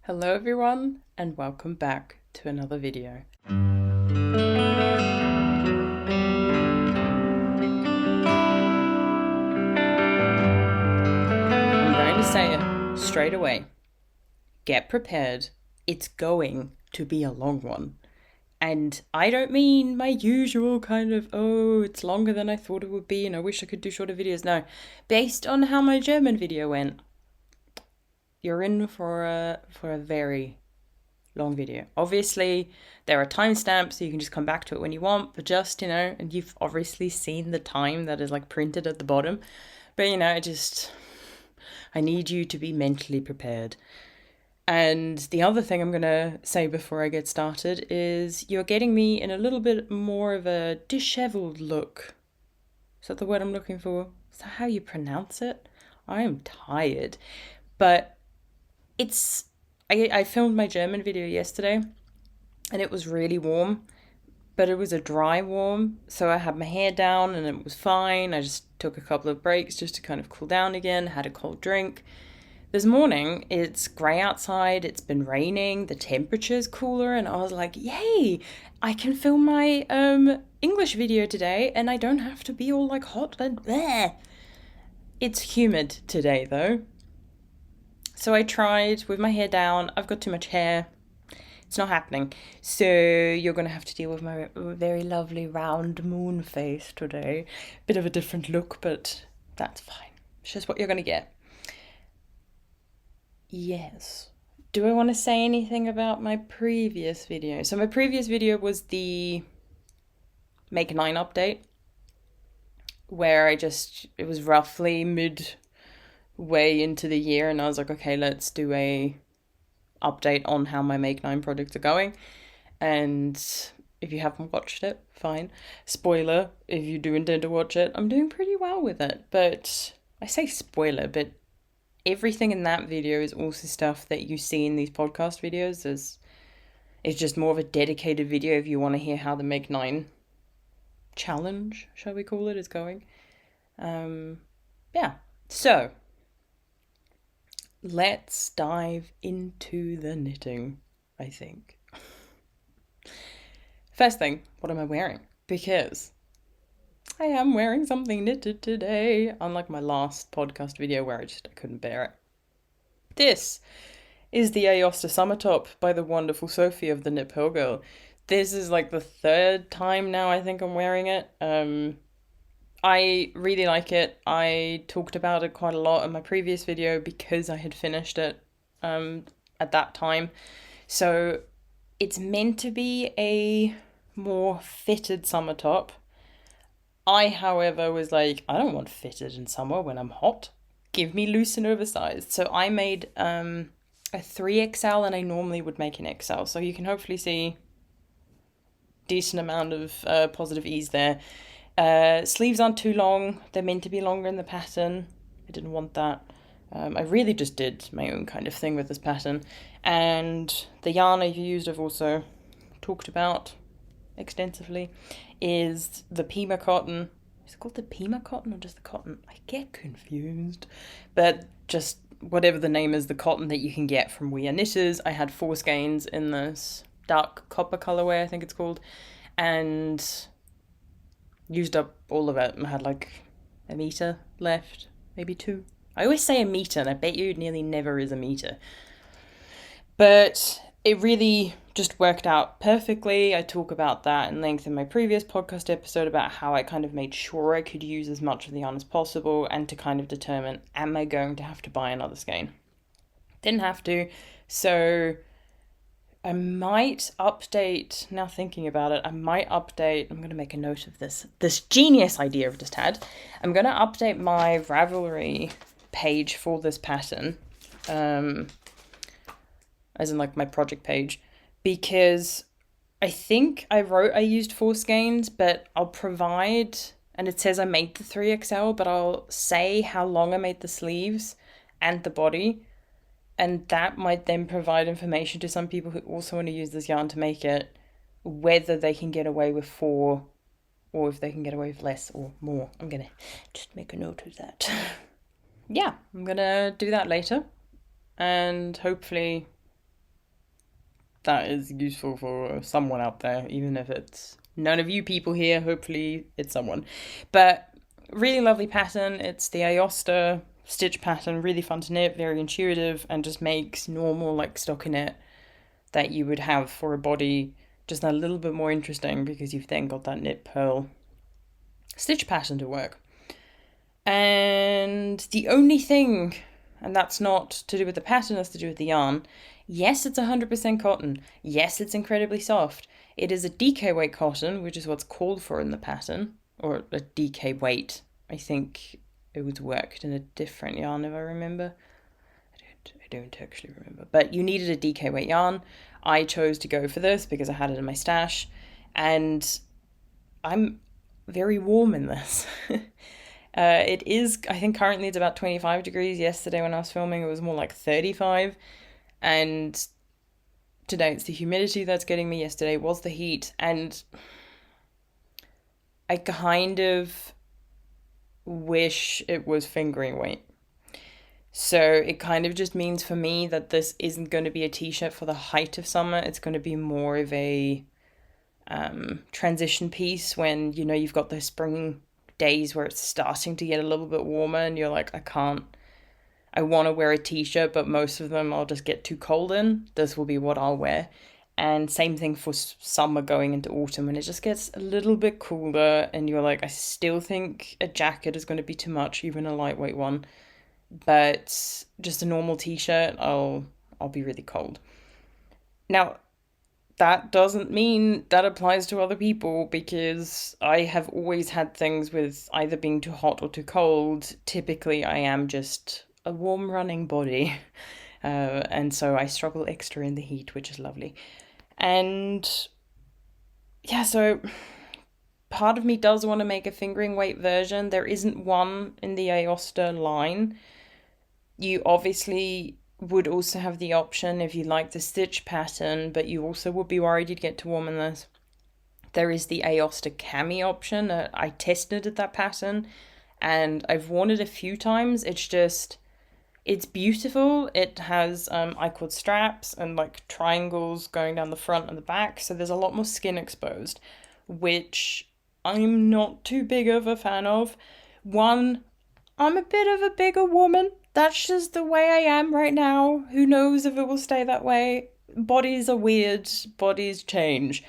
Hello everyone and welcome back to another video. I'm going to say it straight away. Get prepared. It's going to be a long one. And I don't mean my usual kind of, oh, it's longer than I thought it would be and I wish I could do shorter videos. No, based on how my German video went, you're in for a very long video. Obviously, there are timestamps, so you can just come back to it when you want, but just, and you've obviously seen the time that is like printed at the bottom. But, I need you to be mentally prepared. And the other thing I'm going to say before I get started is you're getting me in a little bit more of a disheveled look. Is that the word I'm looking for? Is that how you pronounce it? I am tired. But I filmed my German video yesterday and it was really warm, but it was a dry warm. So I had my hair down and it was fine. I just took a couple of breaks just to kind of cool down again, had a cold drink. This morning, it's grey outside, it's been raining, the temperature's cooler, and I was like, yay, I can film my English video today and I don't have to be all like hot and bleh. It's humid today though. So I tried with my hair down. I've got too much hair. It's not happening. So you're going to have to deal with my very lovely round moon face today. Bit of a different look, but that's fine. It's just what you're going to get. Yes. Do I want to say anything about my previous video? So my previous video was the Make 9 update, where it was roughly midway into the year, and I was like, okay, let's do a update on how my Make 9 projects are going. And if you haven't watched it, fine. Spoiler, if you do intend to watch it, I'm doing pretty well with it. But I say spoiler, but everything in that video is also stuff that you see in these podcast videos. It's just more of a dedicated video if you want to hear how the Make 9 challenge, shall we call it, is going. Yeah, so let's dive into the knitting, I think. First thing, what am I wearing? Because I am wearing something knitted today, unlike my last podcast video where I couldn't bear it. This is the Aosta Summer top by the wonderful Sophie of the Knit Pearl Girl. This is like the third time now I think I'm wearing it. I really like it. I talked about it quite a lot in my previous video because I had finished it at that time. So it's meant to be a more fitted summer top. I, however, was like, I don't want fitted in summer when I'm hot. Give me loose and oversized. So I made a 3XL and I normally would make an XL. So you can hopefully see decent amount of positive ease there. Sleeves aren't too long. They're meant to be longer in the pattern. I didn't want that. I really just did my own kind of thing with this pattern. And the yarn I've used, I've also talked about extensively, is the Pima cotton. Is it called the Pima cotton or just the cotton? I get confused. But just whatever the name is, the cotton that you can get from We Are Knitters. I had 4 skeins in this dark copper colorway, I think it's called. And used up all of it. I had like a meter left, maybe 2. I always say a meter, and I bet you it nearly never is a meter. But it really just worked out perfectly. I talk about that in length in my previous podcast episode about how I kind of made sure I could use as much of the yarn as possible and to kind of determine, am I going to have to buy another skein? Didn't have to. So I might update, now thinking about it, I'm going to make a note of this genius idea I've just had. I'm going to update my Ravelry page for this pattern, as in like my project page, because I think I used 4 skeins, but I'll provide, and it says I made the 3XL, but I'll say how long I made the sleeves and the body. And that might then provide information to some people who also want to use this yarn to make it, whether they can get away with 4 or if they can get away with less or more. I'm going to just make a note of that. Yeah, I'm going to do that later. And hopefully that is useful for someone out there, even if it's none of you people here. Hopefully it's someone. But really lovely pattern. It's the Aosta stitch pattern, really fun to knit, very intuitive, and just makes normal like stockinette that you would have for a body just a little bit more interesting, because you've then got that knit purl stitch pattern to work. And the only thing, and that's not to do with the pattern, that's to do with the yarn. Yes, it's 100% cotton. Yes, it's incredibly soft. It is a DK weight cotton, which is what's called for in the pattern, or a DK weight. I think it was worked in a different yarn, if I remember. I don't actually remember. But you needed a DK weight yarn. I chose to go for this because I had it in my stash. And I'm very warm in this. It is, I think currently it's about 25 degrees. Yesterday when I was filming, it was more like 35. And today it's the humidity that's getting me. Yesterday was the heat. And I kind of wish it was fingering weight. So it kind of just means for me that this isn't going to be a t-shirt for the height of summer. It's going to be more of a transition piece when, you know, you've got those spring days where it's starting to get a little bit warmer and you're like, I want to wear a t-shirt, but most of them I'll just get too cold in. This will be what I'll wear. And same thing for summer going into autumn, when it just gets a little bit cooler and you're like, I still think a jacket is going to be too much, even a lightweight one. But just a normal t-shirt, I'll be really cold. Now, that doesn't mean that applies to other people, because I have always had things with either being too hot or too cold. Typically, I am just a warm running body. And so I struggle extra in the heat, which is lovely. And yeah, so part of me does want to make a fingering weight version. There isn't one in the Aosta line. You obviously would also have the option if you like the stitch pattern, but you also would be worried you'd get too warm in this. There is the Aosta cami option. I tested that pattern and I've worn it a few times. It's beautiful. It has I-cord straps and like triangles going down the front and the back, so there's a lot more skin exposed, which I'm not too big of a fan of. One, I'm a bit of a bigger woman. That's just the way I am right now. Who knows if it will stay that way? Bodies are weird. Bodies change.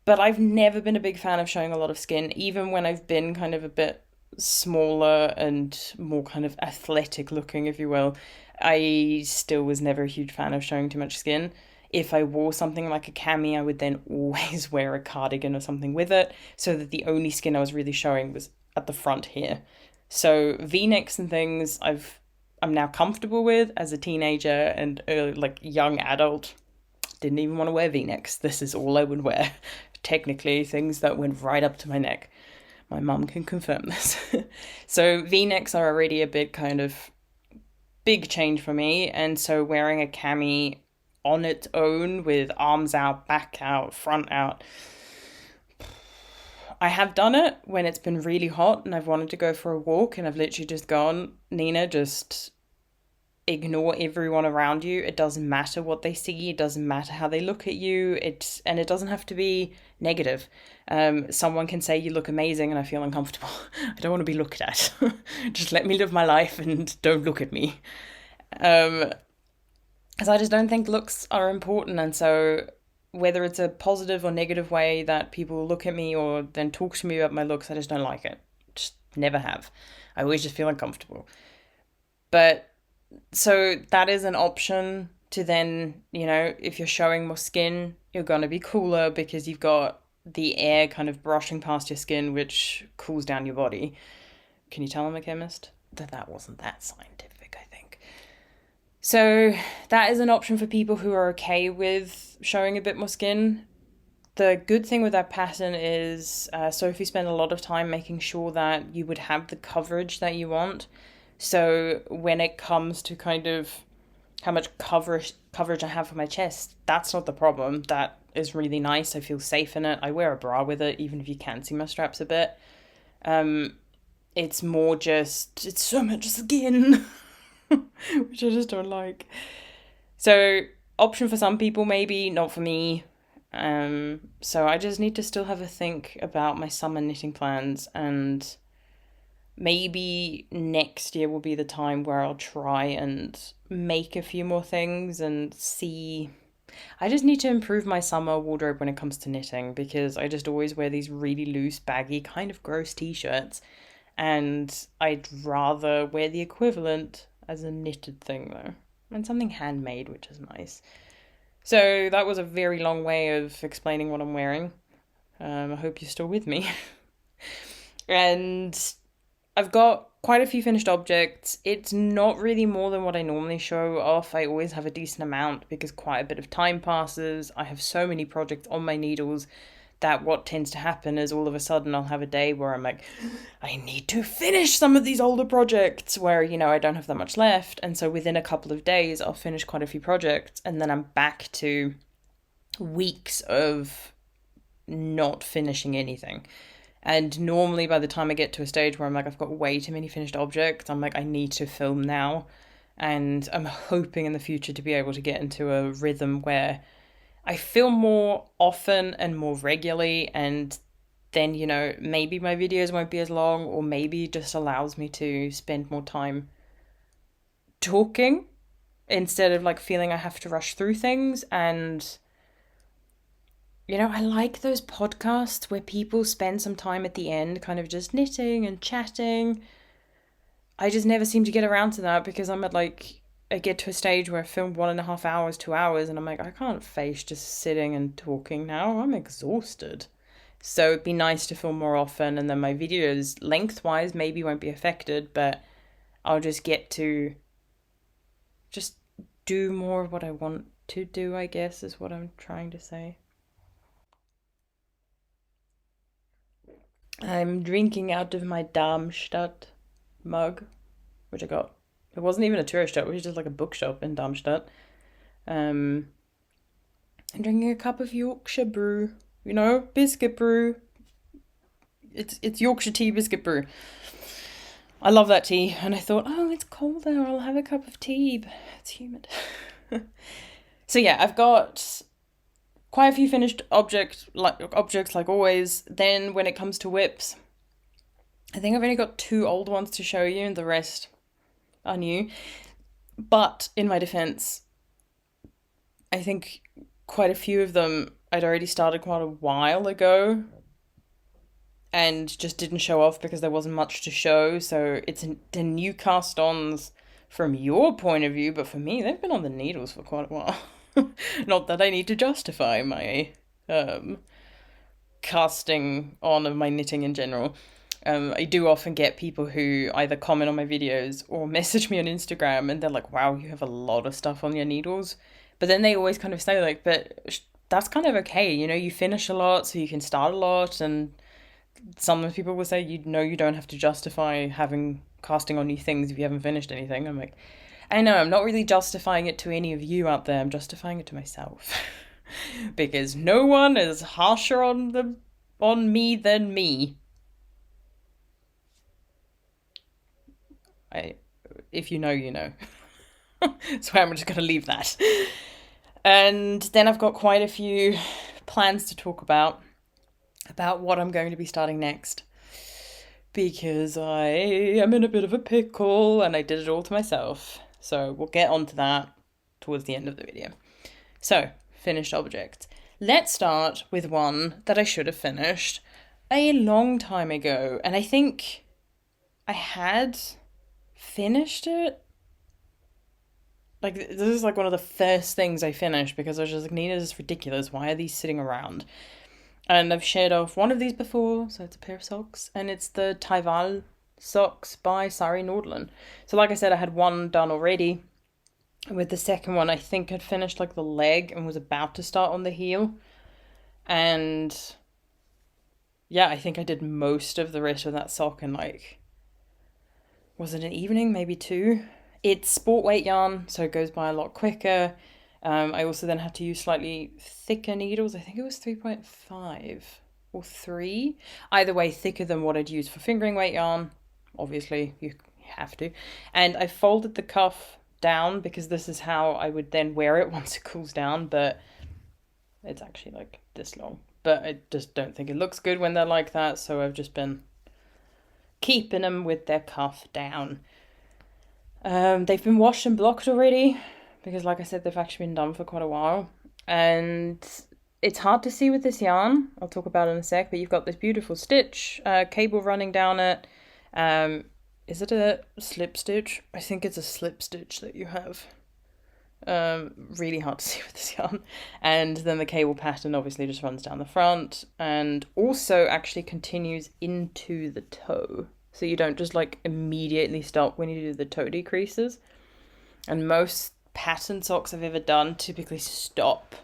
But I've never been a big fan of showing a lot of skin, even when I've been kind of a bit smaller and more kind of athletic looking, if you will. I still was never a huge fan of showing too much skin. If I wore something like a cami, I would then always wear a cardigan or something with it, so that the only skin I was really showing was at the front here. So V-necks and things I'm now comfortable with. As a teenager and like young adult, didn't even want to wear V-necks. This is all I would wear. Technically, things that went right up to my neck. My mum can confirm this. So V-necks are already a bit kind of big change for me, and so wearing a cami on its own with arms out, back out, front out, I have done it when it's been really hot and I've wanted to go for a walk and I've literally just gone, Nina, just ignore everyone around you. It doesn't matter what they see. It doesn't matter how they look at you. And it doesn't have to be negative. Someone can say you look amazing and I feel uncomfortable. I don't want to be looked at. Just let me live my life and don't look at me. Because I just don't think looks are important. And so whether it's a positive or negative way that people look at me or then talk to me about my looks, I just don't like it. Just never have. I always just feel uncomfortable. But so that is an option to then, you know, if you're showing more skin, you're going to be cooler because you've got the air kind of brushing past your skin, which cools down your body. Can you tell I'm a chemist? That wasn't that scientific, I think. So that is an option for people who are okay with showing a bit more skin. The good thing with that pattern is Sophie spent a lot of time making sure that you would have the coverage that you want. So when it comes to kind of how much coverage I have for my chest, that's not the problem. That is really nice. I feel safe in it. I wear a bra with it, even if you can see my straps a bit. It's more just, it's so much skin, which I just don't like. So option for some people, maybe, not for me. So I just need to still have a think about my summer knitting plans, and maybe next year will be the time where I'll try and make a few more things and see. I just need to improve my summer wardrobe when it comes to knitting, because I just always wear these really loose, baggy, kind of gross t-shirts, and I'd rather wear the equivalent as a knitted thing though, and something handmade, which is nice. So that was a very long way of explaining what I'm wearing. I hope you're still with me. And I've got quite a few finished objects. It's not really more than what I normally show off. I always have a decent amount because quite a bit of time passes. I have so many projects on my needles that what tends to happen is all of a sudden I'll have a day where I'm like, I need to finish some of these older projects where, I don't have that much left. And so within a couple of days, I'll finish quite a few projects, and then I'm back to weeks of not finishing anything. And normally by the time I get to a stage where I'm like, I've got way too many finished objects, I'm like, I need to film now. And I'm hoping in the future to be able to get into a rhythm where I film more often and more regularly, and then, maybe my videos won't be as long, or maybe it just allows me to spend more time talking instead of like feeling I have to rush through things. And I like those podcasts where people spend some time at the end kind of just knitting and chatting. I just never seem to get around to that because I get to a stage where I filmed 1.5 hours, 2 hours, and I'm like, I can't face just sitting and talking now. I'm exhausted. So it'd be nice to film more often, and then my videos lengthwise maybe won't be affected, but I'll just get to just do more of what I want to do, I guess, is what I'm trying to say. I'm drinking out of my Darmstadt mug, which I got. It wasn't even a tourist shop, it was just like a bookshop in Darmstadt. I'm drinking a cup of Yorkshire brew, biscuit brew. It's Yorkshire tea biscuit brew. I love that tea, and I thought, oh, it's cold there, I'll have a cup of tea, but it's humid. So yeah, I've got quite a few finished objects like always. Then when it comes to whips, I think I've only got 2 old ones to show you, and the rest are new. But in my defense, I think quite a few of them I'd already started quite a while ago and just didn't show off because there wasn't much to show. So it's the new cast-ons from your point of view, but for me, they've been on the needles for quite a while. Not that I need to justify my casting on of my knitting in general. I do often get people who either comment on my videos or message me on Instagram, and they're like, wow, you have a lot of stuff on your needles. But then they always kind of say like, but that's kind of okay. You finish a lot, so you can start a lot. And some people will say, you don't have to justify having casting on new things if you haven't finished anything. I'm like, I know, I'm not really justifying it to any of you out there. I'm justifying it to myself. Because no one is harsher on me than me. If you know, you know. So I'm just going to leave that. And then I've got quite a few plans to talk about what I'm going to be starting next. Because I am in a bit of a pickle and I did it all to myself. So we'll get onto that towards the end of the video. So, finished objects. Let's start with one that I should have finished a long time ago. And I think I had finished it. Like, this is like one of the first things I finished because I was just like, Nina, this is ridiculous. Why are these sitting around? And I've shared off one of these before, so it's a pair of socks. And it's the Taival socks by Sari Nordland. So like I said, I had one done already. With the second one, I think I'd finished like the leg and was about to start on the heel. And yeah, I think I did most of the rest of that sock in like, was it an evening? Maybe 2. It's sport weight yarn, so it goes by a lot quicker. I also then had to use slightly thicker needles. I think it was 3.5 or 3. Either way, thicker than what I'd use for fingering weight yarn. Obviously, you have to. And I folded the cuff down, because this is how I would then wear it once it cools down, but it's actually like this long. But I just don't think it looks good when they're like that, so I've just been keeping them with their cuff down. They've been washed and blocked already, because like I said, they've actually been done for quite a while. And it's hard to see with this yarn. I'll talk about it in a sec, but you've got this beautiful stitch, cable running down it. Is it a slip stitch? I think it's a slip stitch that you have. Really hard to see with this yarn. And then the cable pattern obviously just runs down the front and also actually continues into the toe. So you don't just like immediately stop when you do the toe decreases. And most pattern socks I've ever done typically stop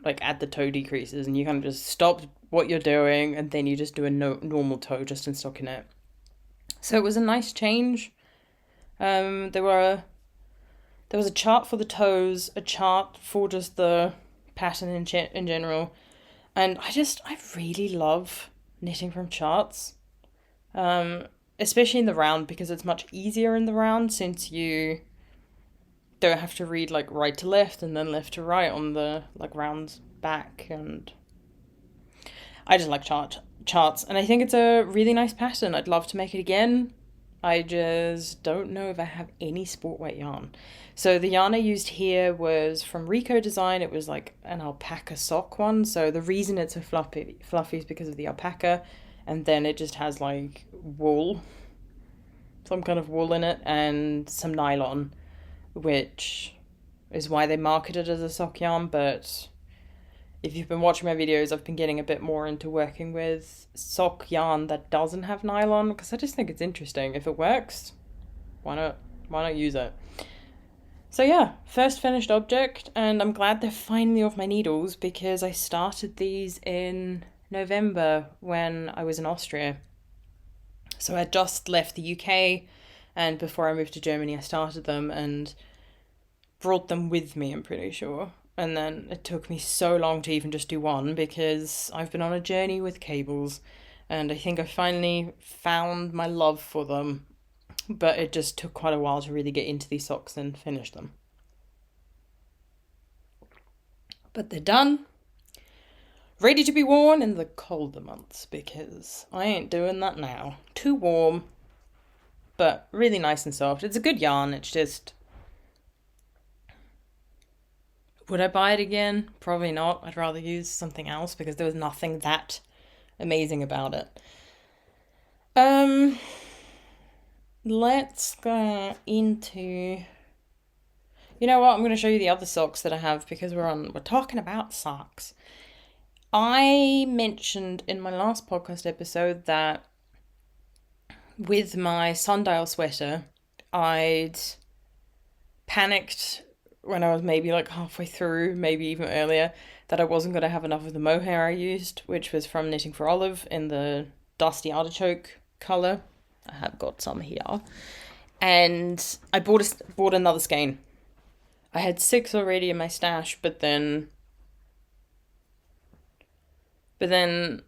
like at the toe decreases, and you kind of just stop what you're doing and then you just do a normal toe just in stockinette. So it was a nice change. There was a chart for the toes, a chart for just the pattern in general. And I really love knitting from charts. Especially in the round, because it's much easier in the round since you don't have to read like right to left and then left to right on the like rounds back. And I just like charts. And I think it's a really nice pattern. I'd love to make it again. I just don't know if I have any sport weight yarn. So the yarn I used here was from Rico Design. It was like an alpaca sock one. So the reason it's a fluffy is because of the alpaca. And then it just has like wool, some kind of wool in it, and some nylon, which is why they market it as a sock yarn. But if you've been watching my videos, I've been getting a bit more into working with sock yarn that doesn't have nylon, because I just think it's interesting. If it works, why not use it? So yeah, first finished object, and I'm glad they're finally off my needles, because I started these in November when I was in Austria. So I just left the UK, and before I moved to Germany I started them and brought them with me, I'm pretty sure. And then it took me so long to even just do one, because I've been on a journey with cables, and I think I finally found my love for them, but it just took quite a while to really get into these socks and finish them. But they're done. Ready to be worn in the colder months, because I ain't doing that now. Too warm, but really nice and soft. It's a good yarn, it's just... Would I buy it again? Probably not. I'd rather use something else, because there was nothing that amazing about it. Let's go into... You know what? I'm going to show you the other socks that I have, because we're talking about socks. I mentioned in my last podcast episode that with my sundial sweater, I'd panicked when I was maybe like halfway through, maybe even earlier, that I wasn't going to have enough of the mohair I used, which was from Knitting for Olive in the Dusty Artichoke colour. I have got some here. And I bought another skein. I had 6 already in my stash, but then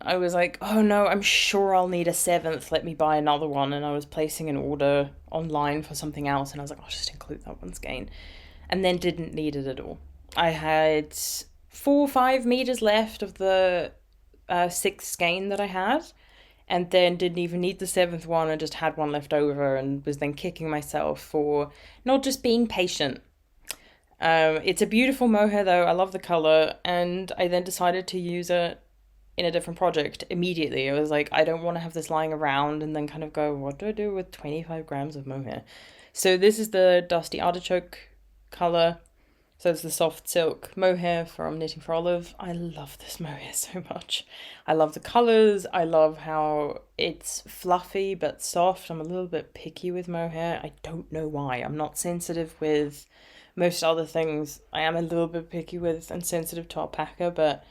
I was like, oh no, I'm sure I'll need a 7th. Let me buy another one. And I was placing an order online for something else, and I was like, I'll just include that one skein. And then didn't need it at all. I had 4 or 5 meters left of the 6th skein that I had, and then didn't even need the 7th one and just had one left over, and was then kicking myself for not just being patient. It's a beautiful mohair though, I love the colour, and I then decided to use it in a different project immediately. I was like, I don't want to have this lying around and then kind of go, what do I do with 25 grams of mohair? So this is the Dusty Artichoke colour. So it's the soft silk mohair from Knitting for Olive. I love this mohair so much. I love the colours. I love how it's fluffy but soft. I'm a little bit picky with mohair. I don't know why. I'm not sensitive with most other things. I am a little bit picky with and sensitive to alpaca, but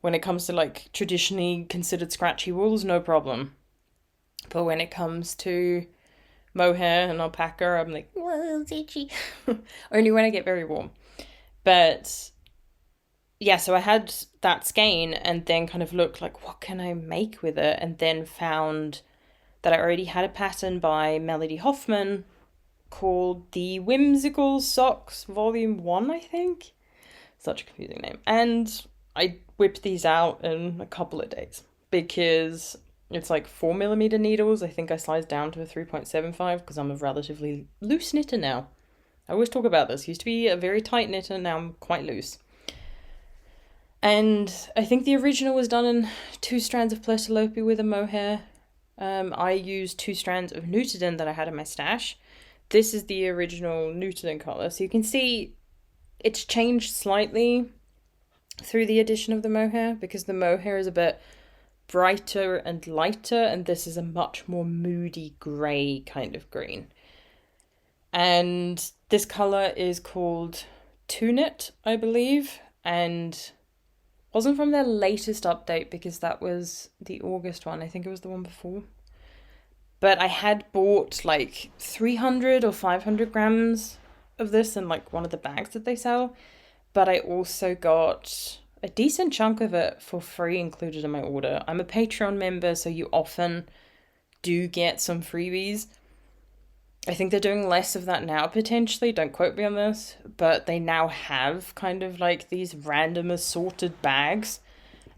when it comes to like traditionally considered scratchy wools, no problem. But when it comes to mohair and alpaca, I'm like, well, it's itchy. Only when I get very warm. But yeah, so I had that skein and then kind of looked like, what can I make with it? And then found that I already had a pattern by Melody Hoffman called the Whimsical Socks Volume 1, I think. Such a confusing name. And I whipped these out in a couple of days because it's like 4mm needles. I think I sized down to a 3.75 because I'm a relatively loose knitter now. I always talk about this. Used to be a very tight knitter, now I'm quite loose. And I think the original was done in 2 strands of Plesilope with a mohair. I used 2 strands of Nutiden that I had in my stash. This is the original Nutiden colour. So you can see it's changed slightly through the addition of the mohair because the mohair is a bit brighter and lighter, and this is a much more moody grey kind of green. And this colour is called Tunet, I believe, and wasn't from their latest update because that was the August one. I think it was the one before. But I had bought like 300 or 500 grams of this in like one of the bags that they sell. But I also got a decent chunk of it for free included in my order. I'm a Patreon member, so you often do get some freebies. I think they're doing less of that now, potentially. Don't quote me on this. But they now have kind of like these random assorted bags.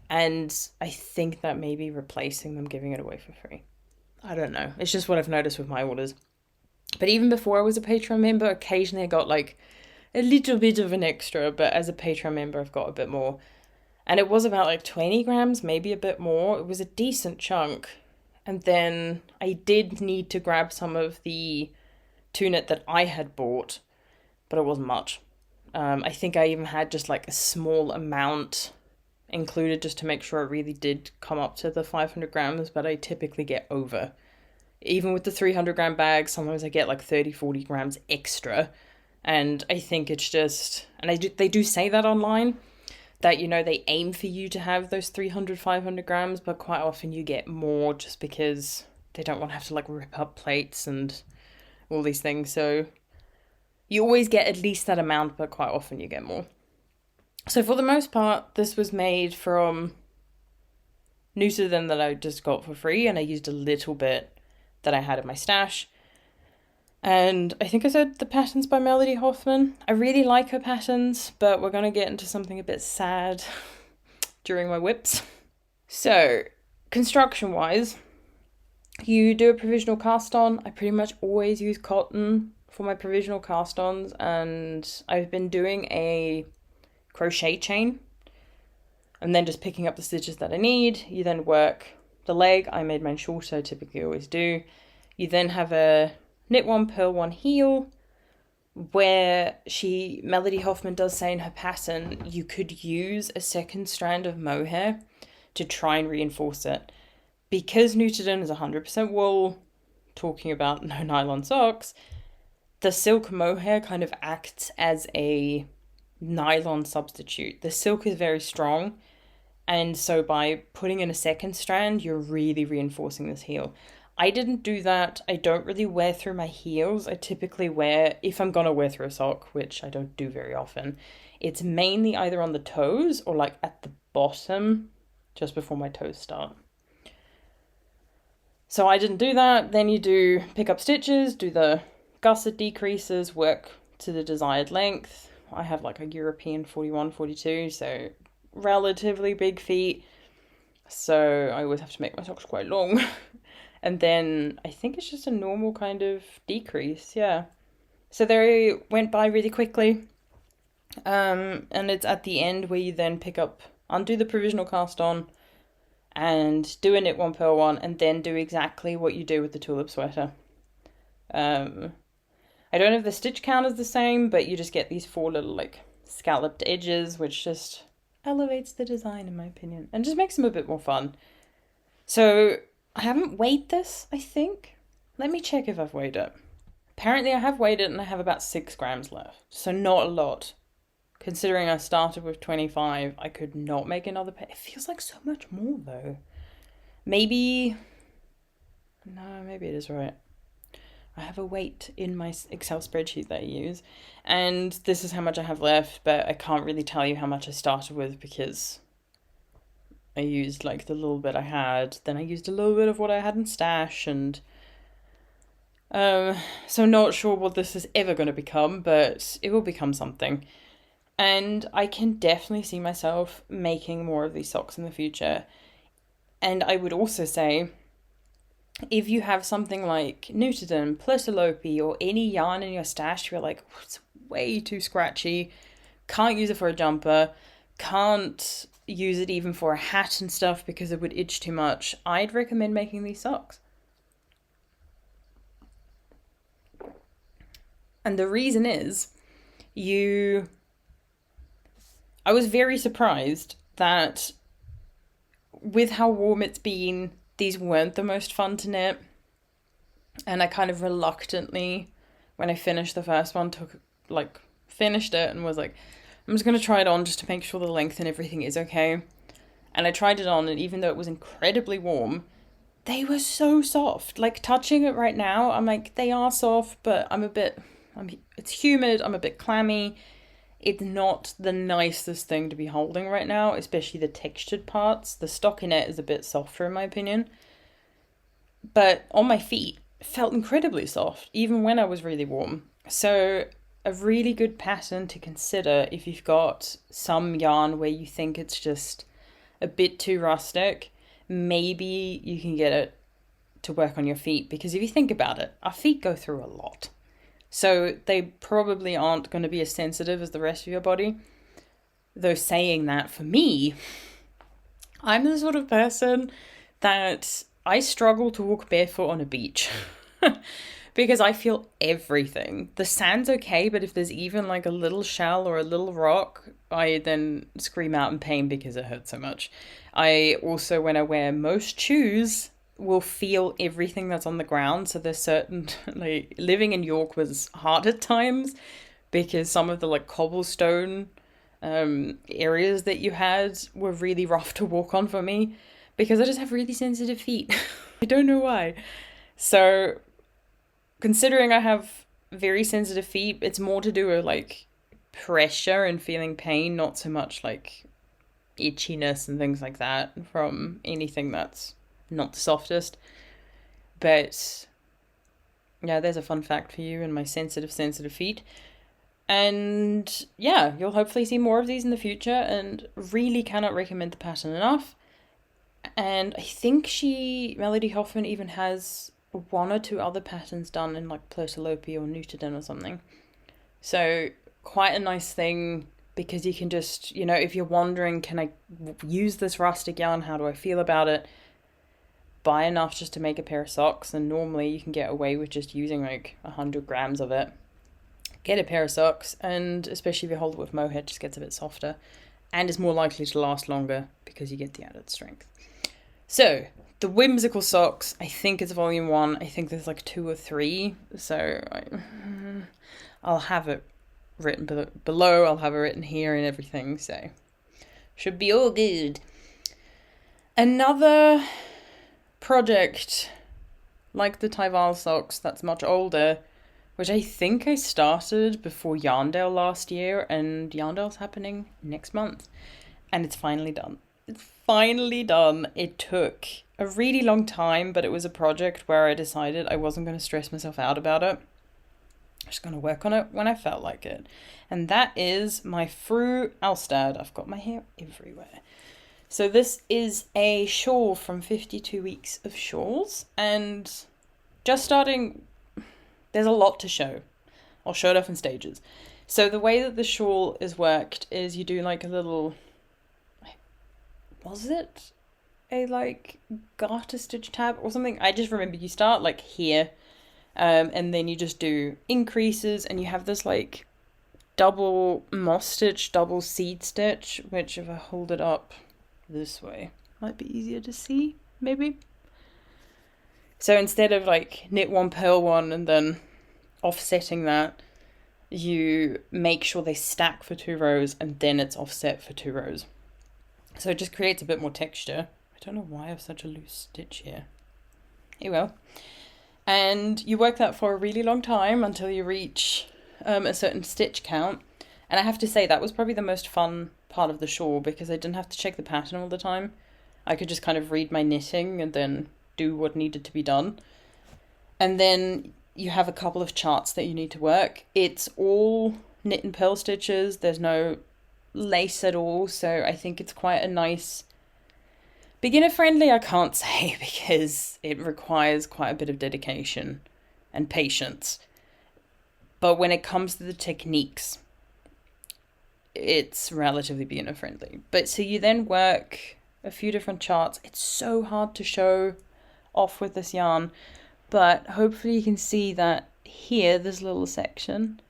And I think that may be replacing them giving it away for free. I don't know. It's just what I've noticed with my orders. But even before I was a Patreon member, occasionally I got like a little bit of an extra. But as a Patreon member, I've got a bit more. And it was about like 20 grams, maybe a bit more. It was a decent chunk. And then I did need to grab some of the Tunet that I had bought, but it wasn't much. I think I even had just like a small amount included just to make sure it really did come up to the 500 grams, but I typically get over. Even with the 300 gram bag, sometimes I get like 30, 40 grams extra. And I think it's just, and they do say that online, that, you know, they aim for you to have those 300, 500 grams, but quite often you get more just because they don't want to have to like rip up plates and all these things. So you always get at least that amount, but quite often you get more. So for the most part, this was made from Nutiden that I just got for free, and I used a little bit that I had in my stash. And I think I said the pattern's by Melody Hoffman. I really like her patterns, but we're going to get into something a bit sad during my whips. So, construction-wise, you do a provisional cast on. I pretty much always use cotton for my provisional cast ons, and I've been doing a crochet chain and then just picking up the stitches that I need. You then work the leg. I made mine shorter, I typically always do. You then have a knit one, purl one, heel, where Melody Hoffman does say in her pattern you could use a second strand of mohair to try and reinforce it. Because Nutiden is 100% wool, talking about no nylon socks, the silk mohair kind of acts as a nylon substitute. The silk is very strong, and so by putting in a second strand, you're really reinforcing this heel. I didn't do that. I don't really wear through my heels. I typically wear, if I'm gonna wear through a sock, which I don't do very often, it's mainly either on the toes or like at the bottom, just before my toes start. So I didn't do that. Then you do pick up stitches, do the gusset decreases, work to the desired length. I have like a European 41, 42, so relatively big feet. So I always have to make my socks quite long. And then I think it's just a normal kind of decrease, yeah. So they went by really quickly. And it's at the end where you then undo the provisional cast on, and do a knit one, purl one, and then do exactly what you do with the tulip sweater. I don't know if the stitch count is the same, but you just get these 4 little like scalloped edges, which just elevates the design in my opinion, and just makes them a bit more fun. So I haven't weighed this, I think. Let me check if I've weighed it. Apparently I have weighed it and I have about 6 grams left, so not a lot. Considering I started with 25, I could not make another pair. It feels like so much more though. Maybe it is right. I have a weight in my Excel spreadsheet that I use, and this is how much I have left, but I can't really tell you how much I started with because I used like the little bit I had, then I used a little bit of what I had in stash, and So not sure what this is ever going to become, but it will become something. And I can definitely see myself making more of these socks in the future. And I would also say, if you have something like Nutiden, Plesilope, or any yarn in your stash, you're like, oh, it's way too scratchy, can't use it for a jumper, can't use it even for a hat and stuff because it would itch too much, I'd recommend making these socks. And the reason is, I was very surprised that with how warm it's been, these weren't the most fun to knit. And I kind of reluctantly, when I finished the first one, finished it and was like, I'm just going to try it on just to make sure the length and everything is okay. And I tried it on, and even though it was incredibly warm, they were so soft. Like, touching it right now, I'm like, they are soft, but it's humid, I'm a bit clammy. It's not the nicest thing to be holding right now, especially the textured parts. The stockinette is a bit softer in my opinion. But on my feet, it felt incredibly soft, even when I was really warm. So a really good pattern to consider if you've got some yarn where you think it's just a bit too rustic, maybe you can get it to work on your feet. Because if you think about it, our feet go through a lot. So they probably aren't going to be as sensitive as the rest of your body. Though saying that, for me, I'm the sort of person that I struggle to walk barefoot on a beach. Because I feel everything. The sand's okay, but if there's even like a little shell or a little rock, I then scream out in pain because it hurts so much. I also, when I wear most shoes, will feel everything that's on the ground. So there's certain, like, living in York was hard at times because some of the like cobblestone areas that you had were really rough to walk on for me because I just have really sensitive feet. I don't know why. So considering I have very sensitive feet, it's more to do with like pressure and feeling pain, not so much like itchiness and things like that from anything that's not the softest. But yeah, there's a fun fact for you and my sensitive feet. And yeah, you'll hopefully see more of these in the future, and really cannot recommend the pattern enough. And I think Melody Hoffman even has one or two other patterns done in like Plesilope or Nutiden or something. So quite a nice thing, because you can just, if you're wondering, can I use this rustic yarn? How do I feel about it? Buy enough just to make a pair of socks, and normally you can get away with just using like 100 grams of it. Get a pair of socks, and especially if you hold it with mohair, it just gets a bit softer and is more likely to last longer because you get the added strength. So the Whimsical Socks, I think it's volume 1. I think there's like 2 or 3, so I'll have it written below. I'll have it written here and everything, so should be all good. Another project like the Taival socks that's much older, which I think I started before Yarndale last year, and Yarndale's happening next month, and it's finally done. It took a really long time, but it was a project where I decided I wasn't going to stress myself out about it. I'm just going to work on it when I felt like it. And that is my Fru Alstad. I've got my hair everywhere. So this is a shawl from 52 Weeks of Shawls, and just starting, there's a lot to show. I'll show it off in stages. So the way that the shawl is worked is you do like a little, was it a like garter stitch tab or something? I just remember you start like here, and then you just do increases, and you have this like double moss stitch, double seed stitch, which if I hold it up this way might be easier to see, maybe. So instead of like knit one, purl one, and then offsetting that, you make sure they stack for 2 rows, and then it's offset for 2 rows. So it just creates a bit more texture. I don't know why I have such a loose stitch here. You will. And you work that for a really long time until you reach a certain stitch count. And I have to say, that was probably the most fun part of the shawl, because I didn't have to check the pattern all the time. I could just kind of read my knitting and then do what needed to be done. And then you have a couple of charts that you need to work. It's all knit and purl stitches. There's no lace at all, so I think it's quite a nice beginner friendly. I can't say, because it requires quite a bit of dedication and patience. But when it comes to the techniques, it's relatively beginner friendly. But so you then work a few different charts. It's so hard to show off with this yarn, but hopefully you can see that here this little section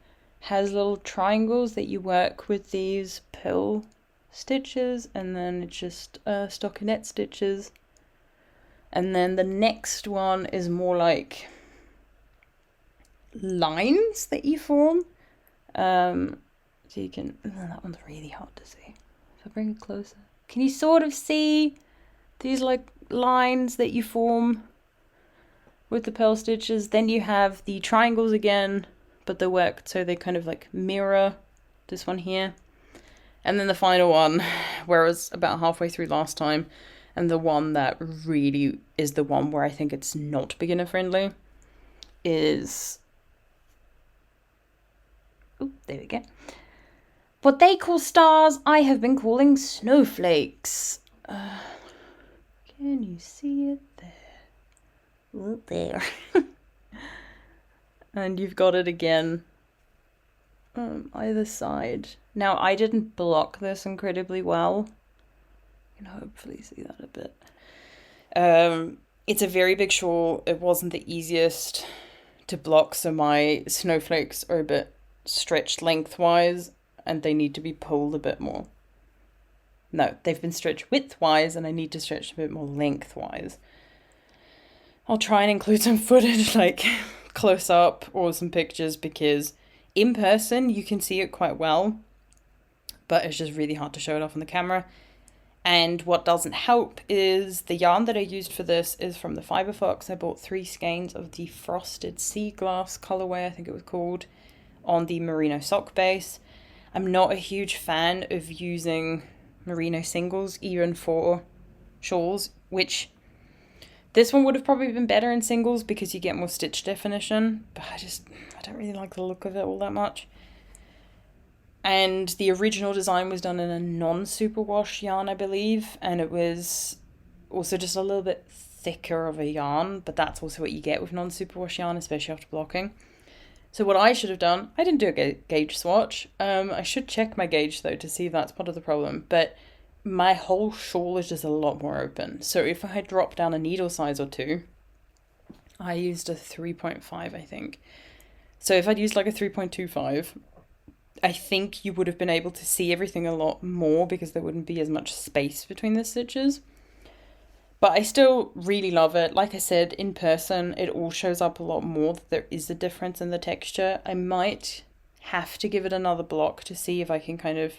has little triangles that you work with these purl stitches, and then it's just stockinette stitches. And then the next one is more like lines that you form. So you can, that one's really hard to see. If I bring it closer, can you sort of see these like lines that you form with the purl stitches? Then you have the triangles again, but they're worked so they kind of like mirror this one here. And then the final one, whereas about halfway through last time, and the one that really is the one where I think it's not beginner friendly, is, oh, there we go. What they call stars, I have been calling snowflakes. Can you see it there? Oh, there. And you've got it again on either side. Now, I didn't block this incredibly well. You can hopefully see that a bit. It's a very big shawl. It wasn't the easiest to block, so my snowflakes are a bit stretched lengthwise, and they need to be pulled a bit more. No, they've been stretched widthwise, and I need to stretch a bit more lengthwise. I'll try and include some footage, like close up, or some pictures, because in person you can see it quite well, but it's just really hard to show it off on the camera. And what doesn't help is the yarn that I used for this is from the Fibre Fox. I bought 3 skeins of the frosted Seaglass colorway, I think it was called, on the merino sock base. I'm not a huge fan of using merino singles, even for shawls, which this one would have probably been better in singles because you get more stitch definition, but I don't really like the look of it all that much. And the original design was done in a non-superwash yarn, I believe, and it was also just a little bit thicker of a yarn, but that's also what you get with non-superwash yarn, especially after blocking. So what I should have done, I didn't do a gauge swatch. I should check my gauge though to see if that's part of the problem, but my whole shawl is just a lot more open. So if I had dropped down a needle size or two, I used a 3.5, I think. So if I'd used like a 3.25, I think you would have been able to see everything a lot more because there wouldn't be as much space between the stitches. But I still really love it. Like I said, in person, it all shows up a lot more. There is a difference in the texture. I might have to give it another block to see if I can kind of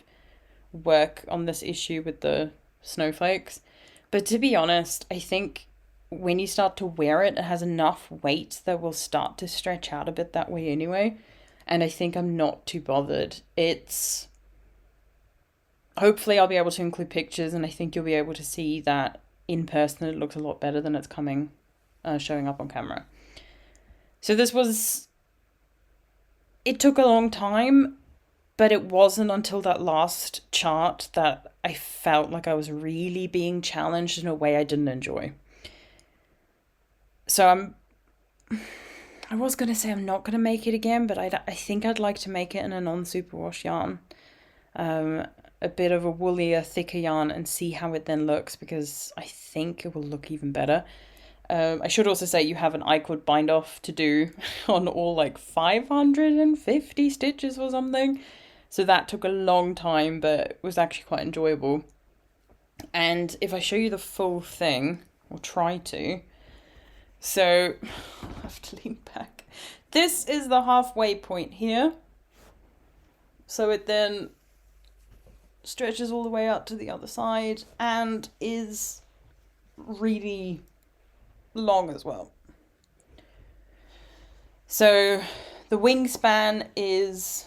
work on this issue with the snowflakes. But to be honest, I think when you start to wear it, it has enough weight that will start to stretch out a bit that way anyway. And I think I'm not too bothered. It's... Hopefully I'll be able to include pictures, and I think you'll be able to see that in person it looks a lot better than it's showing up on camera. So this was... It took a long time, but it wasn't until that last chart that I felt like I was really being challenged in a way I didn't enjoy. So I was going to say I'm not going to make it again, but I think I'd like to make it in a non-superwash yarn. A bit of a woollier, thicker yarn, and see how it then looks, because I think it will look even better. I should also say you have an I-cord bind off to do on all like 550 stitches or something. So that took a long time, but it was actually quite enjoyable. And if I show you the full thing, or try to, so I have to lean back. This is the halfway point here. So it then stretches all the way out to the other side and is really long as well. So the wingspan is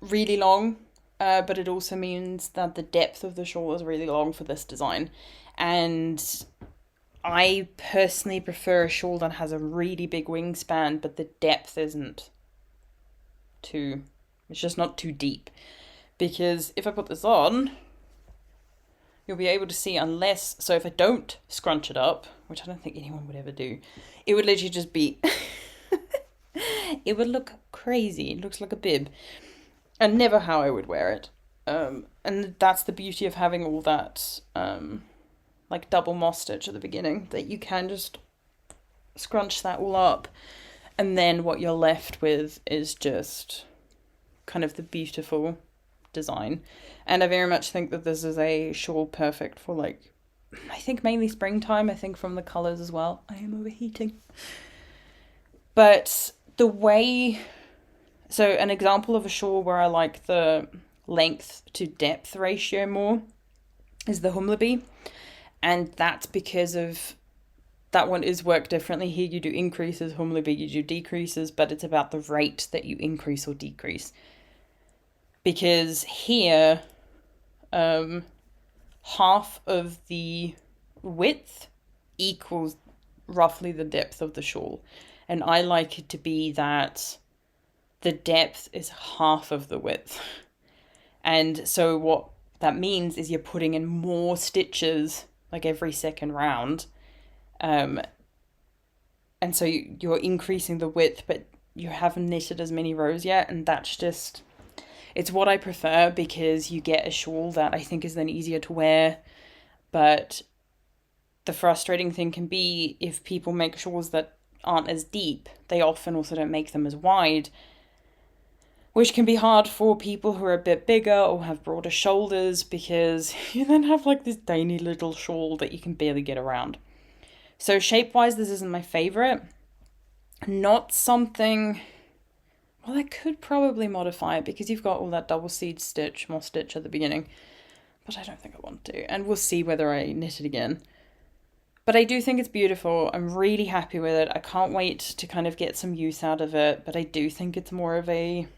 really long, but it also means that the depth of the shawl is really long for this design. And I personally prefer a shawl that has a really big wingspan, but the depth isn't too, it's just not too deep. Because if I put this on, you'll be able to see so if I don't scrunch it up, which I don't think anyone would ever do, it would literally just be, it would look crazy. It looks like a bib. And never how I would wear it. And that's the beauty of having all that, like double moss stitch at the beginning, that you can just scrunch that all up. And then what you're left with is just kind of the beautiful design. And I very much think that this is a shawl perfect for, like, I think mainly springtime. I think from the colours as well. I am overheating. But the way, so an example of a shawl where I like the length to depth ratio more is the Humleby. And that's because of, that one is worked differently. Here you do increases, Humleby you do decreases, but it's about the rate that you increase or decrease. Because here, half of the width equals roughly the depth of the shawl. And I like it to be that the depth is half of the width. And so what that means is you're putting in more stitches like every second round. And so you're increasing the width, but you haven't knitted as many rows yet. And that's just, it's what I prefer, because you get a shawl that I think is then easier to wear. But the frustrating thing can be if people make shawls that aren't as deep, they often also don't make them as wide, which can be hard for people who are a bit bigger or have broader shoulders, because you then have like this tiny little shawl that you can barely get around. So shape-wise, this isn't my favourite. Not something, well, I could probably modify it because you've got all that double seed stitch, moss stitch at the beginning, but I don't think I want to, and we'll see whether I knit it again. But I do think it's beautiful. I'm really happy with it. I can't wait to kind of get some use out of it, but I do think it's more of a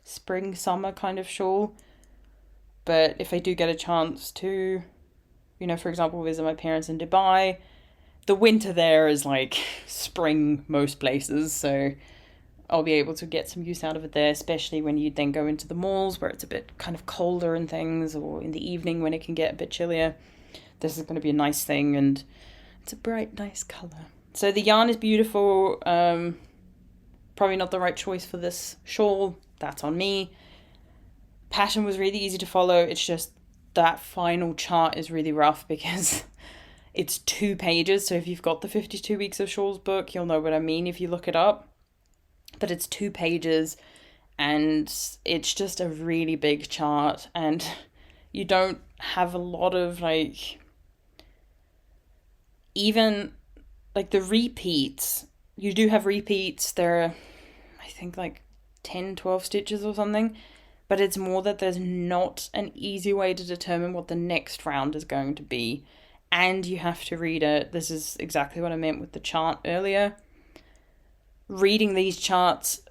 spring, summer kind of shawl. But if I do get a chance to, you know, for example, visit my parents in Dubai, the winter there is like spring most places, so I'll be able to get some use out of it there, especially when you then go into the malls where it's a bit kind of colder and things, or in the evening when it can get a bit chillier. This is going to be a nice thing, and it's a bright, nice colour. So the yarn is beautiful. Probably not the right choice for this shawl. That's on me. Pattern was really easy to follow. It's just that final chart is really rough because it's 2 pages. So if you've got the 52 Weeks of Shawls book, you'll know what I mean if you look it up. But it's 2 pages, and it's just a really big chart, and you don't have a lot of like, even like the repeats. You do have repeats. There are, I think, like 10, 12 stitches or something, but it's more that there's not an easy way to determine what the next round is going to be, and you have to read it. This is exactly what I meant with the chart earlier. Reading these charts,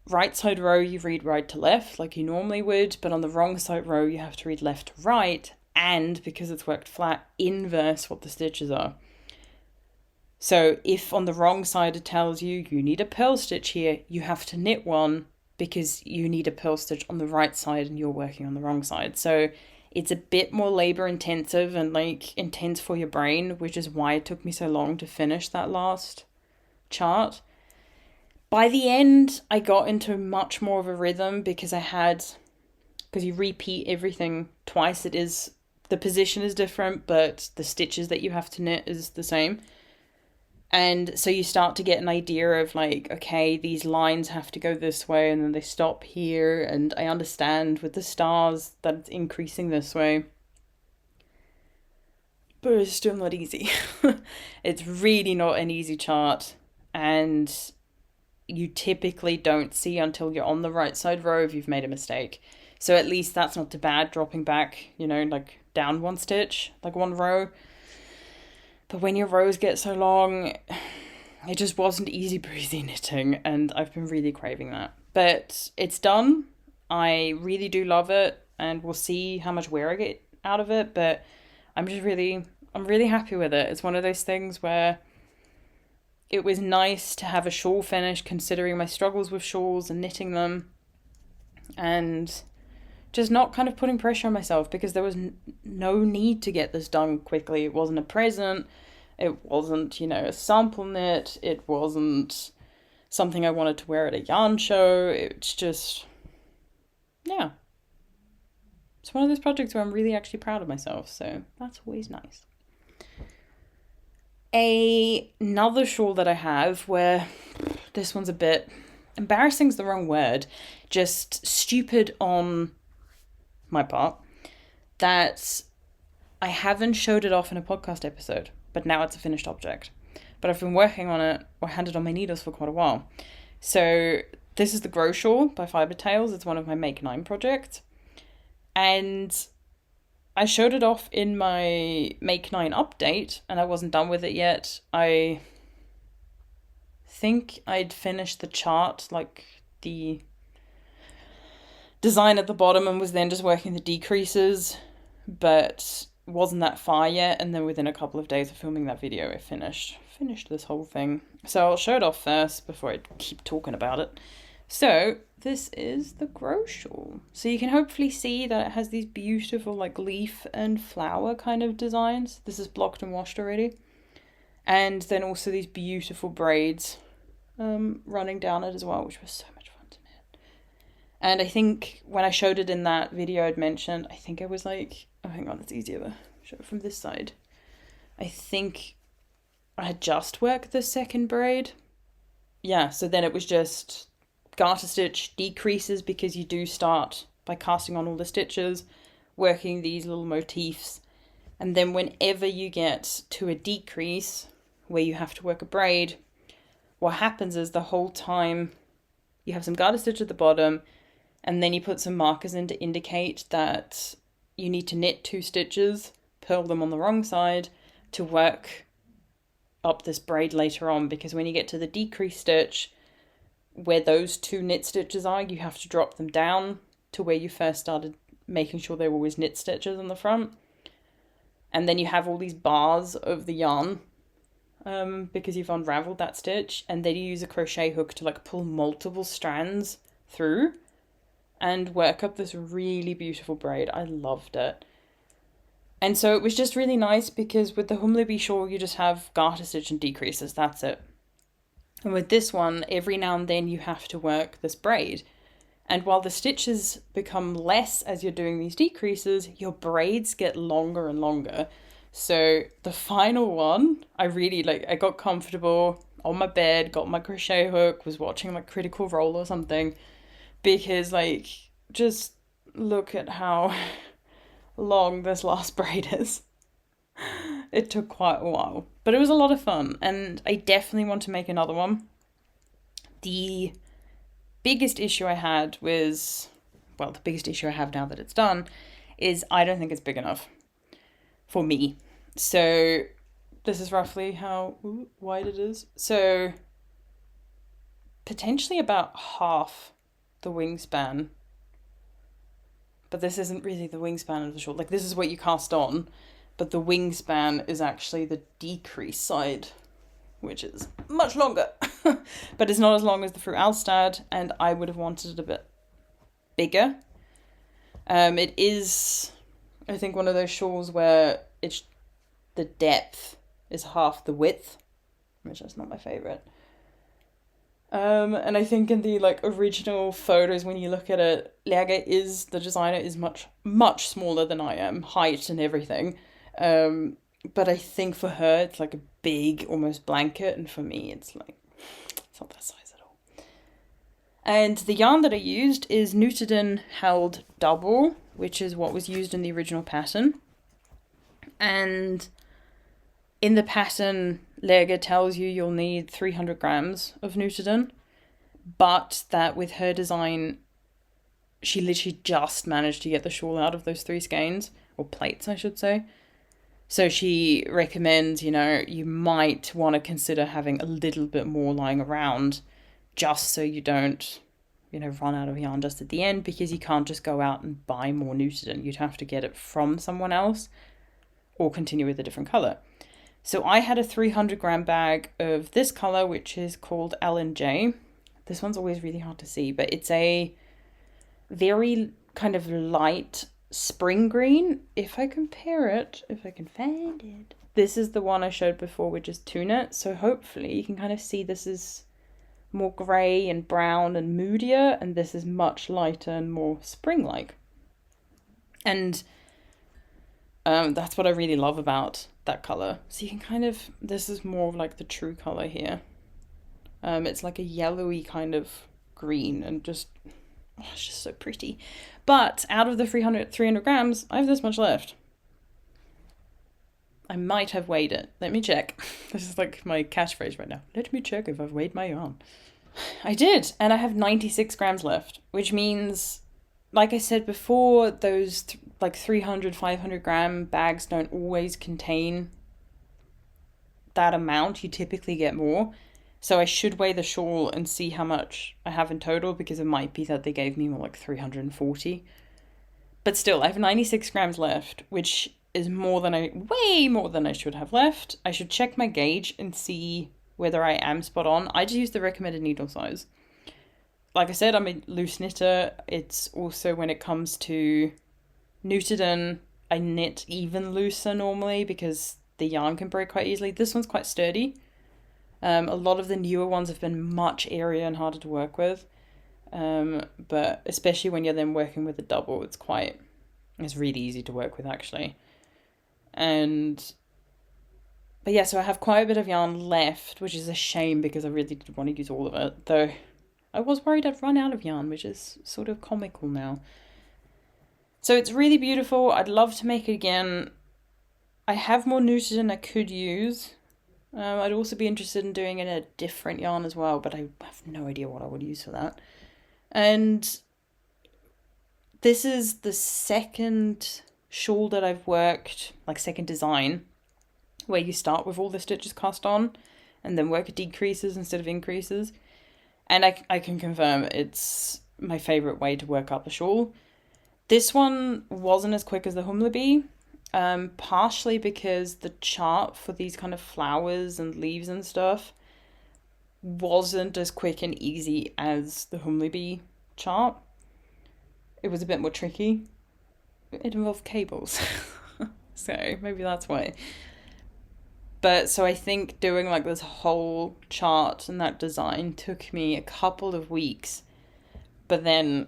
right side row you read right to left like you normally would, but on the wrong side row you have to read left to right, and because it's worked flat, inverse what the stitches are. So if on the wrong side it tells you need a purl stitch here, you have to knit one because you need a purl stitch on the right side and you're working on the wrong side. So it's a bit more labor intensive and like intense for your brain, which is why it took me so long to finish that last chart. By the end, I got into much more of a rhythm because you repeat everything twice. The position is different, but the stitches that you have to knit is the same. And so you start to get an idea of like, okay, these lines have to go this way and then they stop here. And I understand with the stars that it's increasing this way. But it's still not easy. It's really not an easy chart. And you typically don't see until you're on the right side row if you've made a mistake. So at least that's not too bad, dropping back, like down 1 stitch, like 1 row. But when your rows get so long, it just wasn't easy breezy knitting, and I've been really craving that. But it's done. I really do love it, and we'll see how much wear I get out of it, but I'm just really I'm really happy with it. It's one of those things where it was nice to have a shawl finish considering my struggles with shawls and knitting them, and just not kind of putting pressure on myself because there was no need to get this done quickly. It wasn't a present. It wasn't, a sample knit. It wasn't something I wanted to wear at a yarn show. It's just, yeah. It's one of those projects where I'm really actually proud of myself, so that's always nice. Another shawl that I have where this one's a bit, embarrassing's the wrong word, just stupid on my part, that I haven't showed it off in a podcast episode, but now it's a finished object. But I've been working on it or handed on my needles for quite a while. So this is the Gro Shawl by Fibre. It's one of my Make 9 projects. And I showed it off in my Make 9 update, and I wasn't done with it yet. I think I'd finished the chart, like the design at the bottom, and was then just working the decreases, but wasn't that far yet. And then within a couple of days of filming that video, I finished this whole thing. So I'll show it off first before I keep talking about it. So this is the Gro Shawl. So you can hopefully see that it has these beautiful like leaf and flower kind of designs. This is blocked and washed already. And then also these beautiful braids running down it as well, which was so much fun to knit. And I think when I showed it in that video I'd mentioned, I think I was like, oh, hang on, it's easier to show it from this side. I think I had just worked the second braid. Yeah, so then it was just garter stitch decreases, because you do start by casting on all the stitches, working these little motifs, and then whenever you get to a decrease where you have to work a braid, what happens is the whole time you have some garter stitch at the bottom, and then you put some markers in to indicate that you need to knit 2 stitches, purl them on the wrong side to work up this braid later on, because when you get to the decrease stitch where those 2 knit stitches are, you have to drop them down to where you first started, making sure they were always knit stitches on the front. And then you have all these bars of the yarn because you've unraveled that stitch, and then you use a crochet hook to like pull multiple strands through and work up this really beautiful braid. I loved it. And so it was just really nice because with the Humleby shawl you just have garter stitch and decreases, that's it. And with this one, every now and then you have to work this braid. And while the stitches become less as you're doing these decreases, your braids get longer and longer. So the final one, I got comfortable on my bed, got my crochet hook, was watching like Critical Role or something, because like, just look at how long this last braid is. It took quite a while, but it was a lot of fun, and I definitely want to make another one. The biggest issue I had was, well, the biggest issue I have now that it's done is I don't think it's big enough for me. So this is roughly how wide it is. So potentially about half the wingspan, but this isn't really the wingspan of the shawl. Like, this is what you cast on, but the wingspan is actually the decrease side, which is much longer. But it's not as long as the Fru Alstad, and I would have wanted it a bit bigger. It is, I think, one of those shawls where it's the depth is half the width, which is not my favourite. And I think in the like original photos, when you look at it, the designer is much, much smaller than I am, height and everything. But I think for her, it's like a big, almost blanket. And for me, it's like, it's not that size at all. And the yarn that I used is Nutiden held double, which is what was used in the original pattern. And in the pattern, Lega tells you you'll need 300 grams of Nutiden, but that with her design, she literally just managed to get the shawl out of those 3 skeins, or plates, I should say. So she recommends, you might want to consider having a little bit more lying around, just so you don't, run out of yarn just at the end, because you can't just go out and buy more Nutiden. You'd have to get it from someone else. or continue with a different colour. So I had a 300 gram bag of this colour, which is called L&J. This one's always really hard to see, but it's a very kind of light spring green. If I compare it, if I can find it. This is the one I showed before, which is Tunet. So hopefully you can kind of see this is more grey and brown and moodier, and this is much lighter and more spring-like. And that's what I really love about that colour. So you can kind of, this is more of like the true colour here. It's like a yellowy kind of green, and just, oh, it's just so pretty. But out of the 300 grams, I have this much left. I might have weighed it. Let me check. This is like my catchphrase right now. Let me check if I've weighed my yarn. I did, and I have 96 grams left, which means, like I said before, those like 300, 500 gram bags don't always contain that amount. You typically get more. So I should weigh the shawl and see how much I have in total, because it might be that they gave me more like 340. But still, I have 96 grams left, which is way more than I should have left. I should check my gauge and see whether I am spot on. I just use the recommended needle size. Like I said, I'm a loose knitter. It's also, when it comes to Nutiden, I knit even looser normally because the yarn can break quite easily. This one's quite sturdy. A lot of the newer ones have been much airier and harder to work with. But especially when you're then working with a double, it's really easy to work with, actually. But yeah, so I have quite a bit of yarn left, which is a shame because I really did want to use all of it. Though I was worried I'd run out of yarn, which is sort of comical now. So it's really beautiful. I'd love to make it again. I have more Nutiden I could use. I'd also be interested in doing it in a different yarn as well, but I have no idea what I would use for that. And this is the second shawl that I've worked, like second design, where you start with all the stitches cast on and then work decreases instead of increases. And I can confirm it's my favourite way to work up a shawl. This one wasn't as quick as the Humlebee, partially because the chart for these kind of flowers and leaves and stuff wasn't as quick and easy as the Humlebee chart. It was a bit more tricky. It involved cables. So maybe that's why. But so I think doing like this whole chart and that design took me a couple of weeks. But then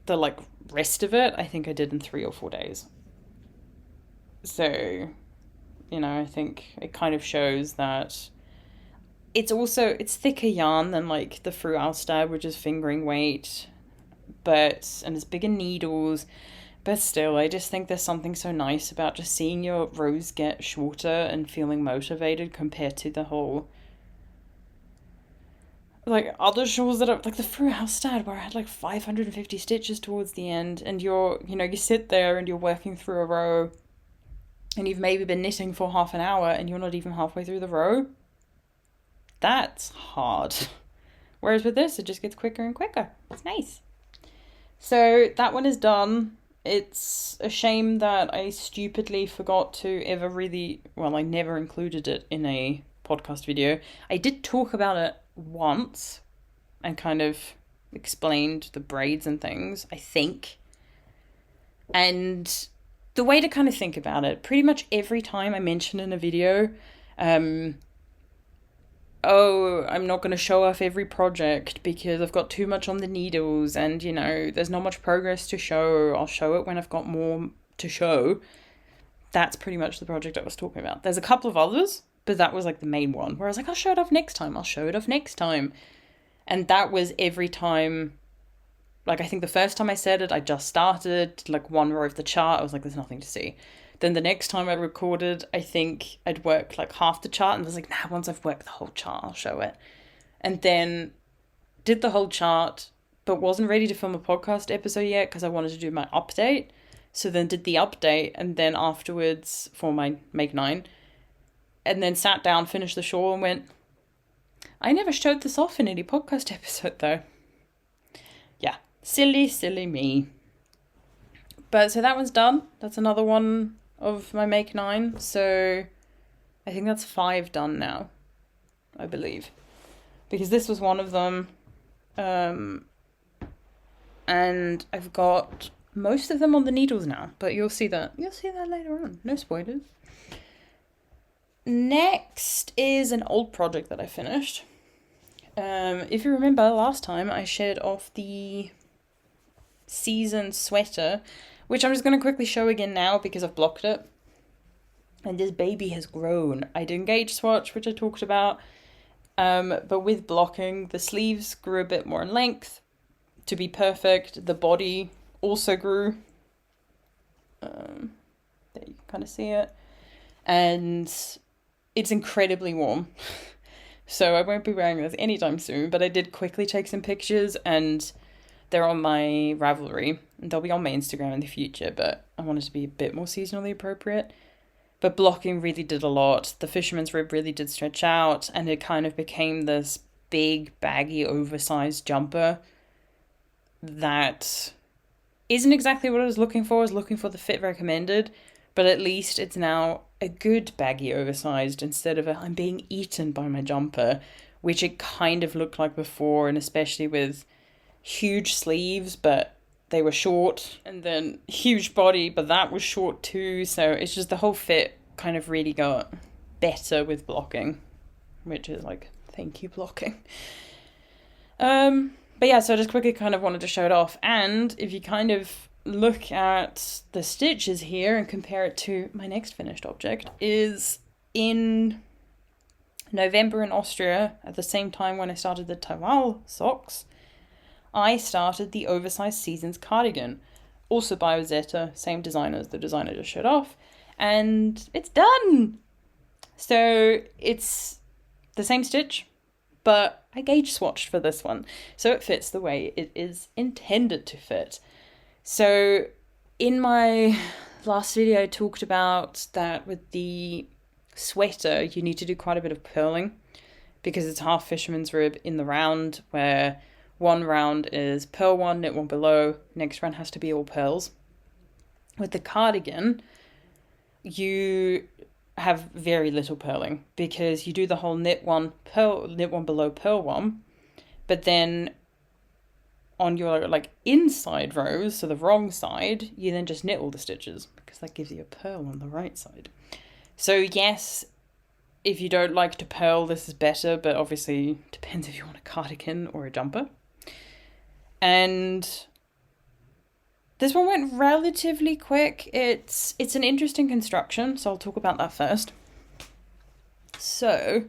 the like rest of it, I think I did in 3 or 4 days. So, you know, I think it kind of shows that it's thicker yarn than like the Fru Alstad, which is fingering weight, and it's bigger needles. But still, I just think there's something so nice about just seeing your rows get shorter and feeling motivated compared to the whole, like, other shawls that are, like the Fru Alstad, where I had like 550 stitches towards the end, and you sit there and you're working through a row, and you've maybe been knitting for half an hour, and you're not even halfway through the row. That's hard. Whereas with this, it just gets quicker and quicker. It's nice. So that one is done. It's a shame that I stupidly forgot to ever I never included it in a podcast video. I did talk about it once and kind of explained the braids and things, I think. And the way to kind of think about it, pretty much every time I mention in a video, I'm not going to show off every project because I've got too much on the needles and, there's not much progress to show. I'll show it when I've got more to show. That's pretty much the project I was talking about. There's a couple of others, but that was like the main one where I was like, I'll show it off next time. And that was every time. Like, I think the first time I said it, I just started like one row of the chart. I was like, there's nothing to see. Then the next time I recorded, I think I'd worked like half the chart and I was like, once I've worked the whole chart, I'll show it. And then did the whole chart, but wasn't ready to film a podcast episode yet because I wanted to do my update. So then did the update and then afterwards for my Make 9. And then sat down, finished the shawl and went, I never showed this off in any podcast episode though. Yeah, silly me. But so that one's done. That's another one of my Make 9. So I think that's 5 done now, I believe. Because this was one of them. And I've got most of them on the needles now, but you'll see that later on. No spoilers. Next is an old project that I finished. If you remember last time, I shared off the season sweater, which I'm just going to quickly show again now because I've blocked it. And this baby has grown. I did gauge swatch, which I talked about. But with blocking, the sleeves grew a bit more in length to be perfect. The body also grew. There you can kind of see it. And it's incredibly warm. So I won't be wearing this anytime soon, but I did quickly take some pictures and they're on my Ravelry. And they'll be on my Instagram in the future, but I wanted to be a bit more seasonally appropriate. But blocking really did a lot. The fisherman's rib really did stretch out, and it kind of became this big, baggy, oversized jumper that isn't exactly what I was looking for. I was looking for the fit recommended, but at least it's now a good baggy oversized instead of I'm being eaten by my jumper, which it kind of looked like before, and especially with huge sleeves, but they were short, and then huge body, but that was short too. So it's just the whole fit kind of really got better with blocking, which is like, thank you, blocking. But yeah, so I just quickly kind of wanted to show it off. And if you kind of look at the stitches here and compare it to my next finished object, is in November in Austria, at the same time when I started the Taival socks, I started the Oversized Seasons cardigan, also by Lehto, same designer as the design I just showed off, and it's done! So it's the same stitch, but I gauge swatched for this one, so it fits the way it is intended to fit. So in my last video I talked about that with the sweater you need to do quite a bit of purling, because it's half fisherman's rib in the round, where one round is purl one, knit one below, next round has to be all pearls. With the cardigan, you have very little purling, because you do the whole knit one below, purl one, but then on your like inside rows, so the wrong side, you then just knit all the stitches, because that gives you a purl on the right side. So yes, if you don't like to purl, this is better, but obviously depends if you want a cardigan or a jumper. And this one went relatively quick. It's an interesting construction, so I'll talk about that first. So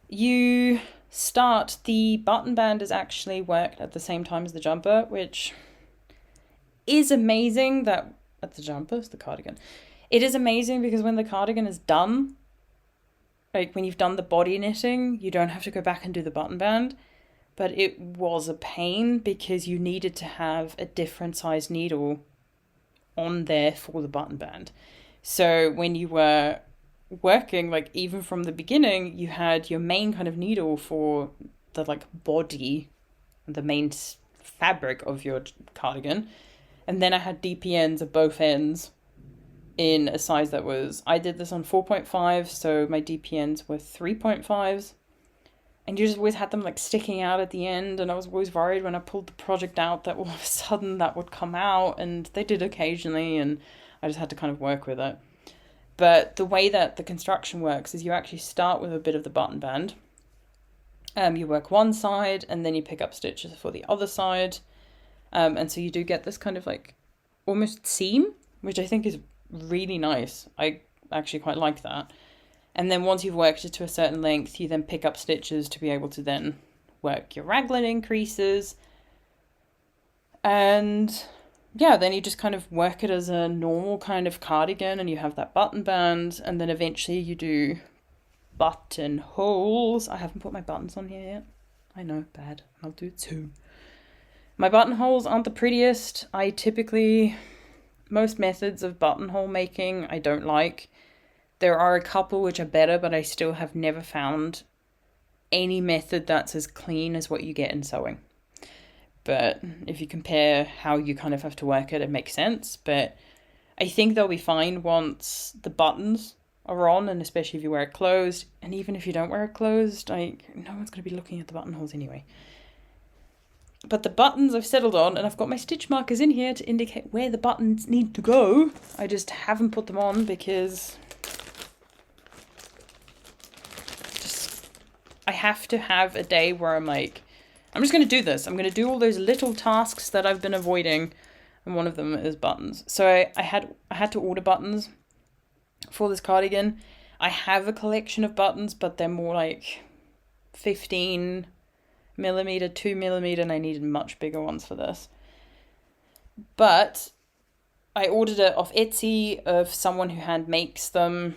you start, the button band is actually worked at the same time as the jumper, which is amazing. That at the jumper, it's the cardigan. It is amazing because when the cardigan is done, like when you've done the body knitting, you don't have to go back and do the button band. But it was a pain because you needed to have a different size needle on there for the button band. So when you were working, like even from the beginning, you had your main kind of needle for the like body, the main fabric of your cardigan. And then I had DPNs at both ends in a size that was, I did this on 4.5, so my DPNs were 3.5s. And you just always had them like sticking out at the end, and I was always worried when I pulled the project out that all of a sudden that would come out, and they did occasionally, and I just had to kind of work with it. But the way that the construction works is you actually start with a bit of the button band. You work one side, and then you pick up stitches for the other side. And so you do get this kind of like almost seam, which I think is really nice. I actually quite like that. And then once you've worked it to a certain length, you then pick up stitches to be able to then work your raglan increases. And yeah, then you just kind of work it as a normal kind of cardigan, and you have that button band, and then eventually you do buttonholes. I haven't put my buttons on here yet. I know, bad. I'll do it soon. My buttonholes aren't the prettiest. Most methods of buttonhole making I don't like. There are a couple which are better, but I still have never found any method that's as clean as what you get in sewing. But if you compare how you kind of have to work it, it makes sense. But I think they'll be fine once the buttons are on, and especially if you wear it closed. And even if you don't wear it closed, no one's going to be looking at the buttonholes anyway. But the buttons I've settled on, and I've got my stitch markers in here to indicate where the buttons need to go. I just haven't put them on because I have to have a day where I'm like, I'm just going to do this. I'm going to do all those little tasks that I've been avoiding, and one of them is buttons. So I had to order buttons for this cardigan. I have a collection of buttons, but they're more like 15 millimeter, 2 millimeter, and I needed much bigger ones for this. But I ordered it off Etsy of someone who hand makes them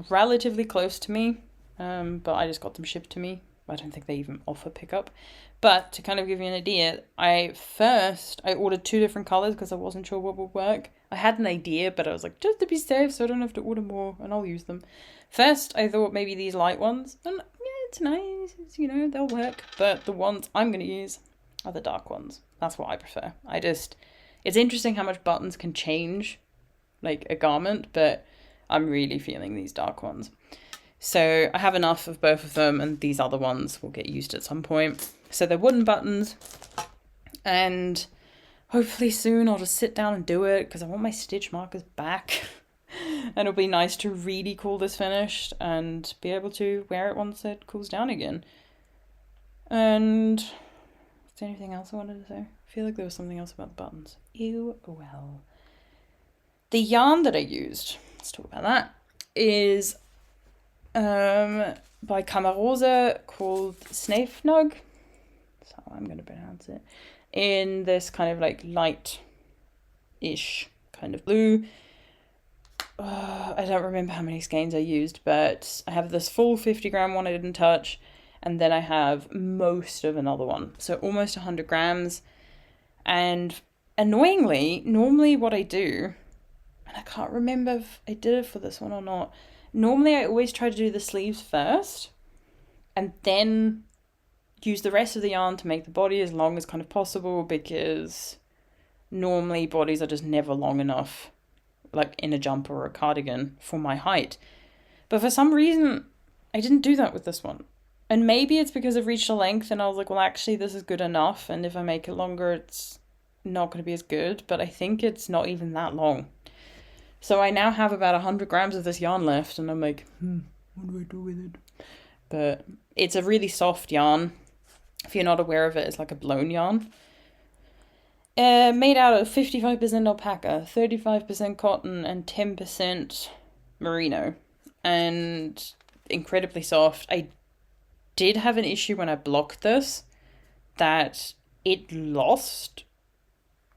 relatively close to me, but I just got them shipped to me. I don't think they even offer pickup. But to kind of give you an idea, I ordered 2 different colors because I wasn't sure what would work. I had an idea, but I was like, just to be safe so I don't have to order more and I'll use them. First, I thought maybe these light ones, and it's nice, they'll work. But the ones I'm going to use are the dark ones. That's what I prefer. It's interesting how much buttons can change, like a garment, but I'm really feeling these dark ones. So I have enough of both of them, and these other ones will get used at some point. So they're wooden buttons, and hopefully soon I'll just sit down and do it because I want my stitch markers back. And it'll be nice to really call this finished and be able to wear it once it cools down again. And is there anything else I wanted to say? I feel like there was something else about the buttons. Well. The yarn that I used, let's talk about that, is by Kamarosa called Snefnug. That's how I'm going to pronounce it. In this kind of like light-ish kind of blue. I don't remember how many skeins I used, but I have this full 50 gram one I didn't touch, and then I have most of another one. So almost 100 grams. And annoyingly, normally what I do, and I can't remember if I did it for this one or not, normally I always try to do the sleeves first, and then use the rest of the yarn to make the body as long as kind of possible, because normally bodies are just never long enough, like in a jumper or a cardigan, for my height. But for some reason, I didn't do that with this one. And maybe it's because I've reached a length and I was like, well, actually, this is good enough. And if I make it longer, it's not going to be as good. But I think it's not even that long. So I now have about 100 grams of this yarn left. And I'm like, what do I do with it? But it's a really soft yarn. If you're not aware of it, it's like a blown yarn. Made out of 55% alpaca, 35% cotton, and 10% merino. And incredibly soft. I did have an issue when I blocked this, that it lost.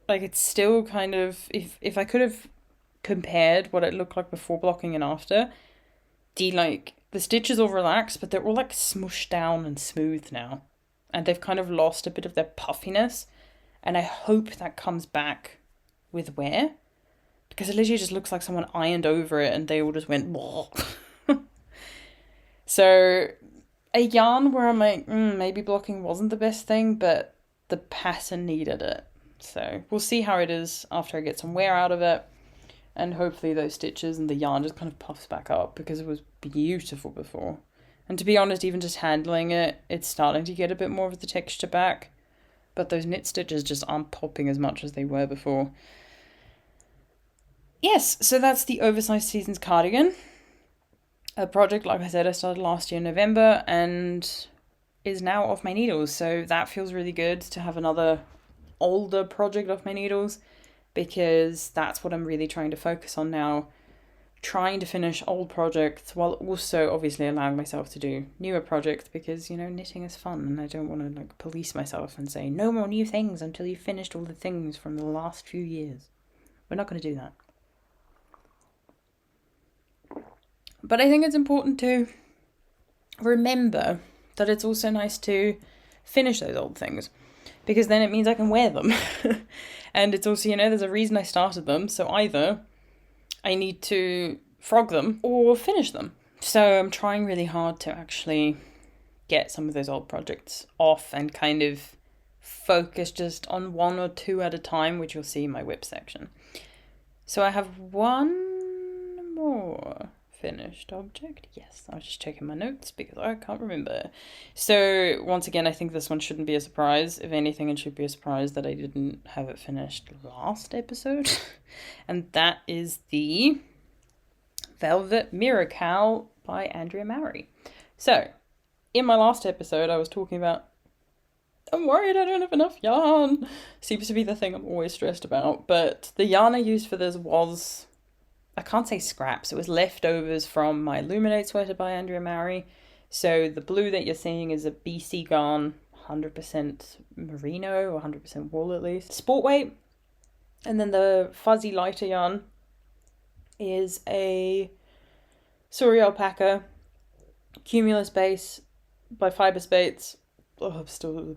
Like, it's still kind of, if I could have compared what it looked like before blocking and after, the stitches all relaxed, but they're all like smushed down and smooth now. And they've kind of lost a bit of their puffiness. And I hope that comes back with wear, because it literally just looks like someone ironed over it and they all just went, So a yarn where I'm like, maybe blocking wasn't the best thing, but the pattern needed it. So we'll see how it is after I get some wear out of it. And hopefully those stitches and the yarn just kind of puffs back up, because it was beautiful before. And to be honest, even just handling it, it's starting to get a bit more of the texture back. But those knit stitches just aren't popping as much as they were before. Yes, so that's the Oversized Seasons cardigan. A project, like I said, I started last year in November and is now off my needles. So that feels really good to have another older project off my needles, because that's what I'm really trying to focus on now. Trying to finish old projects while also obviously allowing myself to do newer projects, because, knitting is fun and I don't want to police myself and say no more new things until you've finished all the things from the last few years. We're not going to do that. But I think it's important to remember that it's also nice to finish those old things, because then it means I can wear them. And it's also, there's a reason I started them, so either I need to frog them or finish them. So I'm trying really hard to actually get some of those old projects off and kind of focus just on one or two at a time, which you'll see in my whip section. So I have one more finished object. Yes, I was just checking my notes because I can't remember. So once again, I think this one shouldn't be a surprise. If anything, it should be a surprise that I didn't have it finished last episode. And that is the Velvet Mirror Cowl by Andrea Mowry. So, in my last episode, I was talking about, I'm worried I don't have enough yarn. Seems to be the thing I'm always stressed about. But the yarn I used for this was, I can't say scraps, it was leftovers from my Illuminate sweater by Andrea Mowry. So the blue that you're seeing is a BC yarn, 100% merino, or 100% wool at least. Sport weight. And then the fuzzy lighter yarn is a Suri Alpaca Cumulus base by Fibre Spates. Oh, I'm still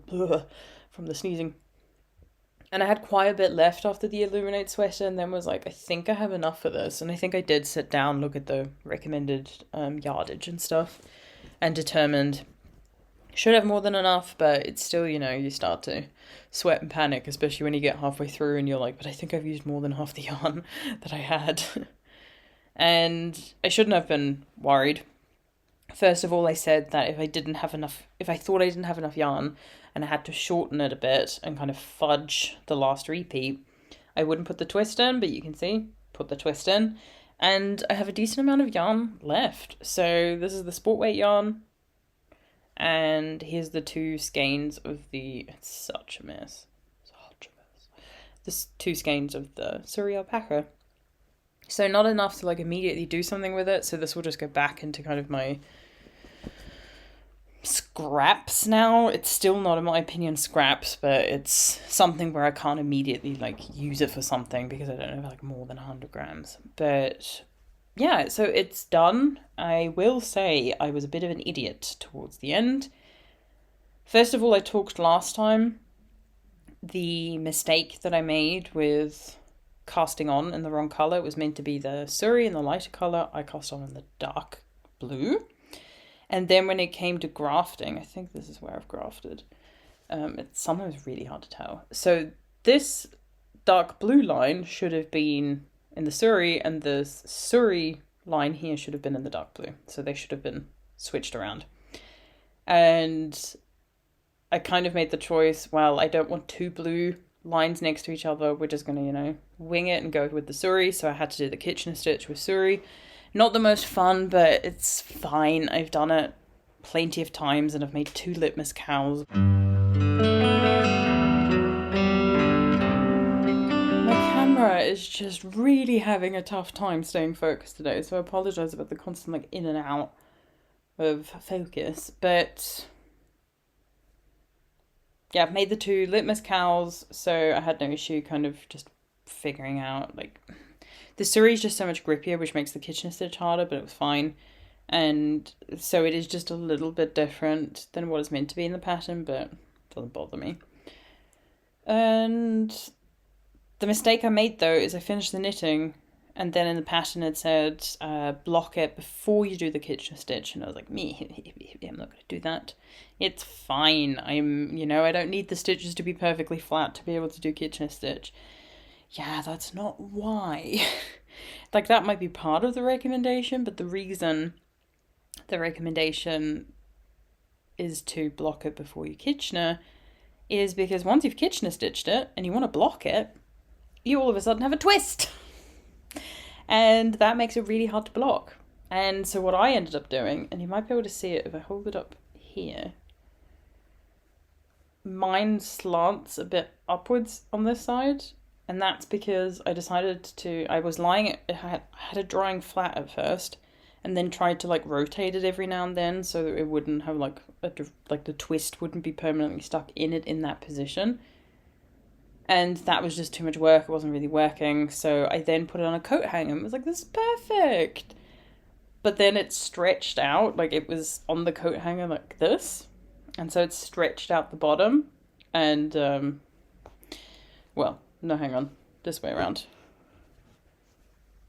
from the sneezing. And I had quite a bit left after the Illuminate sweater, and then was like, I think I have enough for this. And I think I did sit down, look at the recommended yardage and stuff, and determined should have more than enough, but it's still, you know, you start to sweat and panic, especially when you get halfway through and you're like, but I think I've used more than half the yarn that I had. And I shouldn't have been worried. First of all, I said that if I thought I didn't have enough yarn and I had to shorten it a bit and kind of fudge the last repeat, I wouldn't put the twist in, but you can see, put the twist in. And I have a decent amount of yarn left. So this is the sport weight yarn. And here's the two skeins of the, it's such a mess. The two skeins of the Suri Alpaca. So not enough to like immediately do something with it. So this will just go back into kind of my scraps now. It's still not, in my opinion, scraps, but it's something where I can't immediately like use it for something because I don't have like more than 100 grams. But yeah, so it's done. I will say I was a bit of an idiot towards the end. First of all, I talked last time the mistake that I made with casting on in the wrong colour. It was meant to be the Suri in the lighter colour. I cast on in the dark blue. And then when it came to grafting, I think this is where I've grafted. It's sometimes really hard to tell. So this dark blue line should have been in the Suri, and the Suri line here should have been in the dark blue. So they should have been switched around. And I kind of made the choice, well, I don't want two blue lines next to each other. We're just going to, you know, wing it and go with the Suri. So I had to do the Kitchener stitch with Suri. Not the most fun, but it's fine. I've done it plenty of times and I've made 2 litmus cowls. My camera is just really having a tough time staying focused today, so I apologise about the constant like in and out of focus, but yeah, I've made the 2 litmus cowls, so I had no issue kind of just figuring out like the Suri is just so much grippier, which makes the Kitchener stitch harder, but it was fine. And so it is just a little bit different than what it's meant to be in the pattern, but it doesn't bother me. And the mistake I made, though, is I finished the knitting, and then in the pattern it said, block it before you do the Kitchener stitch. And I was like, I'm not going to do that. It's fine. I don't need the stitches to be perfectly flat to be able to do Kitchener stitch. Yeah, that's not why. Like, that might be part of the recommendation, but the reason the recommendation is to block it before you Kitchener is because once you've Kitchener stitched it and you want to block it, you all of a sudden have a twist. And that makes it really hard to block. And so what I ended up doing, and you might be able to see it if I hold it up here, mine slants a bit upwards on this side. And that's because I decided I was lying it, I had it drying flat at first, and then tried to like rotate it every now and then so that it wouldn't have like the twist wouldn't be permanently stuck in it in that position. And that was just too much work. It wasn't really working. So I then put it on a coat hanger and was like, this is perfect. But then it stretched out, like it was on the coat hanger like this. And so it stretched out the bottom and, no, hang on. This way around.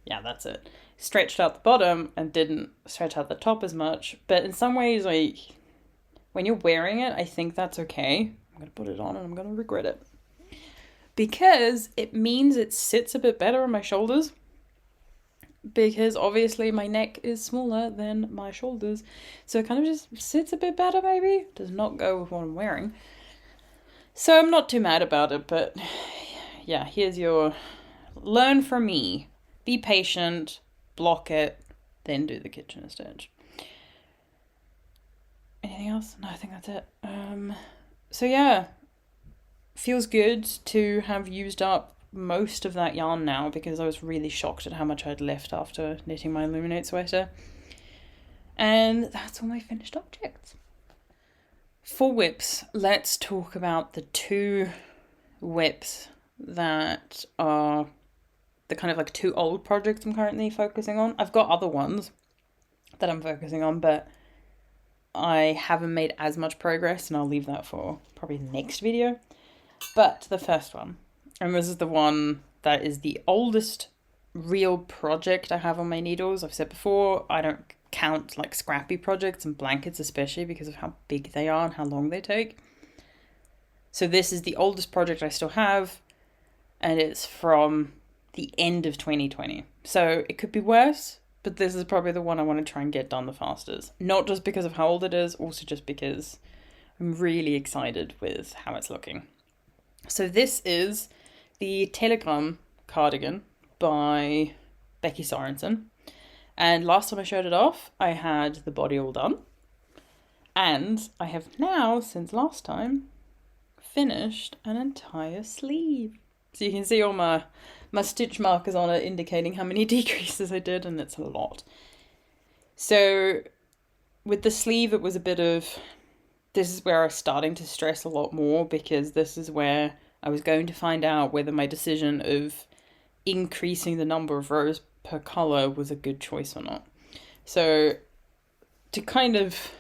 Yeah, that's it. Stretched out the bottom and didn't stretch out the top as much. But in some ways, like, when you're wearing it, I think that's okay. I'm going to put it on and I'm going to regret it. because it means it sits a bit better on my shoulders, because obviously my neck is smaller than my shoulders, so it kind of just sits a bit better, maybe. Does not go with what I'm wearing. So I'm not too mad about it, but yeah, here's your learn from me. Be patient, block it, then do the kitchen stitch. Anything else? No, I think that's it. So yeah, feels good to have used up most of that yarn now, because I was really shocked at how much I'd left after knitting my Illuminate sweater. And that's all my finished objects. For whips, let's talk about the 2 whips that are the kind of like 2 old projects I'm currently focusing on. I've got other ones that I'm focusing on, but I haven't made as much progress, and I'll leave that for probably the next video. But the first one, and this is the one that is the oldest real project I have on my needles. I've said before, I don't count like scrappy projects and blankets, especially because of how big they are and how long they take. So this is the oldest project I still have, and it's from the end of 2020. So it could be worse, but this is probably the one I want to try and get done the fastest. Not just because of how old it is, also just because I'm really excited with how it's looking. So this is the Télégramme Cardigan by Becky Sorensen. And last time I showed it off, I had the body all done. And I have now, since last time, finished an entire sleeve. So you can see all my stitch markers on it indicating how many decreases I did, and it's a lot. So with the sleeve, it was a bit of, this is where I was starting to stress a lot more, because this is where I was going to find out whether my decision of increasing the number of rows per colour was a good choice or not. So to kind of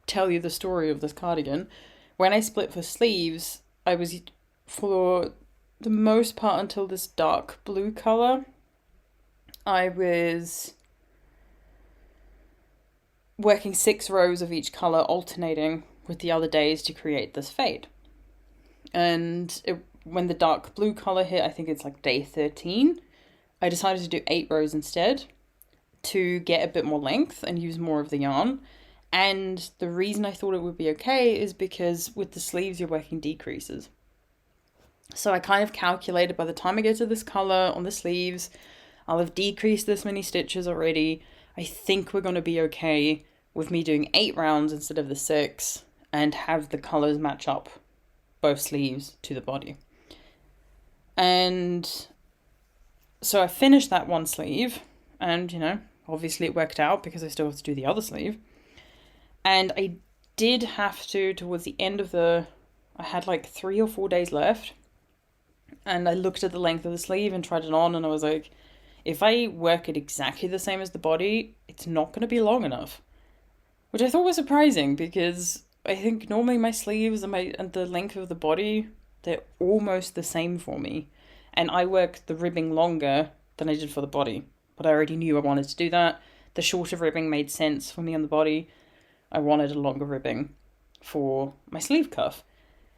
tell you the story of this cardigan, when I split for sleeves, I was, for the most part until this dark blue colour, I was working 6 rows of each colour, alternating with the other days to create this fade. And when the dark blue colour hit, I think it's like day 13, I decided to do 8 rows instead to get a bit more length and use more of the yarn. And the reason I thought it would be okay is because with the sleeves, you're working decreases. So I kind of calculated by the time I get to this colour on the sleeves, I'll have decreased this many stitches already. I think we're going to be okay with me doing 8 rounds instead of the 6 and have the colours match up both sleeves to the body. And so I finished that one sleeve, and you know, obviously it worked out because I still have to do the other sleeve. And I did have to, towards the end of I had like 3 or 4 days left, and I looked at the length of the sleeve and tried it on, and I was like, if I work it exactly the same as the body, it's not going to be long enough. Which I thought was surprising, because I think normally my sleeves and the length of the body, they're almost the same for me. And I work the ribbing longer than I did for the body. But I already knew I wanted to do that. The shorter ribbing made sense for me on the body. I wanted a longer ribbing for my sleeve cuff.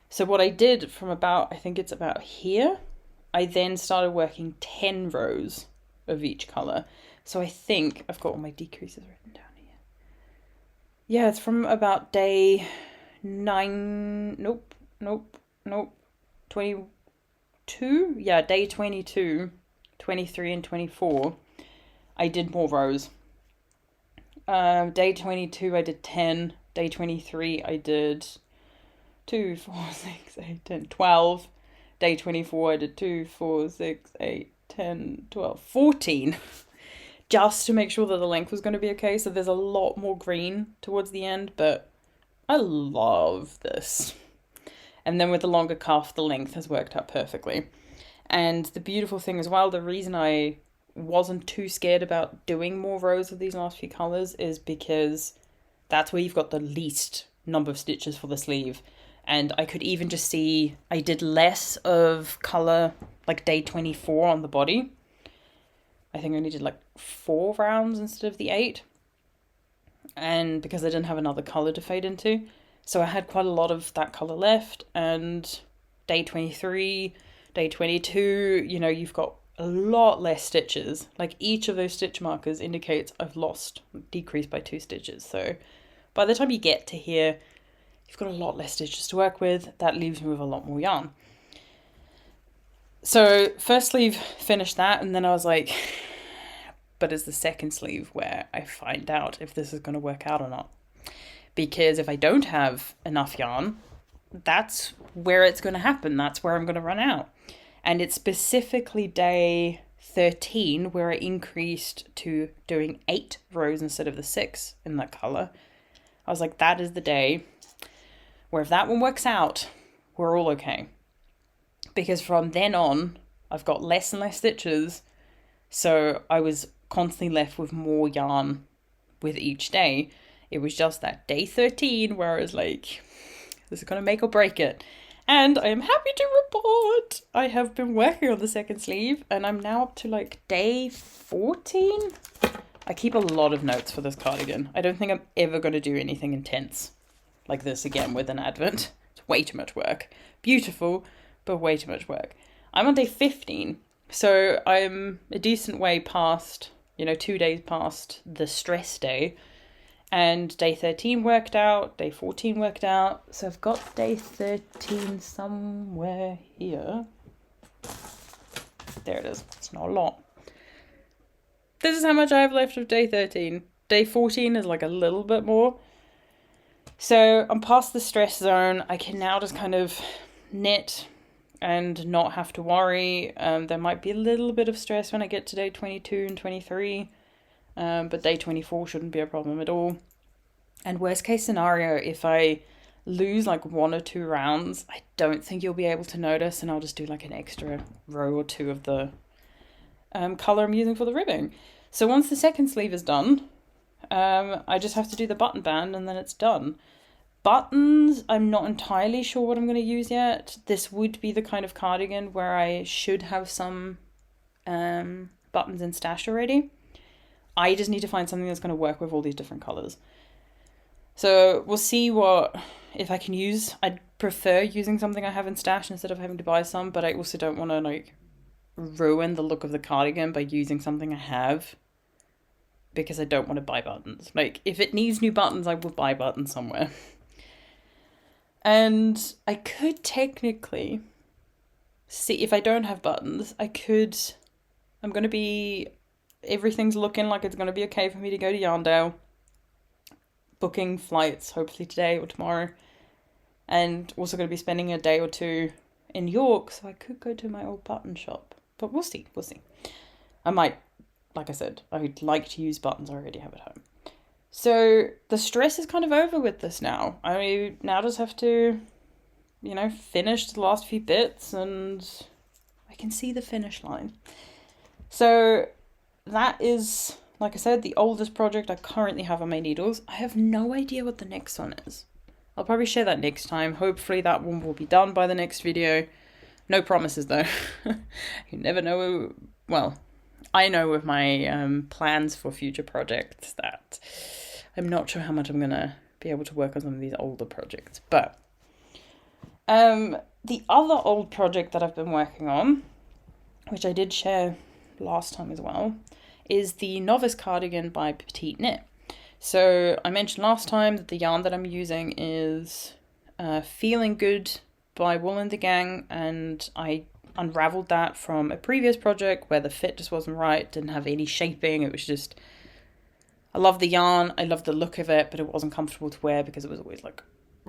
So what I did from about, I think it's about here, I then started working 10 rows of each colour. So I think I've got all my decreases written down here. Yeah, it's from about day 22. Yeah, day 22, 23 and 24. I did more rows. Day 22 I did 10. Day 23 I did 2, 4, 6, 8, 10, 12. Day 24 I did 2, 4, 6, 8, 10, 12, 14. Just to make sure that the length was going to be okay. So there's a lot more green towards the end, but I love this. And then with the longer cuff, the length has worked out perfectly. And the beautiful thing as well, the reason I wasn't too scared about doing more rows of these last few colours is because that's where you've got the least number of stitches for the sleeve. And I could even just see I did less of colour like day 24 on the body. I think I only did like 4 rounds instead of the 8. And because I didn't have another colour to fade into. So I had quite a lot of that colour left. And day 23, Day 22, you know, you've got a lot less stitches. Like each of those stitch markers indicates I've decreased by 2 stitches. So by the time you get to here, you've got a lot less stitches to work with. That leaves me with a lot more yarn. So first sleeve, finished that, and then I was like, but it's the second sleeve where I find out if this is going to work out or not. Because if I don't have enough yarn, that's where it's going to happen. That's where I'm going to run out. And it's specifically day 13 where I increased to doing 8 rows instead of the 6 in that colour. I was like, that is the day where if that one works out, we're all okay. Because from then on, I've got less and less stitches. So I was constantly left with more yarn with each day. It was just that day 13 where I was like, this is going to make or break it. And I am happy to report I have been working on the second sleeve and I'm now up to like day 14. I keep a lot of notes for this cardigan. I don't think I'm ever going to do anything intense like this again with an advent. It's way too much work. Beautiful, but way too much work. I'm on day 15, so I'm a decent way past, 2 days past the stress day. And day 13 worked out, day 14 worked out. So I've got day 13 somewhere here. There it is. It's not a lot. This is how much I have left of day 13. Day 14 is like a little bit more. So I'm past the stress zone. I can now just kind of knit and not have to worry. There might be a little bit of stress when I get to day 22 and 23. But day 24 shouldn't be a problem at all. And worst case scenario, if I lose like 1 or 2 rounds, I don't think you'll be able to notice, and I'll just do like an extra row or 2 of the colour I'm using for the ribbing. So once the second sleeve is done, I just have to do the button band and then it's done. Buttons, I'm not entirely sure what I'm going to use yet. This would be the kind of cardigan where I should have some buttons in stash already. I just need to find something that's going to work with all these different colours. So we'll see if I can use. I'd prefer using something I have in stash instead of having to buy some, but I also don't want to ruin the look of the cardigan by using something I have, because I don't want to buy buttons. If it needs new buttons, I will buy buttons somewhere. And I could technically see, if I don't have buttons, everything's looking like it's going to be okay for me to go to Yarndale. Booking flights, hopefully today or tomorrow. And also going to be spending a day or 2 in York, so I could go to my old button shop. But we'll see. I might, like I said, I'd like to use buttons I already have at home. So the stress is kind of over with this now. I now just have to, finish the last few bits and I can see the finish line. So that is, like I said, the oldest project I currently have on my needles. I have no idea what the next one is. I'll probably share that next time. Hopefully that one will be done by the next video. No promises though. You never know. Well, I know with my plans for future projects that I'm not sure how much I'm going to be able to work on some of these older projects. But the other old project that I've been working on, which I did share last time as well, is the Novice Cardigan by Petite Knit. So I mentioned last time that the yarn that I'm using is Feeling Good by Wool and the Gang, and I unraveled that from a previous project where the fit just wasn't right, didn't have any shaping. It was just, I love the yarn, I love the look of it, but it wasn't comfortable to wear because it was always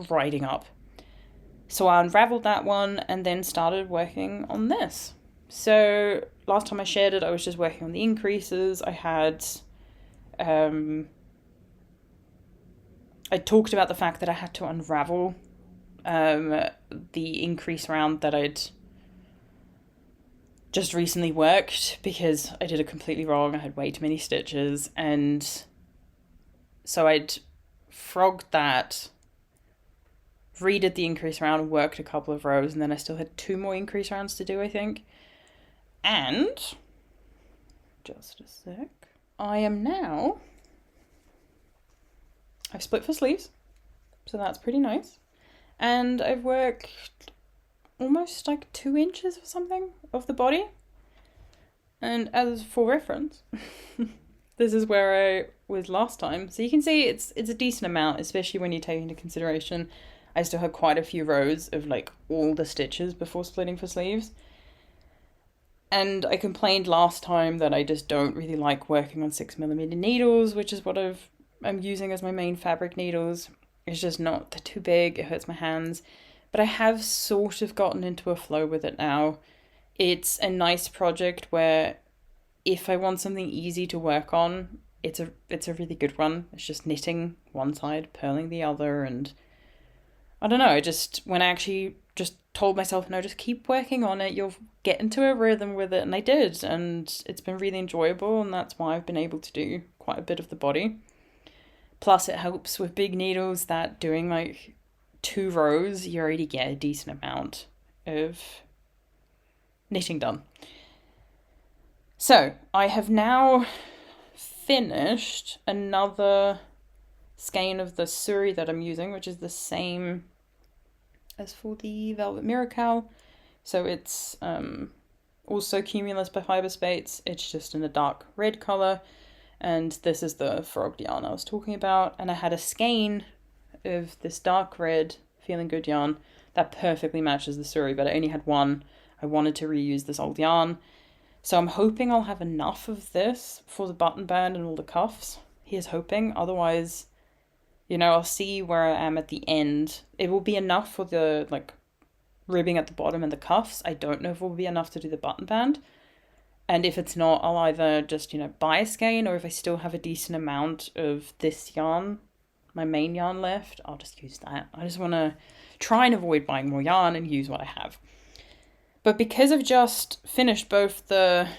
riding up. So I unraveled that one and then started working on this. So last time I shared it, I was just working on the increases. I talked about the fact that I had to unravel the increase round that I'd just recently worked because I did it completely wrong. I had way too many stitches, and so I'd frogged that, redid the increase round, worked a couple of rows, and then I still had 2 more increase rounds to do, I think. And just a sec, I've split for sleeves, so that's pretty nice. And I've worked almost like 2 inches or something of the body. And as for reference, this is where I was last time. So you can see it's a decent amount, especially when you take into consideration I still had quite a few rows of like all the stitches before splitting for sleeves. And I complained last time that I just don't really like working on 6mm needles, which is what I'm using as my main fabric needles. It's just not, they're too big, it hurts my hands. But I have sort of gotten into a flow with it now. It's a nice project where if I want something easy to work on, it's a really good one. It's just knitting one side, purling the other, and I don't know, when I actually just told myself, no, just keep working on it, you'll get into a rhythm with it, and I did, and it's been really enjoyable, and that's why I've been able to do quite a bit of the body. Plus it helps with big needles that doing like 2 rows, you already get a decent amount of knitting done. So I have now finished another skein of the suri that I'm using, which is the same as for the Velvet Mirror Cowl. So it's also Cumulus by Fibre Spates. It's just in a dark red colour. And this is the frogged yarn I was talking about. And I had a skein of this dark red Feeling Good yarn that perfectly matches the suri, but I only had one. I wanted to reuse this old yarn. So I'm hoping I'll have enough of this for the button band and all the cuffs. Here's hoping. Otherwise, I'll see where I am at the end. It will be enough for the like ribbing at the bottom and the cuffs. I don't know if it will be enough to do the button band. And if it's not, I'll either just, buy a skein, or if I still have a decent amount of this yarn, my main yarn left, I'll just use that. I just want to try and avoid buying more yarn and use what I have. But because I've just finished both the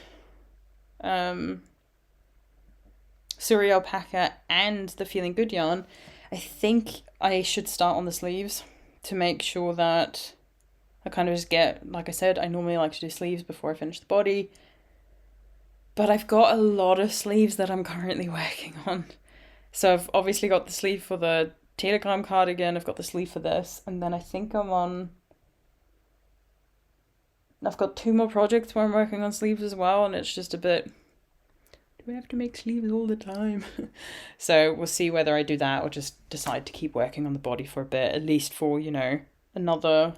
Suri Alpaca and the Feeling Good yarn, I think I should start on the sleeves to make sure that I kind of just get, like I said, I normally like to do sleeves before I finish the body. But I've got a lot of sleeves that I'm currently working on. So I've obviously got the sleeve for the Télégramme Cardigan, I've got the sleeve for this, and then I think I've got 2 more projects where I'm working on sleeves as well, and it's just a bit, do I have to make sleeves all the time? So we'll see whether I do that or just decide to keep working on the body for a bit, at least for, another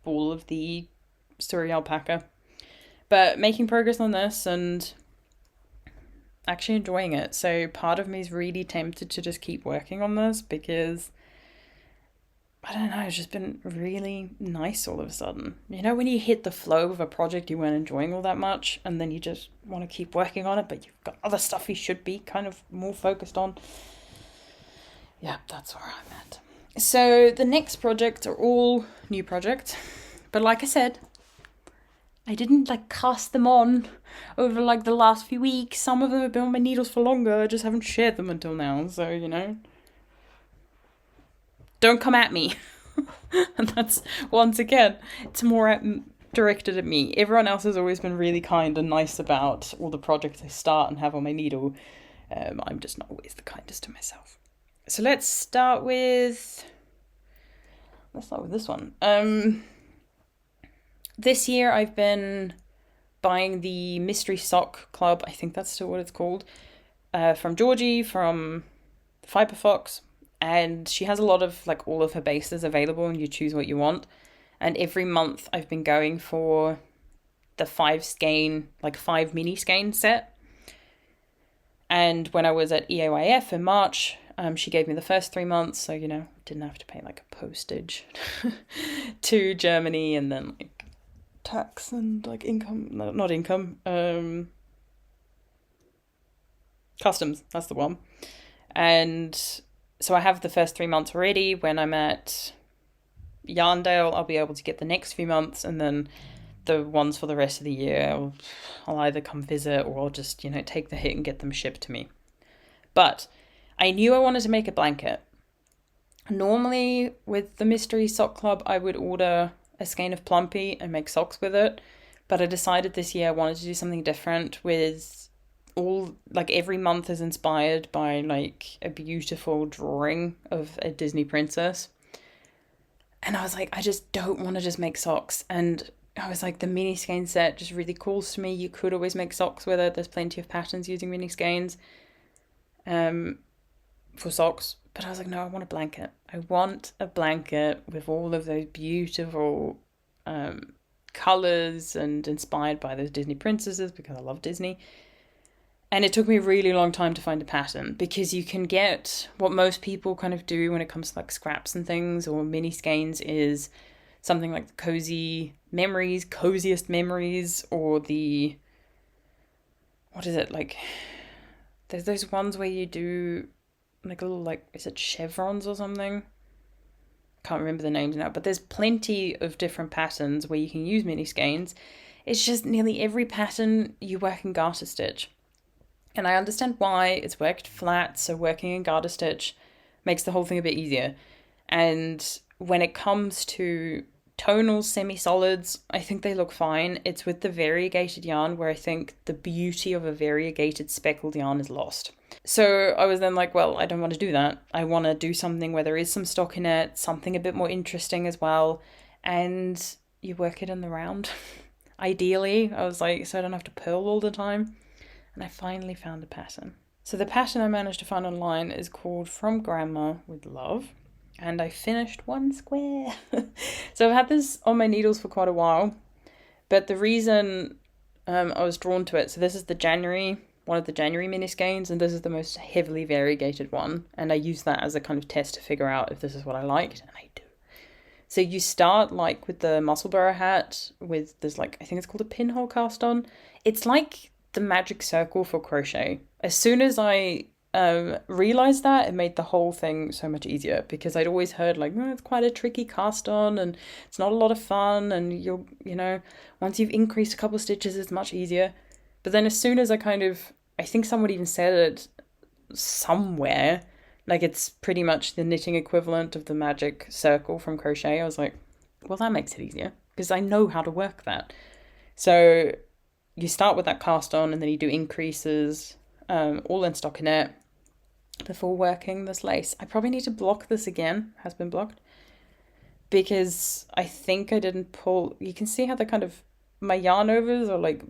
ball of the Suri Alpaca. But making progress on this and actually enjoying it. So part of me is really tempted to just keep working on this because, I don't know, it's just been really nice all of a sudden. When you hit the flow of a project you weren't enjoying all that much, and then you just want to keep working on it, but you've got other stuff you should be kind of more focused on. Yeah, that's where I'm at. So the next projects are all new projects. But like I said, I didn't cast them on over the last few weeks. Some of them have been on my needles for longer. I just haven't shared them until now. So, don't come at me. And that's, once again, it's more directed at me. Everyone else has always been really kind and nice about all the projects I start and have on my needle. I'm just not always the kindest to myself. So let's start with this one. This year I've been buying the Mystery Sock Club, I think that's still what it's called, from Georgie, from Fibre Fox, and she has a lot of all of her bases available and you choose what you want. And every month I've been going for the 5 mini skein set. And when I was at EAYF in March, she gave me the first 3 months, so didn't have to pay a postage to Germany, and then tax and income, no, not income, customs, that's the one. And so I have the first 3 months already. When I'm at Yarndale, I'll be able to get the next few months, and then the ones for the rest of the year I'll either come visit or I'll just take the hit and get them shipped to me. But I knew I wanted to make a blanket. Normally with the Mystery Sock Club I would order a skein of Plumpy and make socks with it, but I decided this year I wanted to do something different with every month is inspired by a beautiful drawing of a Disney princess, And I was like, I just don't want to just make socks. And I was like, the mini skein set just really calls to me. You could always make socks with it. There's plenty of patterns using mini skeins for socks. But I was like, no, I want a blanket. I want a blanket with all of those beautiful colours and inspired by those Disney princesses, because I love Disney. And it took me a really long time to find a pattern, because you can get what most people kind of do when it comes to like scraps and things or mini skeins is something like the coziest memories, or the, what is it, like, there's those ones where you do like a little, like, is it chevrons or something? Can't remember the names now, but there's plenty of different patterns where you can use mini skeins. It's just nearly every pattern you work in garter stitch. And I understand why. It's worked flat, so working in garter stitch makes the whole thing a bit easier. And when it comes to tonals, semi-solids, I think they look fine. It's with the variegated yarn where I think the beauty of a variegated speckled yarn is lost. So I was then like, well, I don't want to do that. I want to do something where there is some stockinette, something a bit more interesting as well. And you work it in the round. Ideally, I was like, so I don't have to purl all the time. And I finally found a pattern. So the pattern I managed to find online is called From Grandma with Love. And I finished one square. So I've had this on my needles for quite a while. But the reason I was drawn to it, so this is one of the January mini skeins, and this is the most heavily variegated one. And I used that as a kind of test to figure out if this is what I liked, and I do. So you start like with the Musselburgh hat with this, like, I think it's called a pinhole cast on. It's like the magic circle for crochet. As soon as I realized that, it made the whole thing so much easier, because I'd always heard like, oh, it's quite a tricky cast on and it's not a lot of fun, and you know, once you've increased a couple of stitches, it's much easier. But then as soon as I think someone even said it somewhere, like it's pretty much the knitting equivalent of the magic circle from crochet, I was like, well, that makes it easier, because I know how to work that. So you start with that cast on, and then you do increases, all in stockinette, before working this lace. I probably need to block this again, has been blocked, because I think I didn't pull, you can see how the kind of, my yarn overs are like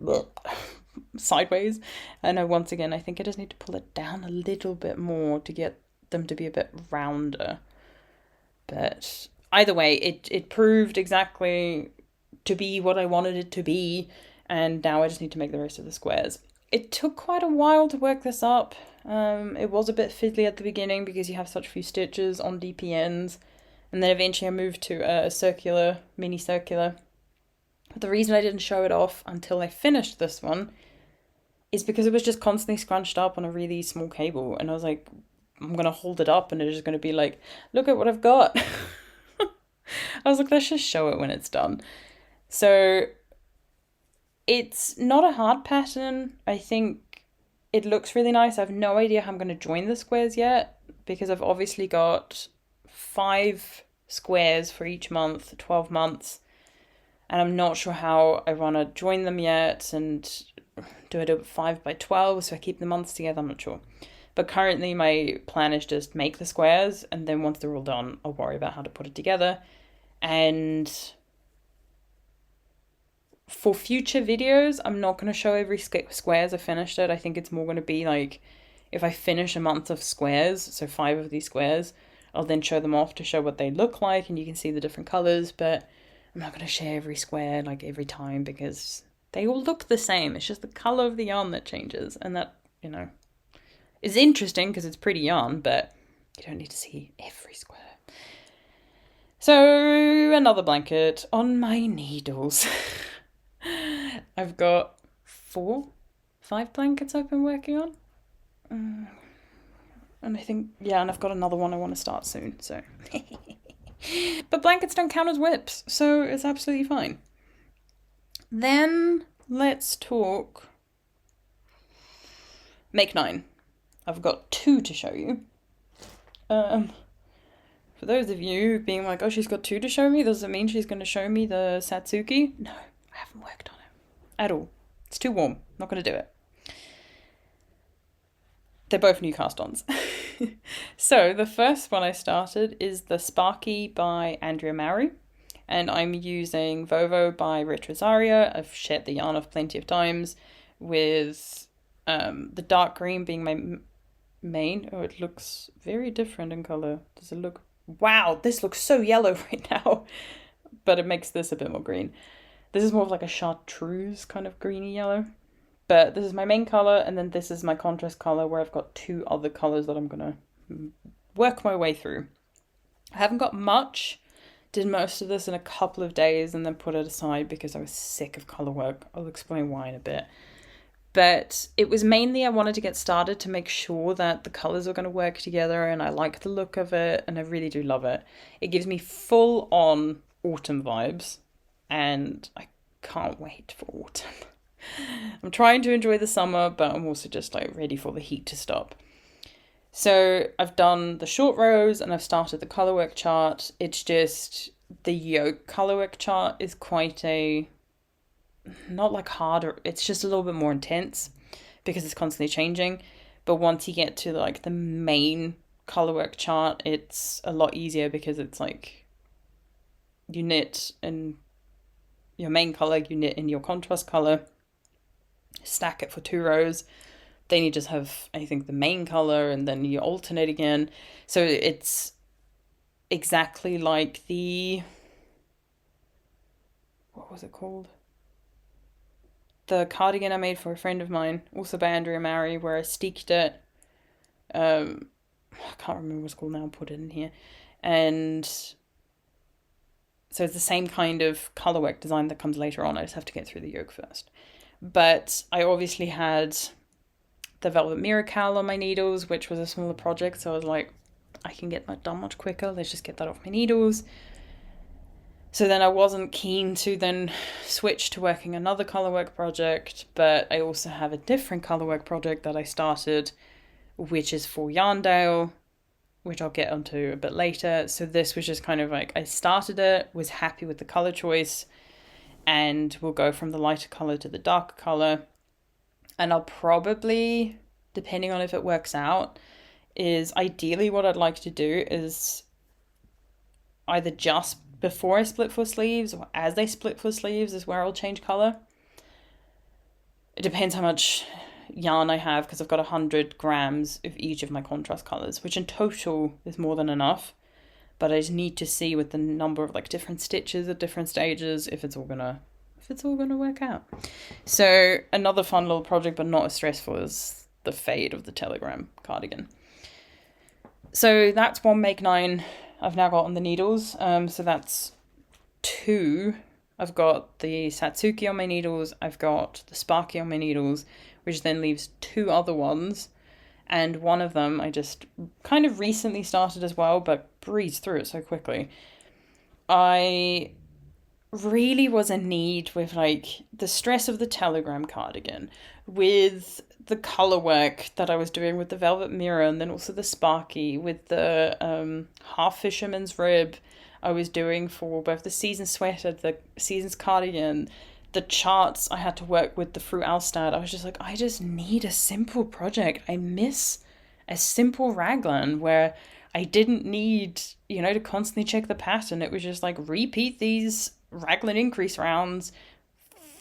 sideways, and once again, I think I just need to pull it down a little bit more to get them to be a bit rounder. But either way, it proved exactly to be what I wanted it to be, and now I just need to make the rest of the squares. It took quite a while to work this up. It was a bit fiddly at the beginning because you have such few stitches on DPNs, and then eventually I moved to a circular, mini circular. But the reason I didn't show it off until I finished this one is because it was just constantly scrunched up on a really small cable, and I was like, I'm going to hold it up and it's just going to be like, look at what I've got. I was like, let's just show it when it's done. So it's not a hard pattern. I think it looks really nice. I have no idea how I'm going to join the squares yet, because I've obviously got 5 squares for each month, 12 months. And I'm not sure how I want to join them yet, and do I do it 5 by 12 so I keep the months together? I'm not sure. But currently my plan is just make the squares, and then once they're all done, I'll worry about how to put it together. And for future videos, I'm not going to show every square as I finished it. I think it's more going to be like, if I finish a month of squares, so 5 of these squares, I'll then show them off to show what they look like, and you can see the different colours. But I'm not going to share every square like every time, because they all look the same. It's just the colour of the yarn that changes, and that, you know, is interesting because it's pretty yarn, but you don't need to see every square. So another blanket on my needles. I've got 5 blankets I've been working on. And I think, yeah, and I've got another one I want to start soon, so. But blankets don't count as whips, so it's absolutely fine. Then let's talk Make 9. I've got 2 to show you. For those of you being like, oh, she's got 2 to show me, does it mean she's going to show me the Satsuki? No, I haven't worked on it at all. It's too warm. Not going to do it. They're both new cast-ons. So the first one I started is the Sparky by Andrea Mowry, and I'm using Vovo by Rich Rosaria. I've shared the yarn off plenty of times, with the dark green being my main. Oh, it looks very different in color. Does it look... Wow, this looks so yellow right now, but it makes this a bit more green. This is more of like a chartreuse kind of greeny yellow. But this is my main color, and then this is my contrast color, where I've got two other colors that I'm gonna work my way through. I haven't got much. Did most of this in a couple of days and then put it aside because I was sick of color work. I'll explain why in a bit. But it was mainly I wanted to get started to make sure that the colors are going to work together, and I like the look of it, and I really do love it. It gives me full on autumn vibes, and I can't wait for autumn. I'm trying to enjoy the summer, but I'm also just like ready for the heat to stop. So I've done the short rows and I've started the colorwork chart. It's just the yoke colorwork chart is quite a, not like harder, it's just a little bit more intense because it's constantly changing. But once you get to like the main colorwork chart, it's a lot easier because it's like you knit in your main color, you knit in your contrast color, stack it for 2 rows, then you just have, I think, the main color, and then you alternate again. So it's exactly like the, what was it called? The cardigan I made for a friend of mine, also by Andrea Mowry, where I steeked it. I can't remember what it's called now, I'll put it in here. And so it's the same kind of colorwork design that comes later on. I just have to get through the yoke first. But I obviously had the velvet mirror cowl on my needles, which was a smaller project. So I was like, I can get that done much quicker. Let's just get that off my needles. So then I wasn't keen to then switch to working another colorwork project. But I also have a different colorwork project that I started, which is for Yarndale, which I'll get onto a bit later. So this was just kind of like, I started it, was happy with the color choice, and we'll go from the lighter color to the darker color. And I'll probably, depending on if it works out, is ideally what I'd like to do is either just before I split for sleeves or as they split for sleeves is where I'll change color. It depends how much yarn I have, because I've got 100 grams of each of my contrast colors, which in total is more than enough. But I just need to see with the number of like different stitches at different stages if it's all gonna work out. So another fun little project, but not as stressful as the fade of the Télégramme Cardigan. So that's one make 9 I've now got on the needles. So that's 2. I've got the Satsuki on my needles. I've got the Sparky on my needles, which then leaves 2 other ones. And one of them I just kind of recently started as well, but breezed through it so quickly. I really was in need with like the stress of the Télégramme Cardigan, with the color work that I was doing with the velvet mirror, and then also the Sparky, with the half fisherman's rib I was doing for both the season sweater, the season's cardigan, the charts I had to work with the Fru Alstad. I was just like, I just need a simple project. I miss a simple raglan where I didn't need, to constantly check the pattern. It was just like repeat these raglan increase rounds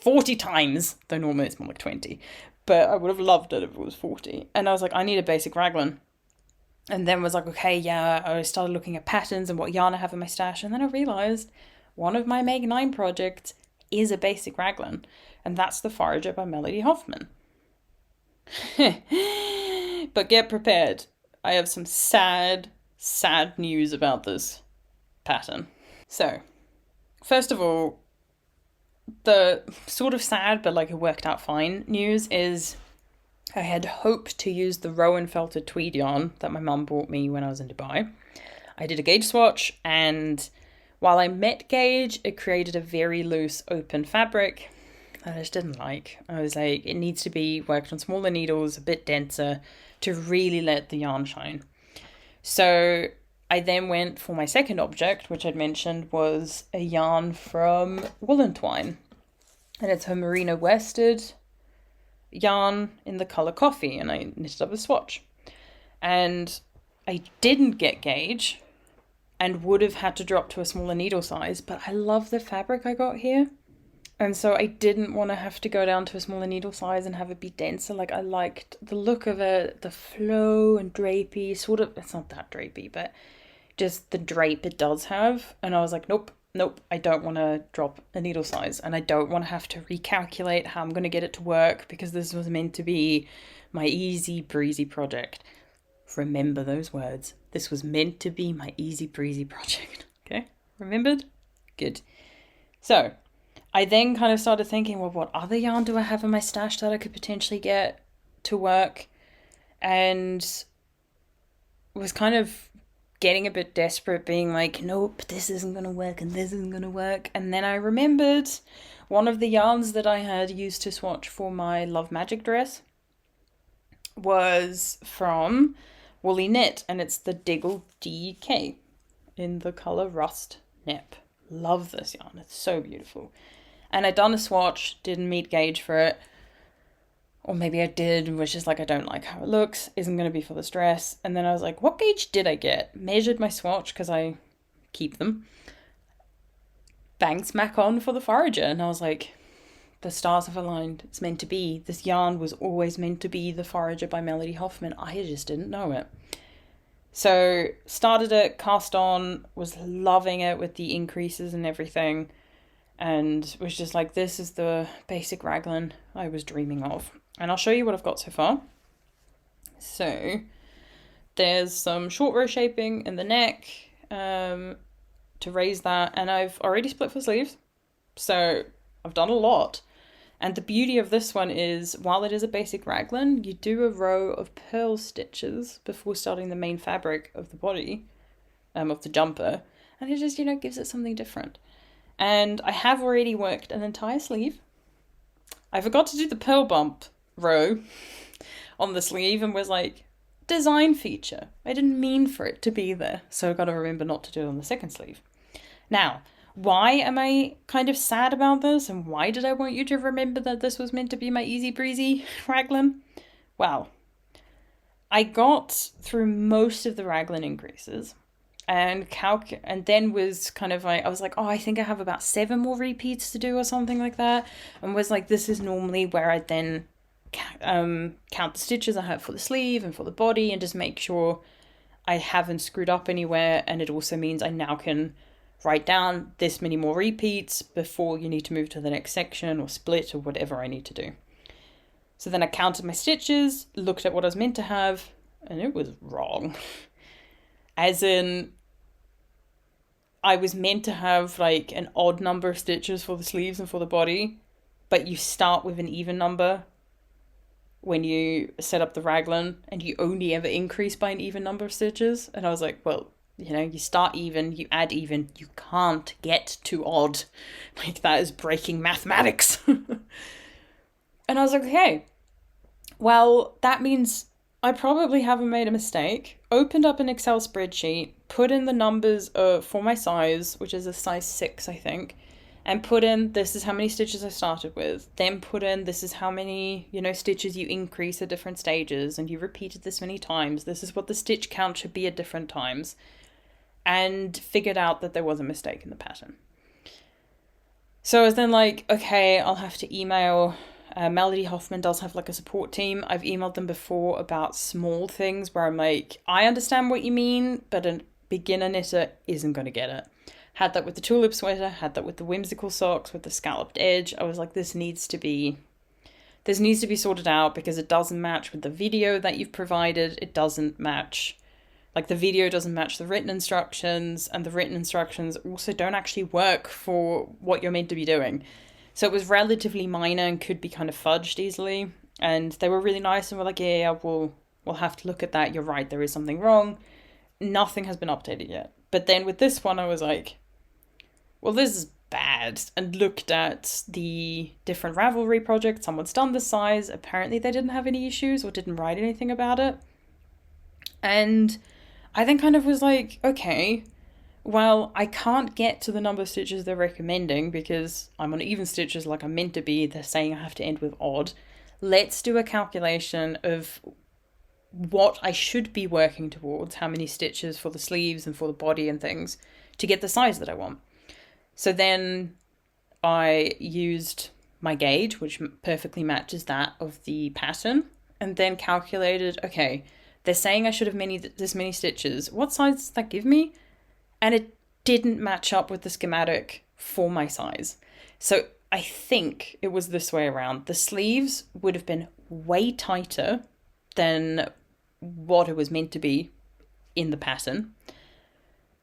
40 times, though normally it's more like 20. But I would have loved it if it was 40. And I was like, I need a basic raglan. And then was like, okay, yeah, I started looking at patterns and what yarn I have in my stash. And then I realised one of my Make 9 projects is a basic raglan, and that's the Forager by Melody Hoffman. But get prepared. I have some sad news about this pattern. So, first of all, the sort of sad, but like it worked out fine news is I had hoped to use the Rowan felted tweed yarn that my mum bought me when I was in Dubai. I did a gauge swatch, and while I met gauge, it created a very loose open fabric that I just didn't like. I was like, it needs to be worked on smaller needles, a bit denser, to really let the yarn shine. So I then went for my second object, which I'd mentioned was a yarn from Woolen Twine. And it's her merino worsted yarn in the colour coffee, and I knitted up a swatch. And I didn't get gauge and would have had to drop to a smaller needle size, but I love the fabric I got here. And so I didn't want to have to go down to a smaller needle size and have it be denser. Like, I liked the look of it, the flow and drapey, sort of, it's not that drapey, but just the drape it does have. And I was like, nope, I don't want to drop a needle size, and I don't want to have to recalculate how I'm going to get it to work, because this was meant to be my easy breezy project. Remember those words. This was meant to be my easy breezy project. Okay, remembered? Good. So I then kind of started thinking, well, what other yarn do I have in my stash that I could potentially get to work? And was kind of getting a bit desperate, being like, nope, this isn't going to work and this isn't going to work. And then I remembered one of the yarns that I had used to swatch for my Love Magic dress was from Woolly Knit, and it's the Diggle DK in the colour Rust Nep. Love this yarn, it's so beautiful. And I'd done a swatch, didn't meet gauge for it, or maybe I did, which is like, I don't like how it looks, isn't going to be for this dress. And then I was like, what gauge did I get? Measured my swatch, because I keep them, bang smack on for the Forager. And I was like, the stars have aligned, it's meant to be. This yarn was always meant to be the Forager by Melody Hoffman. I just didn't know it. So started it, cast on, was loving it with the increases and everything, and was just like, this is the basic raglan I was dreaming of. And I'll show you what I've got so far. So there's some short row shaping in the neck to raise that, and I've already split for sleeves, so I've done a lot. And the beauty of this one is, while it is a basic raglan, you do a row of purl stitches before starting the main fabric of the body, of the jumper, and it just, gives it something different. And I have already worked an entire sleeve. I forgot to do the purl bump row on the sleeve and was like, design feature. I didn't mean for it to be there, so I've got to remember not to do it on the second sleeve. Now, why am I kind of sad about this, and why did I want you to remember that this was meant to be my easy breezy raglan? Well, I got through most of the raglan increases and then was kind of like, I was like, oh, I think I have about 7 more repeats to do or something like that, and was like, this is normally where I then count the stitches I have for the sleeve and for the body and just make sure I haven't screwed up anywhere. And it also means I now can write down this many more repeats before you need to move to the next section or split or whatever I need to do. So then I counted my stitches, looked at what I was meant to have, and it was wrong. As in, I was meant to have like an odd number of stitches for the sleeves and for the body, but you start with an even number when you set up the raglan, and you only ever increase by an even number of stitches. And I was like, well, you start even, you add even, you can't get to odd. Like, that is breaking mathematics. And I was like, okay, well, that means I probably haven't made a mistake. Opened up an Excel spreadsheet, put in the numbers for my size, which is a size 6, I think, and put in, this is how many stitches I started with. Then put in, this is how many, stitches you increase at different stages, and you repeated this many times. This is what the stitch count should be at different times. And figured out that there was a mistake in the pattern. So I was then like, okay, I'll have to email. Melody Hoffman does have like a support team. I've emailed them before about small things where I'm like, I understand what you mean, but a beginner knitter isn't going to get it. Had that with the tulip sweater, had that with the whimsical socks, with the scalloped edge. I was like, this needs to be sorted out, because it doesn't match with the video that you've provided. It doesn't match. Like, the video doesn't match the written instructions, and the written instructions also don't actually work for what you're meant to be doing. So it was relatively minor and could be kind of fudged easily. And they were really nice and were like, yeah, we'll have to look at that. You're right, there is something wrong. Nothing has been updated yet. But then with this one, I was like, well, this is bad. And looked at the different Ravelry projects. Someone's done the size. Apparently they didn't have any issues or didn't write anything about it. And I then kind of was like, okay, well, I can't get to the number of stitches they're recommending because I'm on even stitches like I'm meant to be. They're saying I have to end with odd. Let's do a calculation of what I should be working towards, how many stitches for the sleeves and for the body and things, to get the size that I want. So then I used my gauge, which perfectly matches that of the pattern, and then calculated, okay, they're saying I should have this many stitches. What size does that give me? And it didn't match up with the schematic for my size. So I think it was this way around. The sleeves would have been way tighter than what it was meant to be in the pattern.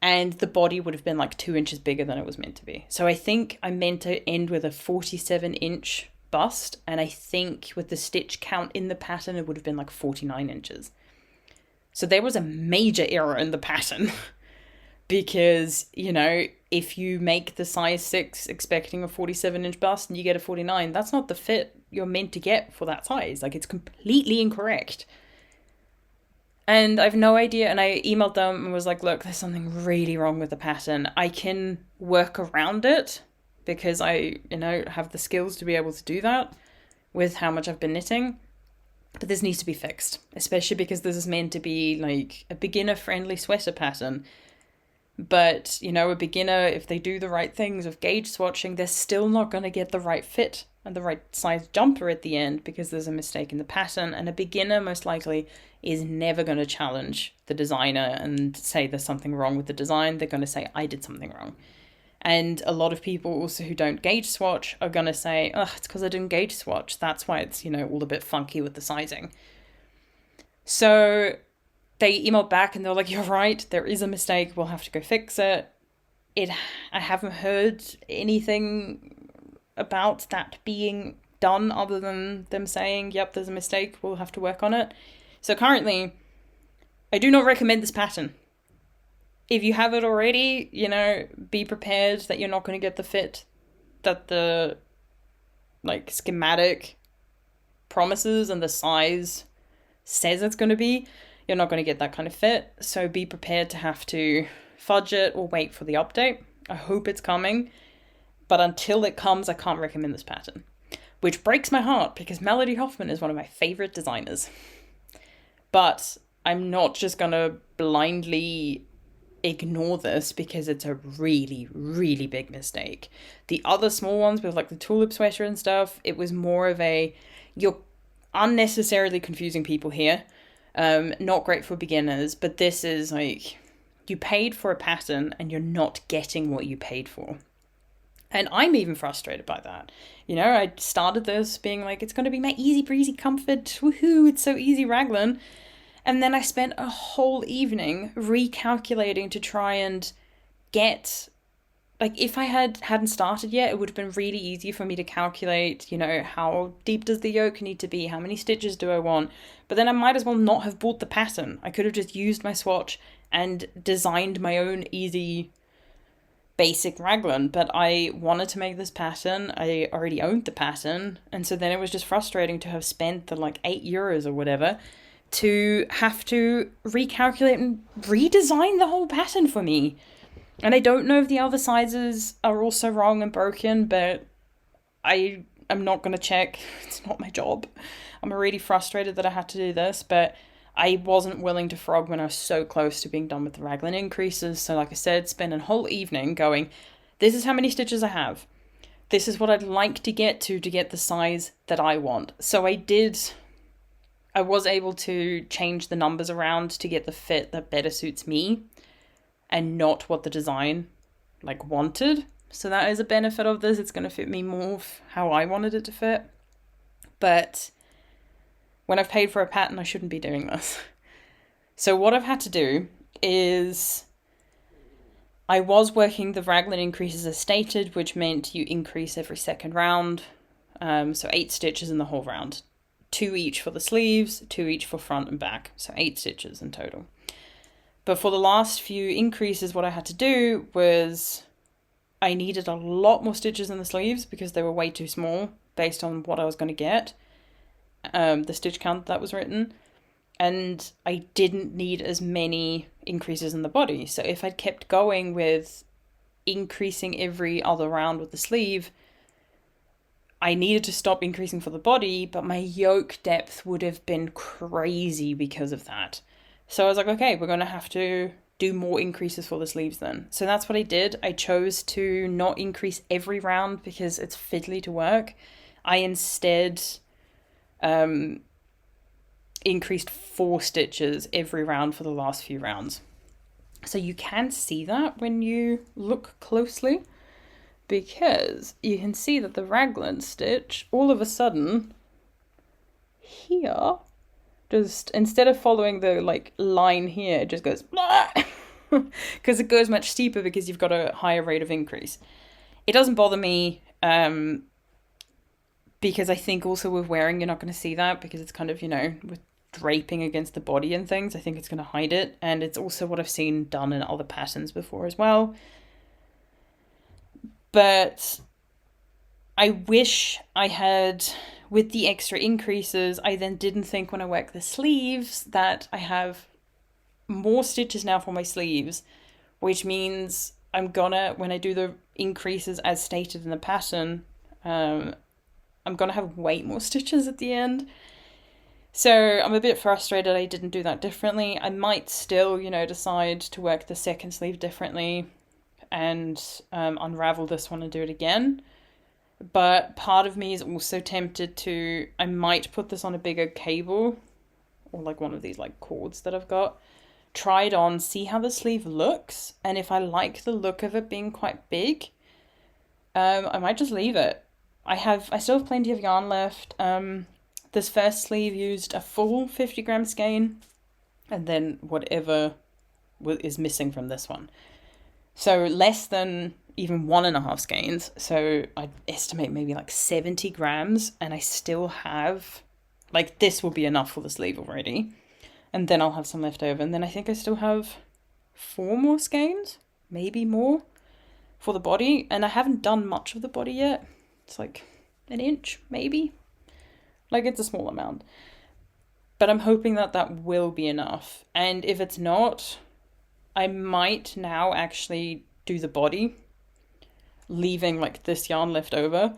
And the body would have been like 2 inches bigger than it was meant to be. So I think I meant to end with a 47-inch bust. And I think with the stitch count in the pattern, it would have been like 49 inches. So there was a major error in the pattern. Because, you know, if you make the size 6 expecting a 47-inch bust and you get a 49, that's not the fit you're meant to get for that size. Like, it's completely incorrect. And I have no idea. And I emailed them and was like, look, there's something really wrong with the pattern. I can work around it because I, you know, have the skills to be able to do that with how much I've been knitting. But this needs to be fixed, especially because this is meant to be like a beginner-friendly sweater pattern. But, you know, a beginner, if they do the right things of gauge swatching, they're still not going to get the right fit and the right size jumper at the end because there's a mistake in the pattern. And a beginner, most likely, is never going to challenge the designer and say there's something wrong with the design. They're going to say, I did something wrong. And a lot of people also who don't gauge swatch are going to say, oh, it's because I didn't gauge swatch. That's why it's, you know, all a bit funky with the sizing. So they emailed back and they were like, you're right, there is a mistake, we'll have to go fix it. I haven't heard anything about that being done other than them saying, yep, there's a mistake, we'll have to work on it. So currently, I do not recommend this pattern. If you have it already, you know, be prepared that you're not going to get the fit that the, like, schematic promises and the size says it's going to be. You're not going to get that kind of fit, so be prepared to have to fudge it or wait for the update. I hope it's coming, but until it comes, I can't recommend this pattern. Which breaks my heart, because Melody Hoffman is one of my favourite designers. But I'm not just going to blindly ignore this, because it's a really, really big mistake. The other small ones with like the tulip sweater and stuff, it was more of a, you're unnecessarily confusing people here. Not great for beginners, but this is like, you paid for a pattern and you're not getting what you paid for. And I'm even frustrated by that. You know, I started this being like, it's going to be my easy breezy comfort, woohoo, it's so easy raglan. And then I spent a whole evening recalculating to try and get, like, if I hadn't started yet, it would have been really easy for me to calculate, you know, how deep does the yoke need to be? How many stitches do I want? But then I might as well not have bought the pattern. I could have just used my swatch and designed my own easy basic raglan. But I wanted to make this pattern. I already owned the pattern. And so then it was just frustrating to have spent the like €8 or whatever to have to recalculate and redesign the whole pattern for me. And I don't know if the other sizes are also wrong and broken, but I'm not going to check. It's not my job. I'm already frustrated that I had to do this, but I wasn't willing to frog when I was so close to being done with the raglan increases. So like I said, spend a whole evening going, this is how many stitches I have. This is what I'd like to get get the size that I want. So I was able to change the numbers around to get the fit that better suits me and not what the design like wanted. So that is a benefit of this. It's going to fit me more how I wanted it to fit. But when I've paid for a pattern, I shouldn't be doing this. So what I've had to do is I was working the raglan increases as stated, which meant you increase every second round. So 8 stitches in the whole round. 2 each for the sleeves, 2 each for front and back. So 8 stitches in total. But for the last few increases, what I had to do was I needed a lot more stitches in the sleeves because they were way too small based on what I was going to get, the stitch count that was written. And I didn't need as many increases in the body. So if I'd kept going with increasing every other round with the sleeve, I needed to stop increasing for the body, but my yoke depth would have been crazy because of that. So I was like, okay, we're going to have to do more increases for the sleeves then. So that's what I did. I chose to not increase every round because it's fiddly to work. I instead increased 4 stitches every round for the last few rounds. So you can see that when you look closely, because you can see that the raglan stitch, all of a sudden, here, just instead of following the like line here, it just goes because it goes much steeper because you've got a higher rate of increase. It doesn't bother me because I think also with wearing, you're not going to see that because it's kind of, with draping against the body and things, I think it's going to hide it. And it's also what I've seen done in other patterns before as well. But I wish I had, with the extra increases, I then didn't think when I work the sleeves that I have more stitches now for my sleeves, which means I'm gonna, when I do the increases as stated in the pattern, I'm gonna have way more stitches at the end. So I'm a bit frustrated I didn't do that differently. I might still, decide to work the second sleeve differently and unravel this one and do it again. But part of me is also tempted to, I might put this on a bigger cable or like one of these like cords that I've got, try it on, see how the sleeve looks, and if I like the look of it being quite big, I might just leave it. I still have plenty of yarn left. This first sleeve used a full 50 gram skein, and then whatever is missing from this one. So less than even 1.5 skeins. So I'd estimate maybe like 70 grams, and I still have, like, this will be enough for the sleeve already. And then I'll have some left over. And then I think I still have 4 more skeins, maybe more, for the body. And I haven't done much of the body yet. It's like 1 inch, maybe. Like, it's a small amount. But I'm hoping that that will be enough. And if it's not, I might now actually do the body, leaving like this yarn left over.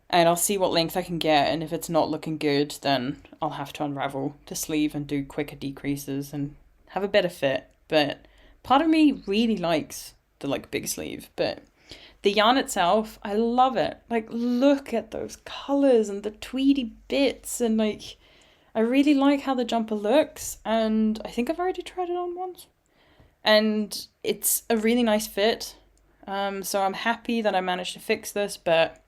And I'll see what length I can get. And if it's not looking good, then I'll have to unravel the sleeve and do quicker decreases and have a better fit. But part of me really likes the like big sleeve. But the yarn itself, I love it. Like, look at those colours and the tweedy bits. And like, I really like how the jumper looks. And I think I've already tried it on once. And it's a really nice fit. So I'm happy that I managed to fix this, but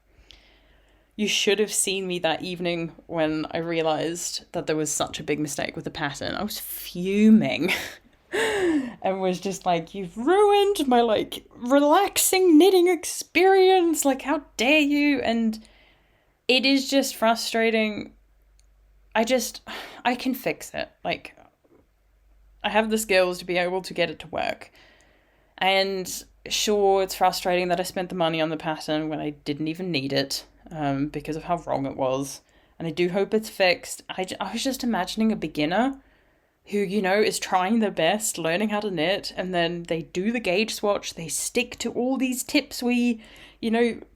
you should have seen me that evening when I realised that there was such a big mistake with the pattern. I was fuming and was just like, you've ruined my like relaxing knitting experience. Like, how dare you? And it is just frustrating. I can fix it. Like, I have the skills to be able to get it to work. And sure, it's frustrating that I spent the money on the pattern when I didn't even need it. Because of how wrong it was. And I do hope it's fixed. I was just imagining a beginner who, is trying their best, learning how to knit, and then they do the gauge swatch, they stick to all these tips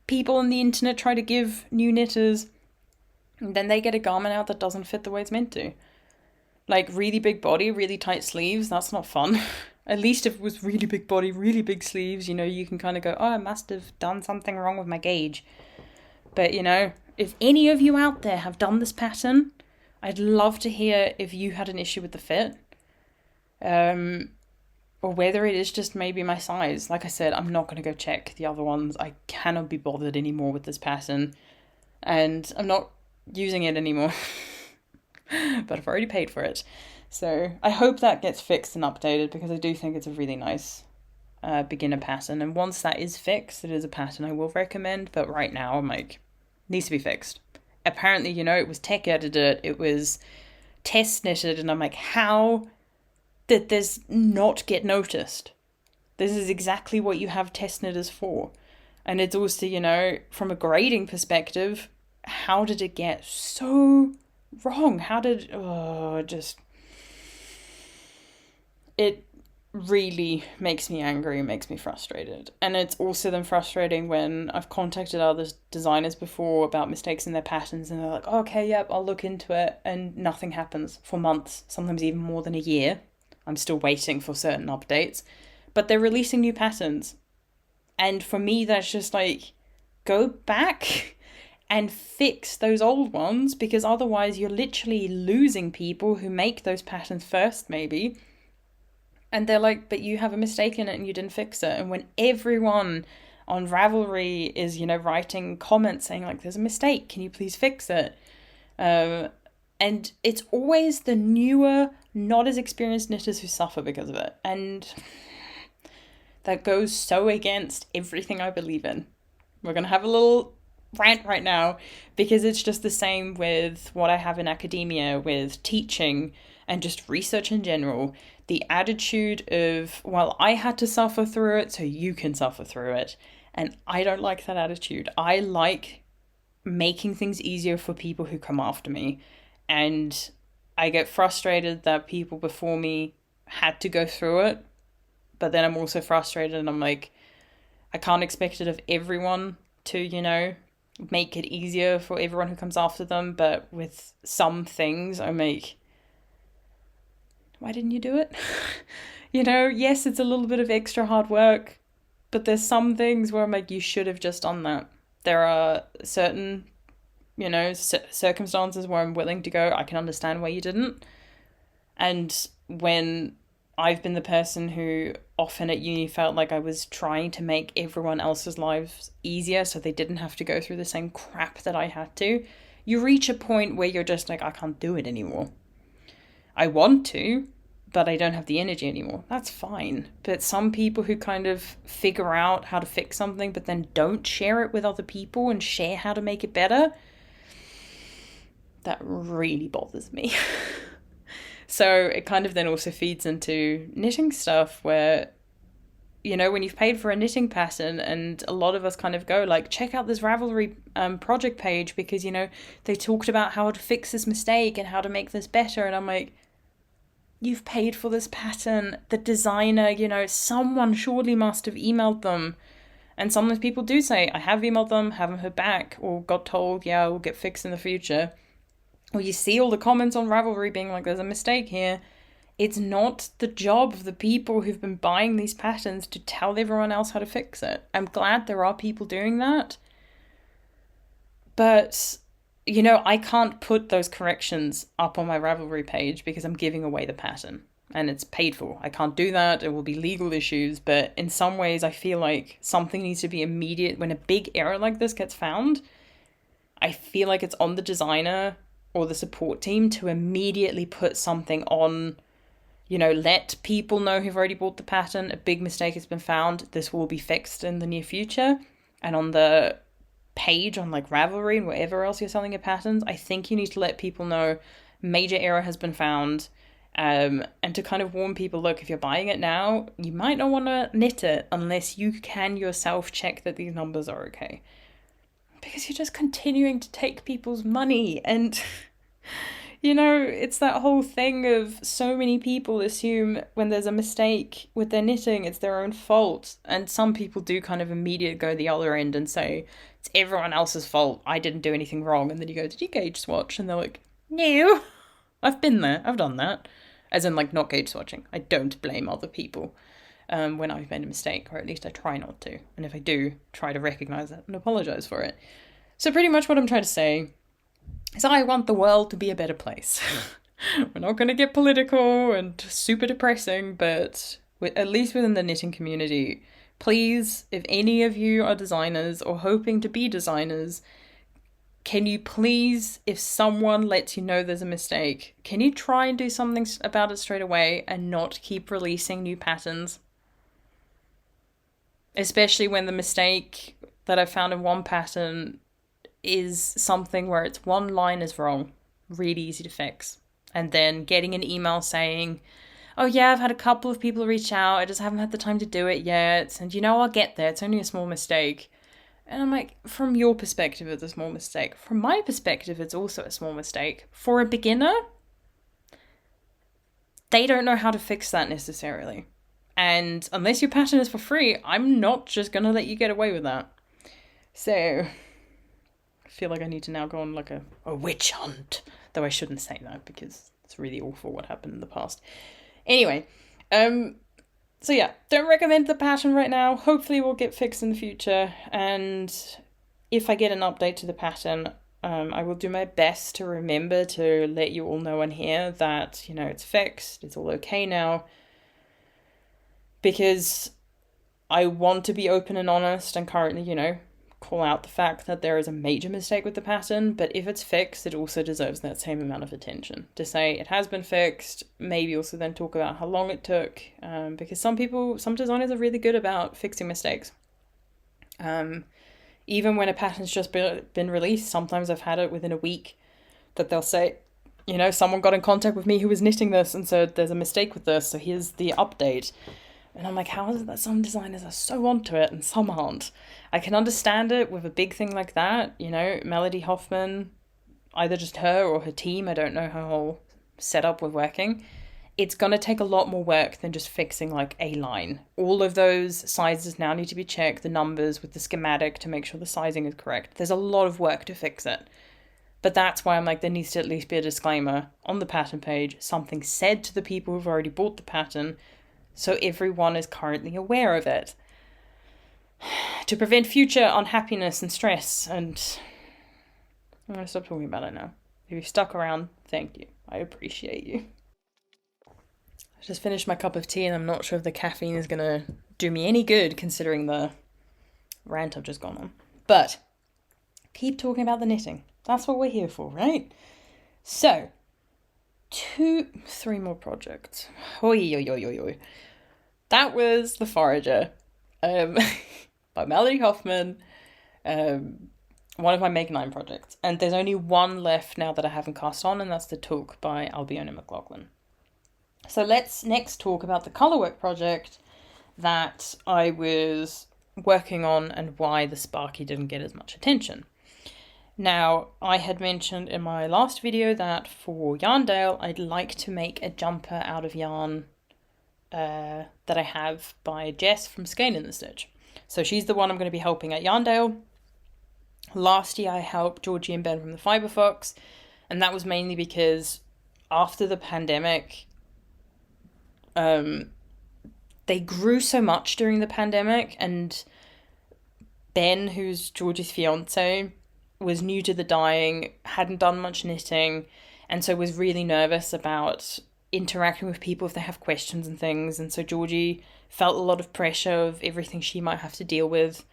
people on the internet try to give new knitters, and then they get a garment out that doesn't fit the way it's meant to. Like, really big body, really tight sleeves, that's not fun. At least if it was really big body, really big sleeves, you can kind of go, oh, I must have done something wrong with my gauge. But, if any of you out there have done this pattern, I'd love to hear if you had an issue with the fit. Or whether it is just maybe my size. Like I said, I'm not going to go check the other ones. I cannot be bothered anymore with this pattern. And I'm not using it anymore. But I've already paid for it. So I hope that gets fixed and updated, because I do think it's a really nice beginner pattern. And once that is fixed, it is a pattern I will recommend. But right now, I'm like, needs to be fixed. Apparently, it was tech edited, it was test knitted, and I'm like, how did this not get noticed? This is exactly what you have test knitters for. And it's also, from a grading perspective, how did it get so wrong? It really makes me angry, makes me frustrated. And it's also then frustrating when I've contacted other designers before about mistakes in their patterns, and they're like, oh, okay, yep, I'll look into it, and nothing happens for months, sometimes even more than a year. I'm still waiting for certain updates, but they're releasing new patterns. And for me, that's just like, go back and fix those old ones, because otherwise you're literally losing people who make those patterns first, maybe. And they're like, but you have a mistake in it and you didn't fix it. And when everyone on Ravelry is, writing comments saying like, there's a mistake, can you please fix it? And it's always the newer, not as experienced knitters who suffer because of it. And that goes so against everything I believe in. We're going to have a little rant right now, because it's just the same with what I have in academia, with teaching and just research in general. The attitude of, well, I had to suffer through it, so you can suffer through it. And I don't like that attitude. I like making things easier for people who come after me. And I get frustrated that people before me had to go through it. But then I'm also frustrated, and I'm like, I can't expect it of everyone to, make it easier for everyone who comes after them. But with some things, I'm like, why didn't you do it? Yes, it's a little bit of extra hard work, but there's some things where I'm like, you should have just done that. There are certain, circumstances where I'm willing to go, I can understand why you didn't. And when I've been the person who often at uni felt like I was trying to make everyone else's lives easier so they didn't have to go through the same crap that I had to, you reach a point where you're just like, I can't do it anymore. I want to, but I don't have the energy anymore. That's fine. But some people who kind of figure out how to fix something but then don't share it with other people and share how to make it better, that really bothers me. So it kind of then also feeds into knitting stuff where, when you've paid for a knitting pattern, and a lot of us kind of go like, check out this Ravelry project page because, they talked about how to fix this mistake and how to make this better. And I'm like, you've paid for this pattern. The designer, someone surely must have emailed them. And sometimes people do say, I have emailed them, haven't heard back, or got told, yeah, we'll get fixed in the future. Or you see all the comments on Ravelry being like, there's a mistake here. It's not the job of the people who've been buying these patterns to tell everyone else how to fix it. I'm glad there are people doing that. But, I can't put those corrections up on my Ravelry page because I'm giving away the pattern. And it's paid for. I can't do that. It will be legal issues. But in some ways, I feel like something needs to be immediate. When a big error like this gets found, I feel like it's on the designer or the support team to immediately put something on, let people know who've already bought the pattern, a big mistake has been found, this will be fixed in the near future. And on the page on like Ravelry and wherever else you're selling your patterns, I think you need to let people know major error has been found, and to kind of warn people, look, if you're buying it now, you might not want to knit it unless you can yourself check that these numbers are okay. Because you're just continuing to take people's money. And, it's that whole thing of so many people assume when there's a mistake with their knitting, it's their own fault. And some people do kind of immediately go the other end and say, it's everyone else's fault. I didn't do anything wrong. And then you go, did you gauge swatch? And they're like, no, I've been there. I've done that. As in, like, not gauge swatching. I don't blame other people when I've made a mistake, or at least I try not to. And if I do, try to recognize it and apologize for it. So pretty much what I'm trying to say is I want the world to be a better place. We're not going to get political and super depressing, but at least within the knitting community, please, if any of you are designers or hoping to be designers, can you please, if someone lets you know there's a mistake, can you try and do something about it straight away and not keep releasing new patterns? Especially when the mistake that I found in one pattern is something where it's one line is wrong, really easy to fix. And then getting an email saying, oh yeah, I've had a couple of people reach out, I just haven't had the time to do it yet, and I'll get there, it's only a small mistake. And I'm like, from your perspective, it's a small mistake. From my perspective, it's also a small mistake. For a beginner, they don't know how to fix that necessarily. And unless your pattern is for free, I'm not just going to let you get away with that. So I feel like I need to now go on like a witch hunt. Though I shouldn't say that because it's really awful what happened in the past. Anyway, so yeah, don't recommend the pattern right now. Hopefully we'll get fixed in the future. And if I get an update to the pattern, I will do my best to remember to let you all know on here that, you know, it's fixed, it's all okay now. Because I want to be open and honest and currently, you know, call out the fact that there is a major mistake with the pattern, but if it's fixed, it also deserves that same amount of attention. To say it has been fixed, maybe also then talk about how long it took, because some designers are really good about fixing mistakes. Even when a pattern's just been released, sometimes I've had it within a week that they'll say, you know, someone got in contact with me who was knitting this and said there's a mistake with this, so here's the update. And I'm like, how is it that some designers are so onto it and some aren't? I can understand it with a big thing like that, you know, Melody Hoffman, either just her or her team, I don't know her whole setup with working. It's going to take a lot more work than just fixing like a line. All of those sizes now need to be checked, the numbers with the schematic to make sure the sizing is correct. There's a lot of work to fix it. But that's why I'm like, there needs to at least be a disclaimer on the pattern page, something said to the people who've already bought the pattern, so everyone is currently aware of it. To prevent future unhappiness and stress, and I'm going to stop talking about it now. If you've stuck around, thank you. I appreciate you. I just finished my cup of tea and I'm not sure if the caffeine is going to do me any good considering the rant I've just gone on. But keep talking about the knitting. That's what we're here for, right? So, 3 more projects. Oi. That was the Forager by Melody Hoffman, one of my Make 9 projects. And there's only one left now that I haven't cast on, and that's the Toque by Albiona McLaughlin. So let's next talk about the colourwork project that I was working on and why the Sparky didn't get as much attention. Now, I had mentioned in my last video that for Yarndale, I'd like to make a jumper out of yarn that I have by Jess from Skein in the Stitch. So she's the one I'm going to be helping at Yarndale. Last year I helped Georgie and Ben from the Fibre Fox, and that was mainly because after the pandemic, they grew so much during the pandemic, and Ben, who's Georgie's fiance, was new to the dyeing, hadn't done much knitting, and so was really nervous about interacting with people if they have questions and things. And so Georgie felt a lot of pressure of everything she might have to deal with.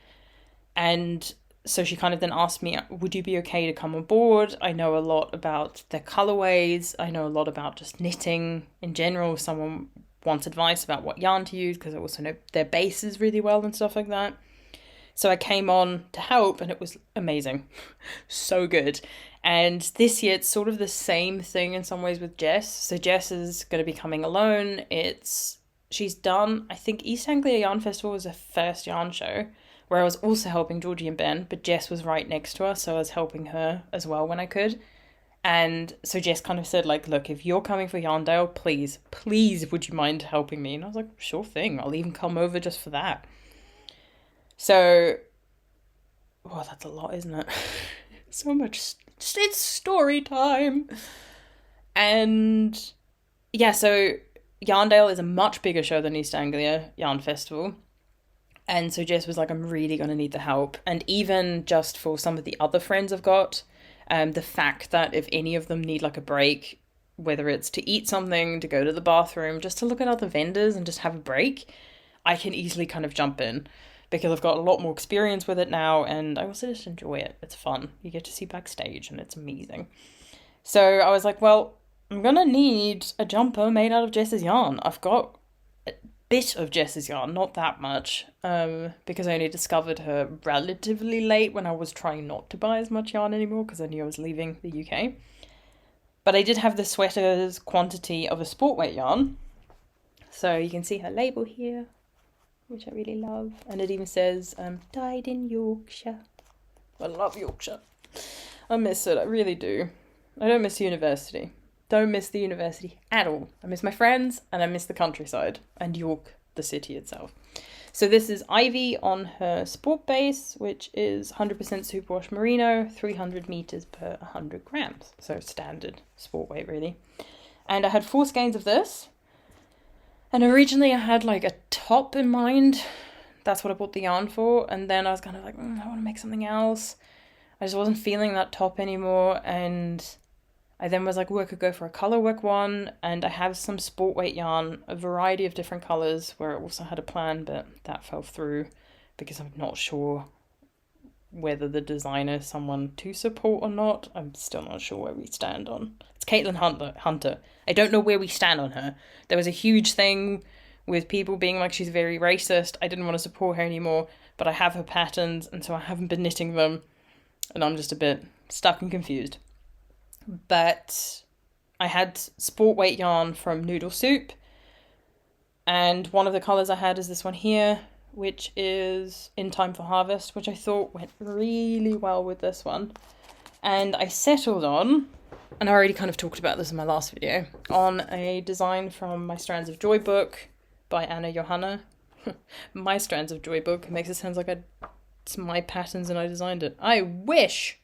And so she kind of then asked me, would you be okay to come on board? I know a lot about their colorways. I know a lot about just knitting in general. Someone wants advice about what yarn to use because I also know their bases really well and stuff like that. So I came on to help and it was amazing. So good. And this year it's sort of the same thing in some ways with Jess. So Jess is going to be coming alone. She's done, I think East Anglia Yarn Festival was her first yarn show where I was also helping Georgie and Ben, but Jess was right next to us, so I was helping her as well when I could. And so Jess kind of said, like, look, if you're coming for Yarndale, please, would you mind helping me? And I was like, sure thing, I'll even come over just for that. So, well, that's a lot, isn't it? So much, it's story time. And yeah, so Yarndale is a much bigger show than East Anglia Yarn Festival. And so Jess was like, I'm really going to need the help. And even just for some of the other friends I've got, the fact that if any of them need like a break, whether it's to eat something, to go to the bathroom, just to look at other vendors and just have a break, I can easily kind of jump in because I've got a lot more experience with it now and I also just enjoy it. It's fun. You get to see backstage and it's amazing. So I was like, well, I'm going to need a jumper made out of Jess's yarn. I've got a bit of Jess's yarn, not that much, because I only discovered her relatively late when I was trying not to buy as much yarn anymore because I knew I was leaving the UK. But I did have the sweater's quantity of a sport weight yarn. So you can see her label here, which I really love. And it even says, dyed in Yorkshire. I love Yorkshire. I miss it, I really do. I don't miss university. Don't miss the university at all. I miss my friends and I miss the countryside. And York the city itself. So this is Ivy on her sport base, which is 100% superwash merino, 300 meters per 100 grams. So standard sport weight, really. And I had 4 skeins of this. And originally I had like a top in mind. That's what I bought the yarn for. And then I was kind of like, I want to make something else. I just wasn't feeling that top anymore. And I then was like, I could go for a color work one. And I have some sport weight yarn, a variety of different colors, where I also had a plan, but that fell through because I'm not sure whether the designer is someone to support or not. I'm still not sure where we stand on. It's Caitlin Hunter. I don't know where we stand on her. There was a huge thing with people being like, she's very racist. I didn't want to support her anymore, but I have her patterns, and so I haven't been knitting them, and I'm just a bit stuck and confused. But I had sport weight yarn from Noodle Soup, and one of the colours I had is this one here, which is In Time for Harvest, which I thought went really well with this one. And I settled on, and I already kind of talked about this in my last video, on a design from My Strands of Joy book by Anna Johanna. My Strands of Joy book makes it sound like it's my patterns and I designed it. I wish!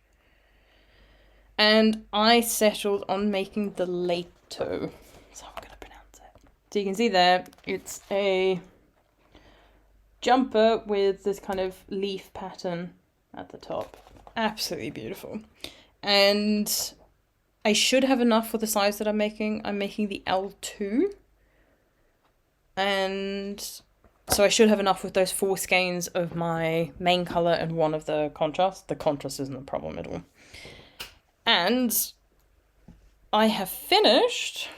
And I settled on making the Lehto. That's how I'm going to pronounce it. So you can see there, it's a jumper with this kind of leaf pattern at the top. Absolutely beautiful. And I should have enough for the size that I'm making. I'm making the L2. And so I should have enough with those 4 skeins of my main colour and one of the contrast. The contrast isn't a problem at all. And I have finished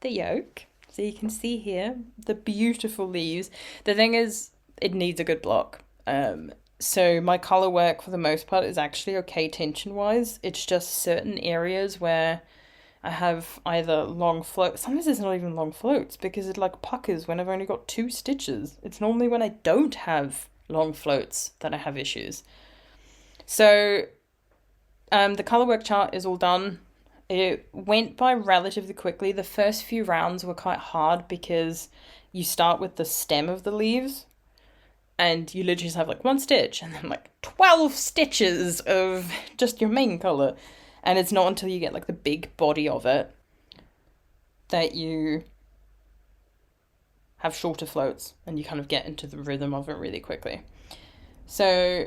the yoke. So you can see here the beautiful leaves. The thing is, it needs a good block. So my colour work for the most part is actually okay tension-wise. It's just certain areas where I have either long floats. Sometimes it's not even long floats because it like puckers when I've only got 2 stitches. It's normally when I don't have long floats that I have issues. So the colour work chart is all done. It went by relatively quickly. The first few rounds were quite hard because you start with the stem of the leaves and you literally just have like 1 stitch and then like 12 stitches of just your main colour. And it's not until you get like the big body of it that you have shorter floats and you kind of get into the rhythm of it really quickly. So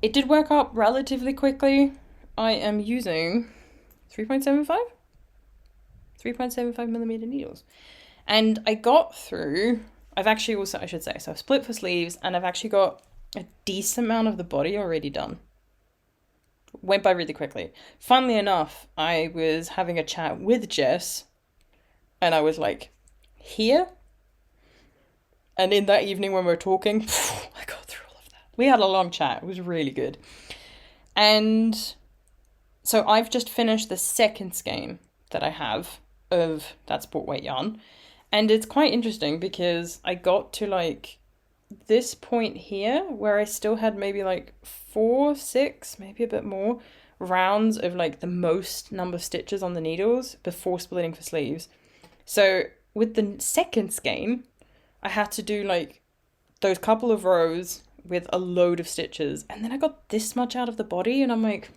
it did work up relatively quickly. I am using 3.75 millimeter needles. And I got through, I've actually also, I should say, so I've split for sleeves and I've actually got a decent amount of the body already done. Went by really quickly. Funnily enough, I was having a chat with Jess and I was like, here? And in that evening when we were talking, I got through all of that. We had a long chat. It was really good. And so I've just finished the second skein that I have of that sport weight yarn. And it's quite interesting because I got to like this point here where I still had maybe like 4, 6, maybe a bit more rounds of like the most number of stitches on the needles before splitting for sleeves. So with the second skein, I had to do like those couple of rows with a load of stitches. And then I got this much out of the body and I'm like,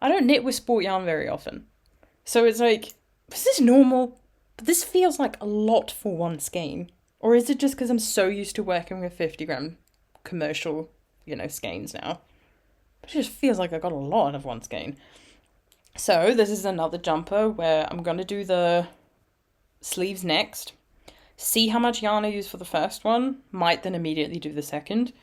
I don't knit with sport yarn very often. So it's like, is this normal? But this feels like a lot for 1 skein. Or is it just because I'm so used to working with 50 gram commercial, skeins now? But it just feels like I got a lot of 1 skein. So this is another jumper where I'm going to do the sleeves next. See how much yarn I use for the first one. Might then immediately do the second.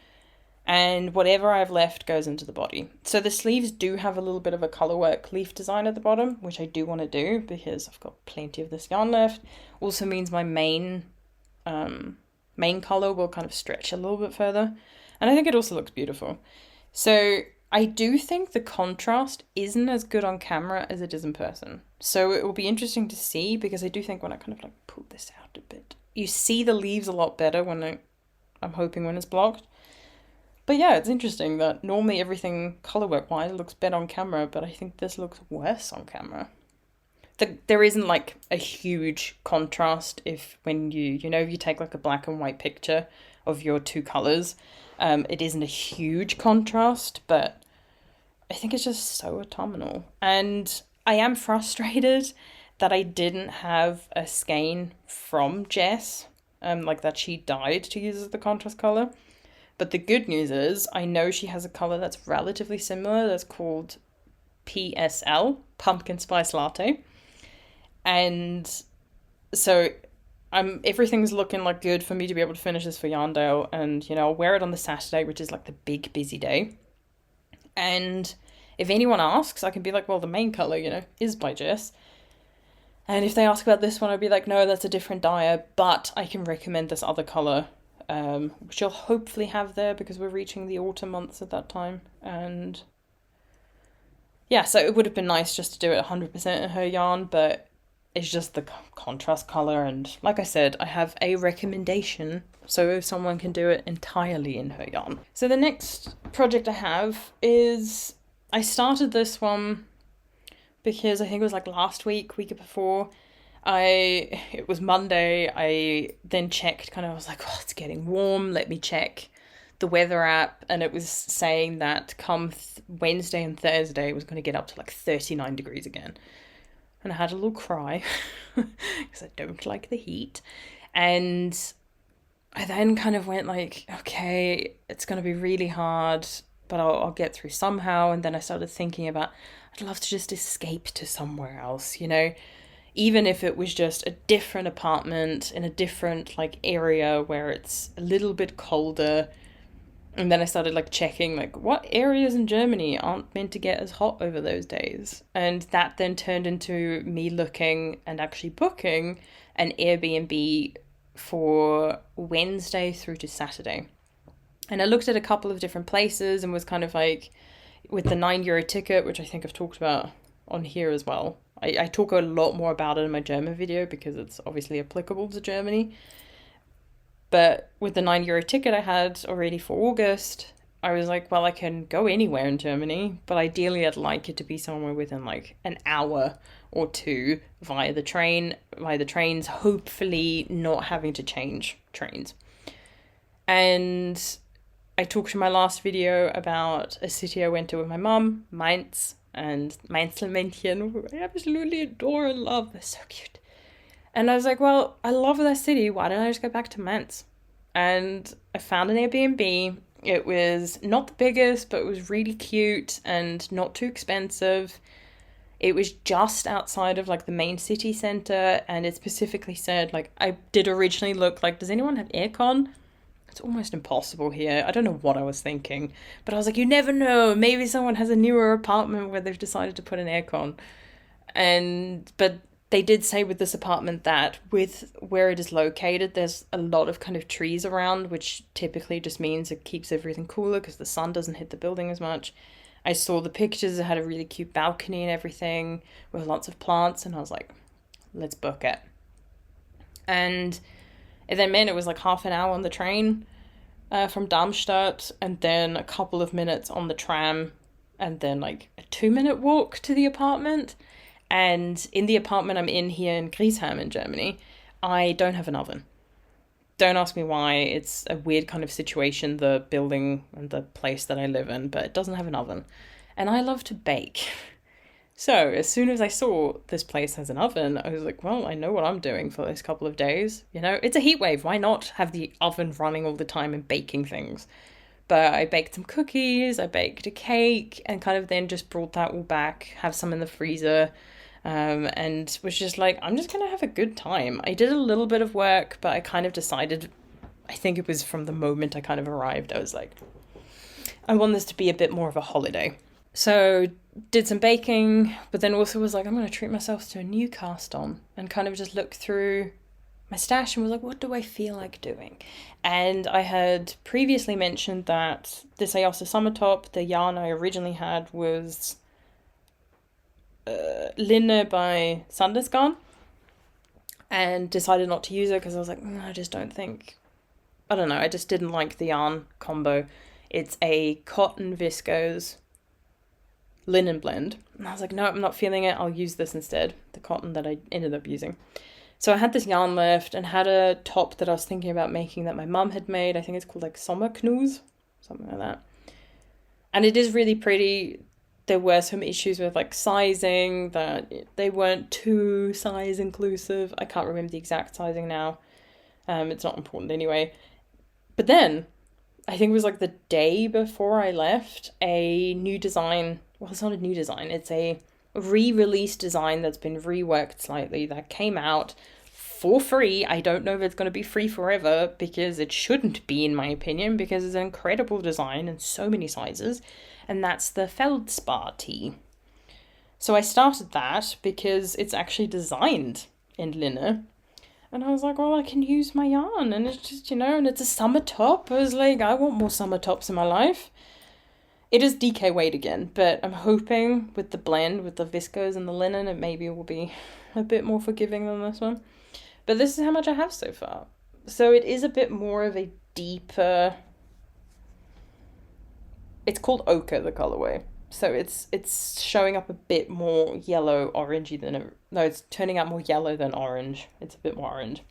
And whatever I have left goes into the body. So the sleeves do have a little bit of a colourwork leaf design at the bottom, which I do want to do because I've got plenty of this yarn left. Also means my main colour will kind of stretch a little bit further. And I think it also looks beautiful. So I do think the contrast isn't as good on camera as it is in person. So it will be interesting to see because I do think when I kind of like pull this out a bit, you see the leaves a lot better when I'm hoping when it's blocked. But yeah, it's interesting that normally everything colourwork wise looks better on camera, but I think this looks worse on camera. there isn't like a huge contrast when you take like a black and white picture of your two colours. It isn't a huge contrast, but I think it's just so autumnal. And I am frustrated that I didn't have a skein from Jess, like that she dyed to use as the contrast colour. But the good news is I know she has a colour that's relatively similar that's called PSL, Pumpkin Spice Latte. And so everything's looking like good for me to be able to finish this for Yarndale, and I'll wear it on the Saturday, which is like the big busy day. And if anyone asks, I can be like, well, the main colour, is by Jess. And if they ask about this one, I'd be like, no, that's a different dyer, but I can recommend this other colour, which you'll hopefully have there because we're reaching the autumn months at that time. And yeah, so it would have been nice just to do it 100% in her yarn, but it's just the contrast colour. And like I said, I have a recommendation, so if someone can do it entirely in her yarn. So the next project I have is, I started this one because I think it was like last week before. It was Monday. I then checked I was like, oh, it's getting warm. Let me check the weather app. And it was saying that come Wednesday and Thursday, it was going to get up to like 39 degrees again. And I had a little cry because I don't like the heat. And I then went like, okay, it's going to be really hard, but I'll get through somehow. And then I started thinking about, I'd love to just escape to somewhere else, even if it was just a different apartment in a different area where it's a little bit colder. And then I started checking what areas in Germany aren't meant to get as hot over those days. And that then turned into me looking and actually booking an Airbnb for Wednesday through to Saturday. And I looked at a couple of different places and was with the €9 ticket, which I think I've talked about on here as well. I talk a lot more about it in my German video because it's obviously applicable to Germany. But with the €9 ticket I had already for August, I was like, well, I can go anywhere in Germany, but ideally I'd like it to be somewhere within an hour or two via the trains, hopefully not having to change trains. And I talked in my last video about a city I went to with my mum, Mainz, and Mainzelmännchen, who I absolutely adore and love. They're so cute. And I was like, well, I love that city. Why don't I just go back to Mainz? And I found an Airbnb. It was not the biggest, but it was really cute and not too expensive. It was just outside of the main city centre, and it specifically said, I did originally look does anyone have aircon? It's almost impossible here. I don't know what I was thinking, but I was like, you never know. Maybe someone has a newer apartment where they've decided to put an aircon. But they did say with this apartment that with where it is located, there's a lot of trees around, which typically just means it keeps everything cooler because the sun doesn't hit the building as much. I saw the pictures. It had a really cute balcony and everything with lots of plants, and I was like, let's book it. And it then meant it was half an hour on the train from Darmstadt, and then a couple of minutes on the tram, and then a 2-minute walk to the apartment. And in the apartment I'm in here in Griesheim in Germany, I don't have an oven. Don't ask me why. It's a weird situation, the building and the place that I live in, but it doesn't have an oven. And I love to bake. So as soon as I saw this place has an oven, I was like, well, I know what I'm doing for this couple of days. It's a heat wave. Why not have the oven running all the time and baking things? But I baked some cookies, I baked a cake, and then just brought that all back, have some in the freezer, and was just I'm just going to have a good time. I did a little bit of work, but I decided, I think it was from the moment I arrived, I was like, I want this to be a bit more of a holiday. So did some baking, but then also was I'm going to treat myself to a new cast on, and just look through my stash and was like, what do I feel like doing? And I had previously mentioned that this Aosta Summer top, the yarn I originally had was Linne by Sandesgarn, and decided not to use it because I was like, I just don't think, I don't know, I just didn't like the yarn combo. It's a cotton viscose linen blend. And I was like, no, I'm not feeling it. I'll use this instead, the cotton that I ended up using. So I had this yarn left and had a top that I was thinking about making that my mum had made. I think it's called like Sommerknus, something like that. And it is really pretty. There were some issues with like sizing, that they weren't too size inclusive. I can't remember the exact sizing now. It's not important anyway. But then, I think it was like the day before I left, a new design, well, it's not a new design, it's a re-released design that's been reworked slightly that came out for free. I don't know if it's going to be free forever, because it shouldn't be, in my opinion, because it's an incredible design in so many sizes, and that's the Feldspar Tee. So I started that because it's actually designed in linen. And I was like, well, I can use my yarn, and it's just, and it's a summer top. I was like, I want more summer tops in my life. It is DK weight again, but I'm hoping with the blend, with the viscose and the linen, it maybe will be a bit more forgiving than this one. But this is how much I have so far. So it is a bit more of a deeper... It's called ochre, the colorway. So it's showing up a bit more yellow orangey than it's turning out more yellow than orange. It's a bit more orange.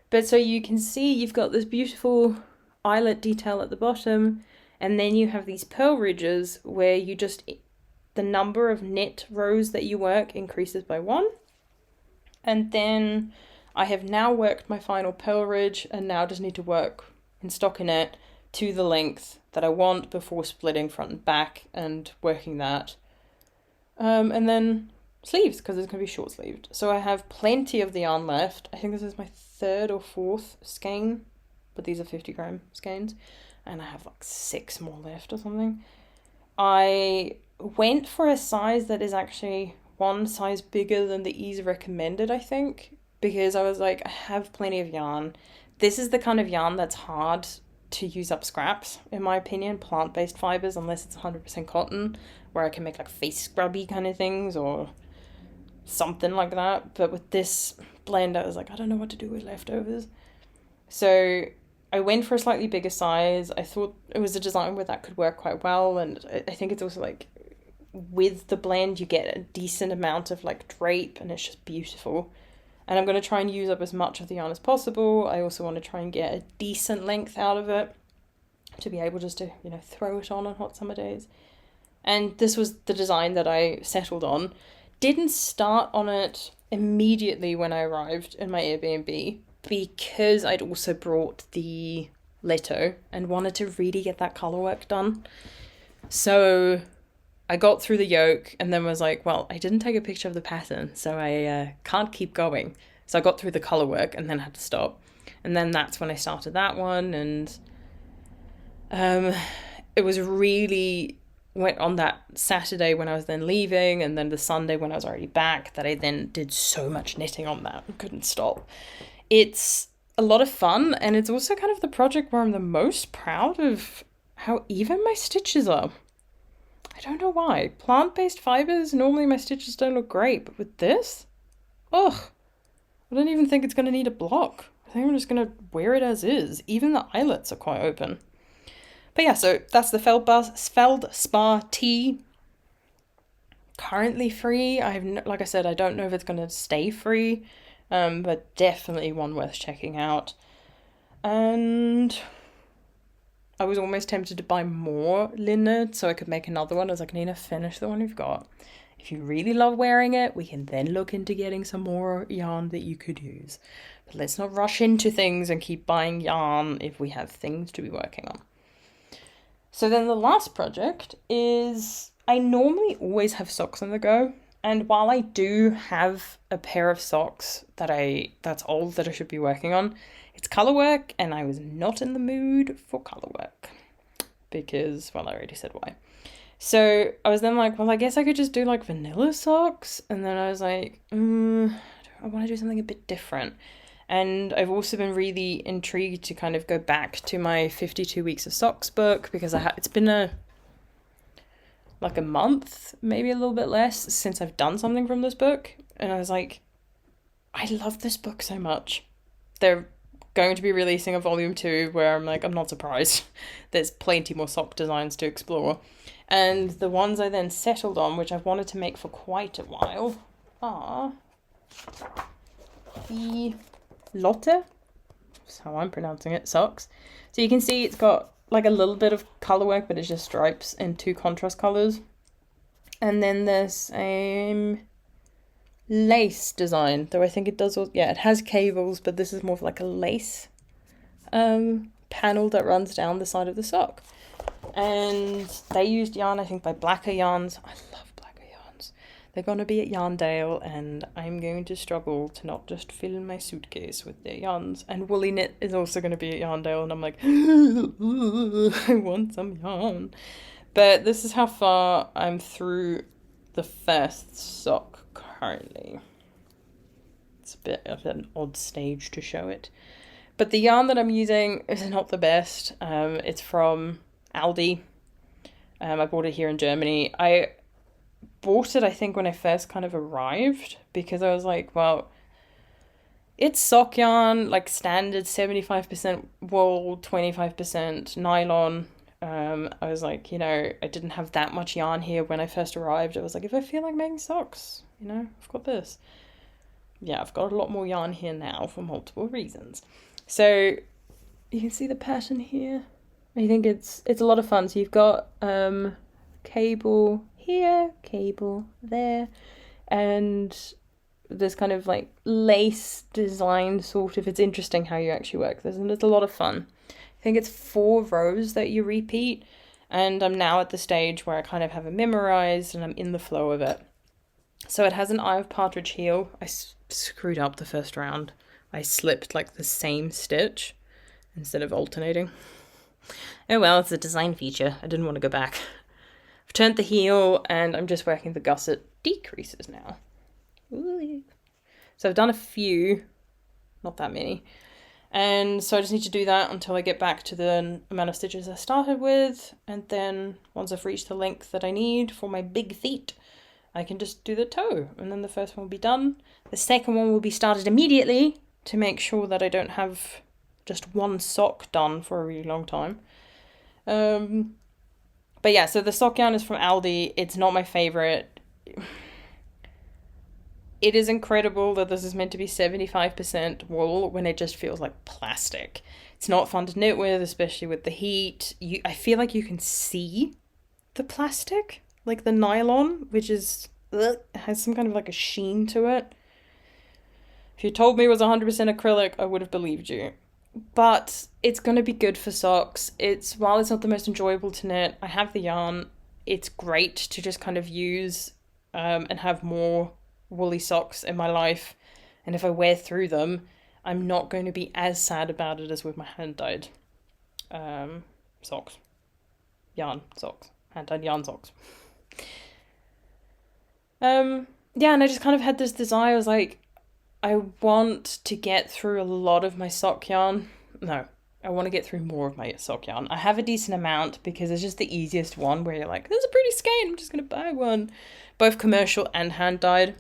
But so you can see you've got this beautiful eyelet detail at the bottom, and then you have these pearl ridges where you just, the number of knit rows that you work increases by 1. And then I have now worked my final pearl ridge, and now just need to work in stockinette to the length that I want before splitting front and back and working that. And then sleeves, because it's going to be short sleeved. So I have plenty of the yarn left. I think this is my 3rd or 4th skein, but these are 50 gram skeins, and I have like 6 more left or something. I went for a size that is actually one size bigger than the ease recommended, I think, because I was like, I have plenty of yarn. This is the kind of yarn that's hard to use up scraps, in my opinion, plant-based fibers, unless it's 100% cotton, where I can make like face scrubby kind of things or something like that. But with this blend, I was like, I don't know what to do with leftovers. So I went for a slightly bigger size. I thought it was a design where that could work quite well, and I think it's also like, with the blend, you get a decent amount of like drape, and it's just beautiful. And I'm going to try and use up as much of the yarn as possible. I also want to try and get a decent length out of it to be able just to, throw it on hot summer days. And this was the design that I settled on. Didn't start on it immediately when I arrived in my Airbnb, because I'd also brought the Lehto and wanted to really get that colour work done. So I got through the yoke and then was like, well, I didn't take a picture of the pattern, so I can't keep going. So I got through the colour work and then had to stop. And then that's when I started that one. And it was really, went on that Saturday when I was then leaving, and then the Sunday when I was already back, that I then did so much knitting on that and couldn't stop. It's a lot of fun, and it's also kind of the project where I'm the most proud of how even my stitches are. I don't know why. Plant-based fibers, normally my stitches don't look great, but with this, I don't even think it's going to need a block. I think I'm just going to wear it as is. Even the eyelets are quite open. But yeah, so that's the Feldspar Tee. Currently free. Like I said, I don't know if it's going to stay free, but definitely one worth checking out. And I was almost tempted to buy more linen so I could make another one. I was like, Nina, finish the one you've got. If you really love wearing it, we can then look into getting some more yarn that you could use. But let's not rush into things and keep buying yarn if we have things to be working on. So then the last project is, I normally always have socks on the go. And while I do have a pair of socks that's old that I should be working on, it's colour work, and I was not in the mood for colour work because, well, I already said why. So I was then like, well, I guess I could just do like vanilla socks. And then I was like, I want to do something a bit different. And I've also been really intrigued to kind of go back to my 52 weeks of socks book, because it's been like a month, maybe a little bit less, since I've done something from this book. And I was like, I love this book so much. They're going to be releasing a volume 2 where I'm like, I'm not surprised. There's plenty more sock designs to explore. And the ones I then settled on, which I've wanted to make for quite a while, are the Lotte, that's how I'm pronouncing it, socks. So you can see it's got like a little bit of colour work, but it's just stripes in 2 contrast colours. And then there's a lace design, though I think it does, yeah, it has cables, but this is more of like a lace panel that runs down the side of the sock. And they used yarn, I think, by Blacker Yarns. I love Blacker Yarns. They're going to be at Yarndale, and I'm going to struggle to not just fill my suitcase with their yarns. And Woolly Knit is also going to be at Yarndale, and I'm like, I want some yarn. But this is how far I'm through the first sock currently. It's a bit of an odd stage to show it. But the yarn that I'm using is not the best. It's from Aldi. I bought it here in Germany. I bought it, I think, when I first kind of arrived, because I was like, well, it's sock yarn, like standard 75% wool, 25% nylon. I was like, you know, I didn't have that much yarn here when I first arrived. I was like, if I feel like making socks, you know, I've got this. Yeah, I've got a lot more yarn here now for multiple reasons. So you can see the pattern here. I think it's a lot of fun. So you've got cable here, cable there, and this kind of like lace design sort of. It's interesting how you actually work this, and it's a lot of fun. I think it's 4 rows that you repeat, and I'm now at the stage where I kind of have it memorized and I'm in the flow of it. So it has an Eye of Partridge heel. I screwed up the first round. I slipped like the same stitch instead of alternating. Oh well, it's a design feature. I didn't want to go back. I've turned the heel and I'm just working the gusset decreases now. Ooh. So I've done a few, not that many. And so I just need to do that until I get back to the amount of stitches I started with. And then once I've reached the length that I need for my big feet, I can just do the toe. And then the first one will be done. The second one will be started immediately to make sure that I don't have just one sock done for a really long time. But yeah, so the sock yarn is from Aldi. It's not my favorite. It is incredible that this is meant to be 75% wool when it just feels like plastic. It's not fun to knit with, especially with the heat. I feel like you can see the plastic, like the nylon, which is has some kind of like a sheen to it. If you told me it was 100% acrylic, I would have believed you. But it's going to be good for socks. While it's not the most enjoyable to knit, I have the yarn. It's great to just kind of use and have more woolly socks in my life. And if I wear through them, I'm not going to be as sad about it as with my hand-dyed socks. Yarn socks. Hand-dyed yarn socks. Yeah, and I just kind of had this desire. I was like, I want to get through a lot of my sock yarn. No, I want to get through more of my sock yarn. I have a decent amount because it's just the easiest one where you're like, there's a pretty skein, I'm just going to buy one. Both commercial and hand-dyed.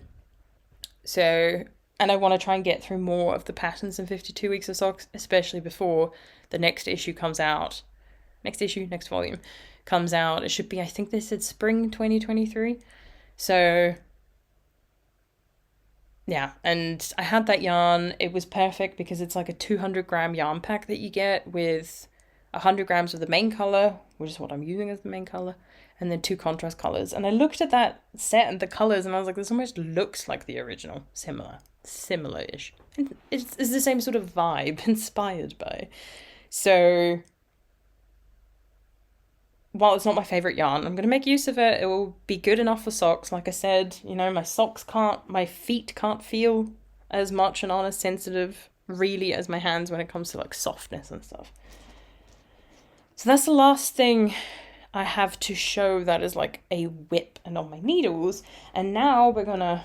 So, and I want to try and get through more of the patterns in 52 weeks of socks, especially before the next issue comes out. Next volume comes out. It should be, I think they said spring 2023. So yeah, and I had that yarn. It was perfect because it's like a 200-gram yarn pack that you get with 100 grams of the main colour, which is what I'm using as the main colour, and then 2 contrast colours. And I looked at that set and the colours and I was like, this almost looks like the original. Similar-ish. And it's the same sort of vibe, inspired by. So while it's not my favourite yarn, I'm going to make use of it. It will be good enough for socks. Like I said, you know, my feet can't feel as much and aren't as sensitive really as my hands when it comes to like softness and stuff. So that's the last thing I have to show that is like a whip and on my needles. And now we're going to,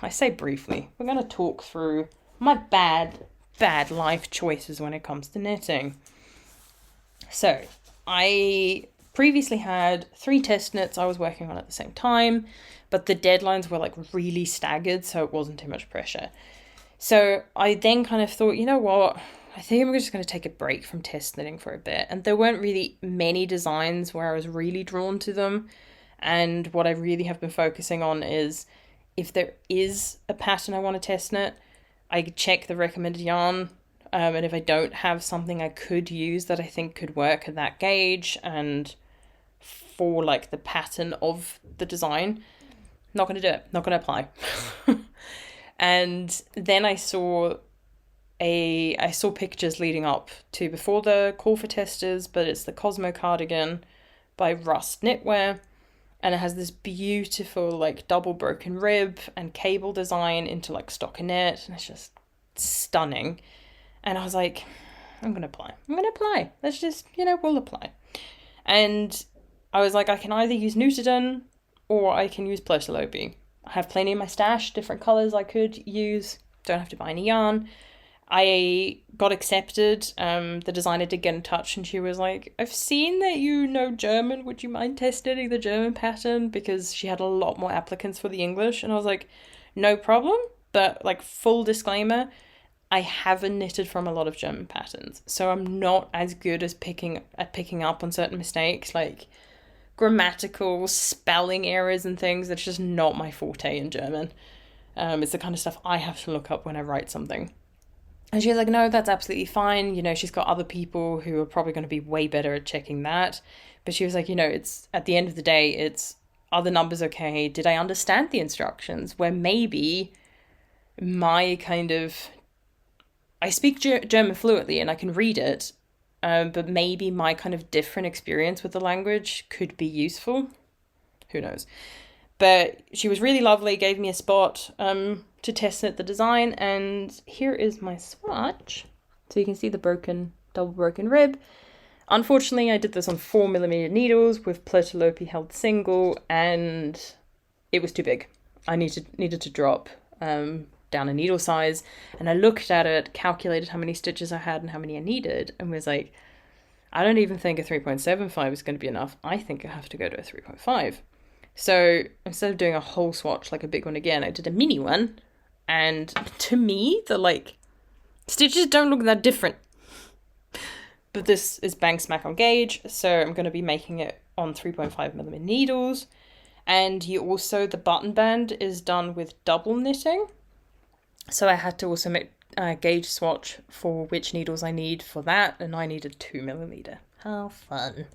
I say briefly, we're going to talk through my bad life choices when it comes to knitting. So I previously had 3 test knits I was working on at the same time, but the deadlines were like really staggered, so it wasn't too much pressure. So I then kind of thought, you know what, I think I'm just going to take a break from test knitting for a bit. And there weren't really many designs where I was really drawn to them. And what I really have been focusing on is if there is a pattern I want to test knit, I check the recommended yarn. And if I don't have something I could use that I think could work at that gauge and for like the pattern of the design, not going to do it, not going to apply. And then I saw pictures leading up to before the call for testers, but it's the Cosmo cardigan by Rust Knitwear, and it has this beautiful like double broken rib and cable design into like stockinette, and it's just stunning. And I was like, I'm gonna apply. Let's just, we'll apply. And I was like, I can either use Nutiden or I can use Pletelope. I have plenty in my stash, different colours I could use. Don't have to buy any yarn. I got accepted. The designer did get in touch and she was like, I've seen that you know German. Would you mind test knitting the German pattern? Because she had a lot more applicants for the English. And I was like, no problem. But like full disclaimer, I haven't knitted from a lot of German patterns. So I'm not as good as picking up on certain mistakes, like grammatical spelling errors and things. That's just not my forte in German. It's the kind of stuff I have to look up when I write something. And she was like, no, that's absolutely fine. She's got other people who are probably going to be way better at checking that. But she was like, it's at the end of the day, it's, are the numbers okay? Did I understand the instructions? Where maybe my kind of, I speak German fluently and I can read it, but maybe my kind of different experience with the language could be useful. Who knows? But she was really lovely, gave me a spot to test knit the design, and here is my swatch. So you can see the double broken rib. Unfortunately, I did this on 4mm needles with Pletelope held single, and it was too big. I needed to drop down a needle size, and I looked at it, calculated how many stitches I had and how many I needed, and was like, I don't even think a 3.75 is going to be enough. I think I have to go to a 3.5. So instead of doing a whole swatch like a big one again, I did a mini one. And to me, the stitches don't look that different. But this is bang smack on gauge, so I'm going to be making it on 3.5mm needles. And the button band is done with double knitting. So I had to also make a gauge swatch for which needles I need for that, and I needed 2mm. How fun.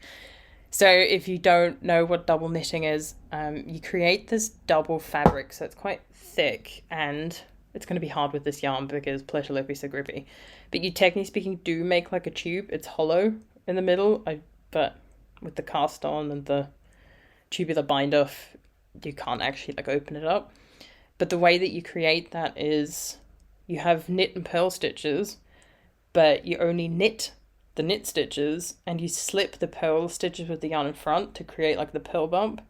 So if you don't know what double knitting is, you create this double fabric, so it's quite thick, and it's going to be hard with this yarn because Pletelope is so grippy. But you, technically speaking, do make like a tube. It's hollow in the middle, but with the cast on and the tubular bind off, you can't actually open it up. But the way that you create that is you have knit and purl stitches, but you only knit the knit stitches and you slip the purl stitches with the yarn in front to create the purl bump.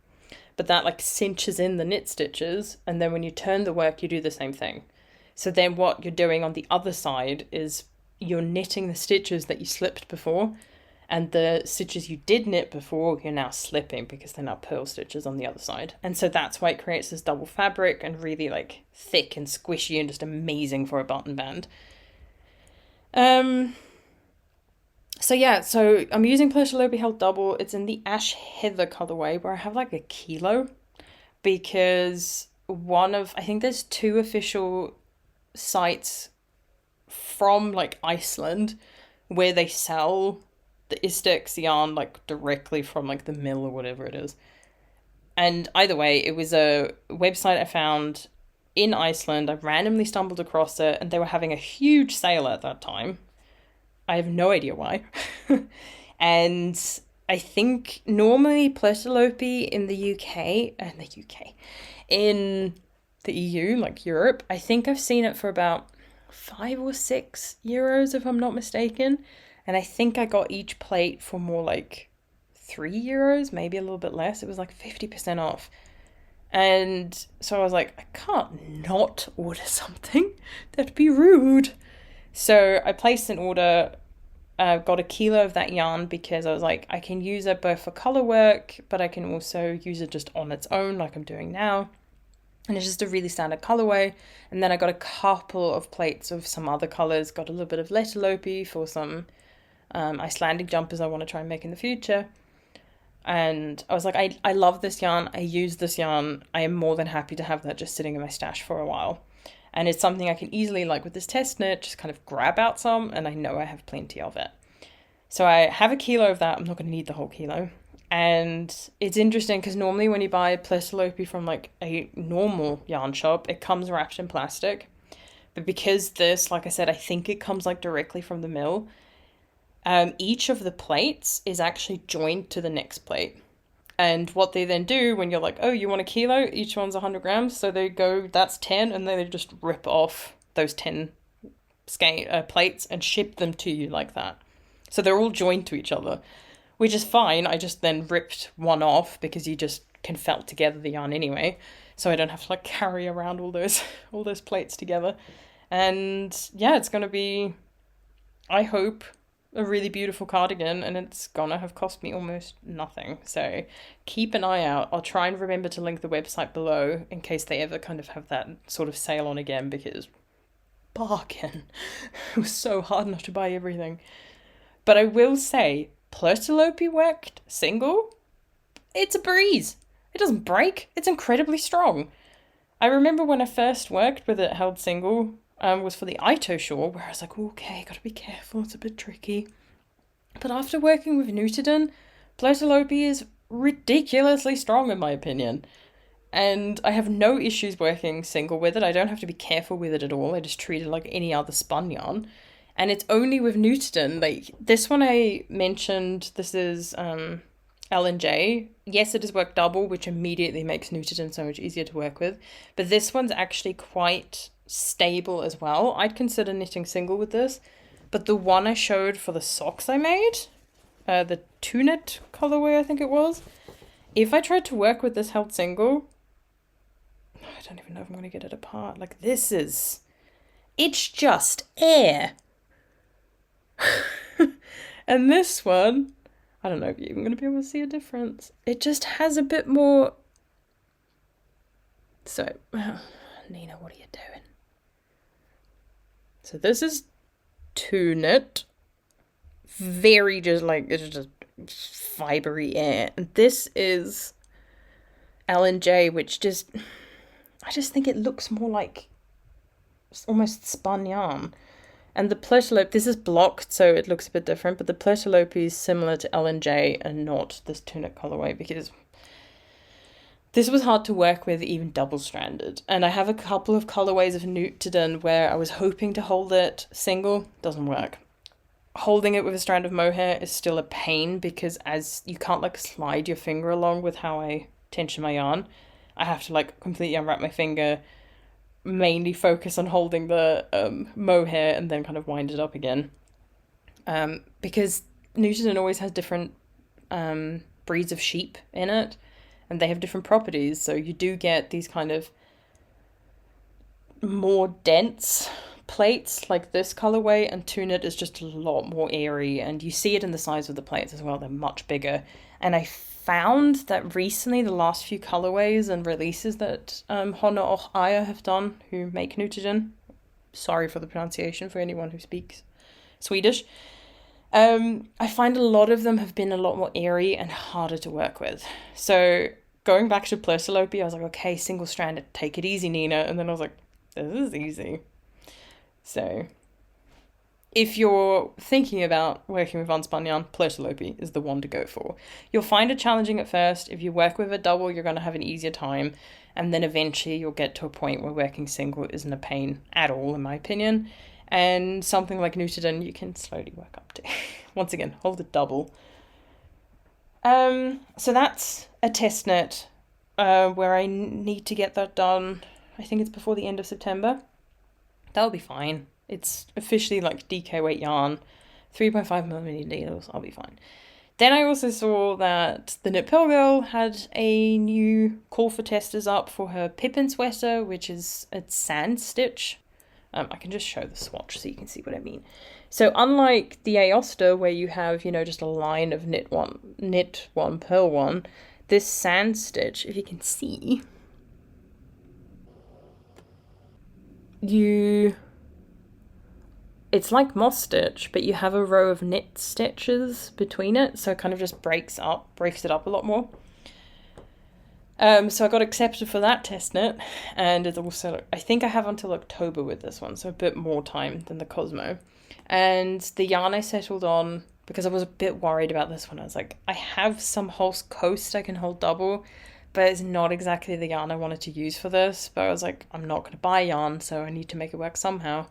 But that cinches in the knit stitches, and then when you turn the work, you do the same thing. So then what you're doing on the other side is you're knitting the stitches that you slipped before, and the stitches you did knit before, you're now slipping because they're now purl stitches on the other side. And so that's why it creates this double fabric and really thick and squishy and just amazing for a button band. So I'm using Pletelope held double. It's in the Ash Heather colorway where I have a kilo, because I think there's 2 official sites from Iceland where they sell the Istex yarn directly from the mill or whatever it is. And either way, it was a website I found in Iceland. I randomly stumbled across it, and they were having a huge sale at that time. I have no idea why. And I think normally Pletelope in the in the EU, Europe, I think I've seen it for about €5 or €6, if I'm not mistaken. And I think I got each plate for more €3, maybe a little bit less. It was 50% off. And so I was like, I can't not order something. That'd be rude. So I placed an order, got a kilo of that yarn because I was like, I can use it both for color work, but I can also use it just on its own like I'm doing now. And it's just a really standard colorway. And then I got a couple of plates of some other colors, got a little bit of Lehto for some Icelandic jumpers I want to try and make in the future. And I was like, I love this yarn. I use this yarn. I am more than happy to have that just sitting in my stash for a while. And it's something I can easily, like with this test knit, just kind of grab out some, and I know I have plenty of it. So I have a kilo of that. I'm not going to need the whole kilo. And it's interesting because normally when you buy Plesilope from like a normal yarn shop, it comes wrapped in plastic. But because this, like I said, I think it comes like directly from the mill, each of the plates is actually joined to the next plate. And what they then do when you're like, oh, you want a kilo? Each one's 100 grams. So they go, that's 10, and then they just rip off those 10 plates and ship them to you like that. So they're all joined to each other, which is fine. I just then ripped one off because you just can felt together the yarn anyway. So I don't have to like carry around all those plates together. And yeah, it's going to be, I hope, a really beautiful cardigan, and it's gonna have cost me almost nothing. So keep an eye out. I'll try and remember to link the website below in case they ever kind of have that sort of sale on again, because bargain. It was so hard not to buy everything. But I will say, Plesilope worked single, it's a breeze. It doesn't break. It's incredibly strong. I remember when I first worked with it held single, was for the Ito shawl, where I was like, okay, gotta be careful, it's a bit tricky. But after working with Nutiden, Plesilope is ridiculously strong in my opinion. And I have no issues working single with it. I don't have to be careful with it at all. I just treat it like any other spun yarn. And it's only with Nutiden, like this one I mentioned, this is L&J. Yes, it is work double, which immediately makes Nutiden so much easier to work with. But this one's actually quite stable as well. I'd consider knitting single with this. But the one I showed for the socks I made, the Tunet colorway I think it was, if I tried to work with this held single, I don't even know if I'm going to get it apart. Like this is, it's just air. And this one, I don't know if you're even going to be able to see a difference. It just has a bit more. So, Nina, what are you doing? So this is Tunet. Very just like, it's just fibery air. And this is L&J, which just, I just think it looks more like almost spun yarn. And the Plesilope, this is blocked, so it looks a bit different, but the Plesilope is similar to L&J and not this Tunet colorway, because this was hard to work with even double-stranded. And I have a couple of colorways of Nutiden where I was hoping to hold it single, doesn't work. Holding it with a strand of mohair is still a pain, because as you can't like slide your finger along with how I tension my yarn. I have to like completely unwrap my finger, mainly focus on holding the mohair and then kind of wind it up again. Because Nutiden always has different breeds of sheep in it, and they have different properties, so you do get these kind of more dense plates like this colorway, and Tunet is just a lot more airy, and you see it in the size of the plates as well. They're much bigger. And I found that recently the last few colorways and releases that Höner Och Eir have done, who make Nutiden, sorry for the pronunciation for anyone who speaks Swedish, I find a lot of them have been a lot more airy and harder to work with. So going back to Plesilope, I was like, okay, single stranded, take it easy, Nina. And then I was like, this is easy. So if you're thinking about working with unspun yarn, Plesilope is the one to go for. You'll find it challenging at first. If you work with a double, you're going to have an easier time. And then eventually you'll get to a point where working single isn't a pain at all, in my opinion. And something like Nutiden you can slowly work up to. Once again, hold it double. So that's a test knit where I need to get that done. I think it's before the end of September. That'll be fine. It's officially like DK weight yarn, 3.5mm needles, I'll be fine. Then I also saw that the Knit Pearl Girl had a new call for testers up for her Pippin sweater, which is a sand stitch. I can just show the swatch so you can see what I mean. So unlike the Aosta, where you have, you know, just a line of knit one, pearl one, this sand stitch, if you can see, it's like moss stitch, but you have a row of knit stitches between it, so it kind of just breaks it up a lot more. So I got accepted for that test knit, and it's also, I think I have until October with this one, so a bit more time than the Cosmo. And the yarn I settled on, because I was a bit worried about this one, I was like, I have some Hulse Coast I can hold double, but it's not exactly the yarn I wanted to use for this. But I was like, I'm not going to buy yarn, so I need to make it work somehow.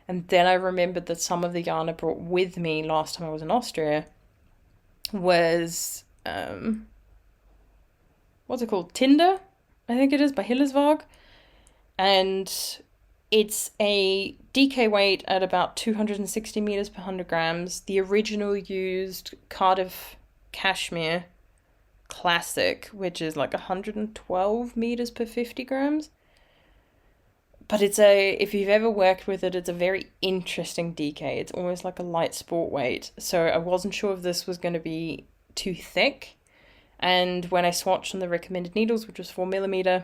And then I remembered that some of the yarn I brought with me last time I was in Austria was, what's it called? Tinder, I think it is, by Hillersvåg. And it's a DK weight at about 260 meters per 100 grams. The original used Cardiff Cashmere Classic, which is like 112 meters per 50 grams. But if you've ever worked with it, it's a very interesting DK. It's almost like a light sport weight. So I wasn't sure if this was going to be too thick. And when I swatched on the recommended needles, which was 4mm,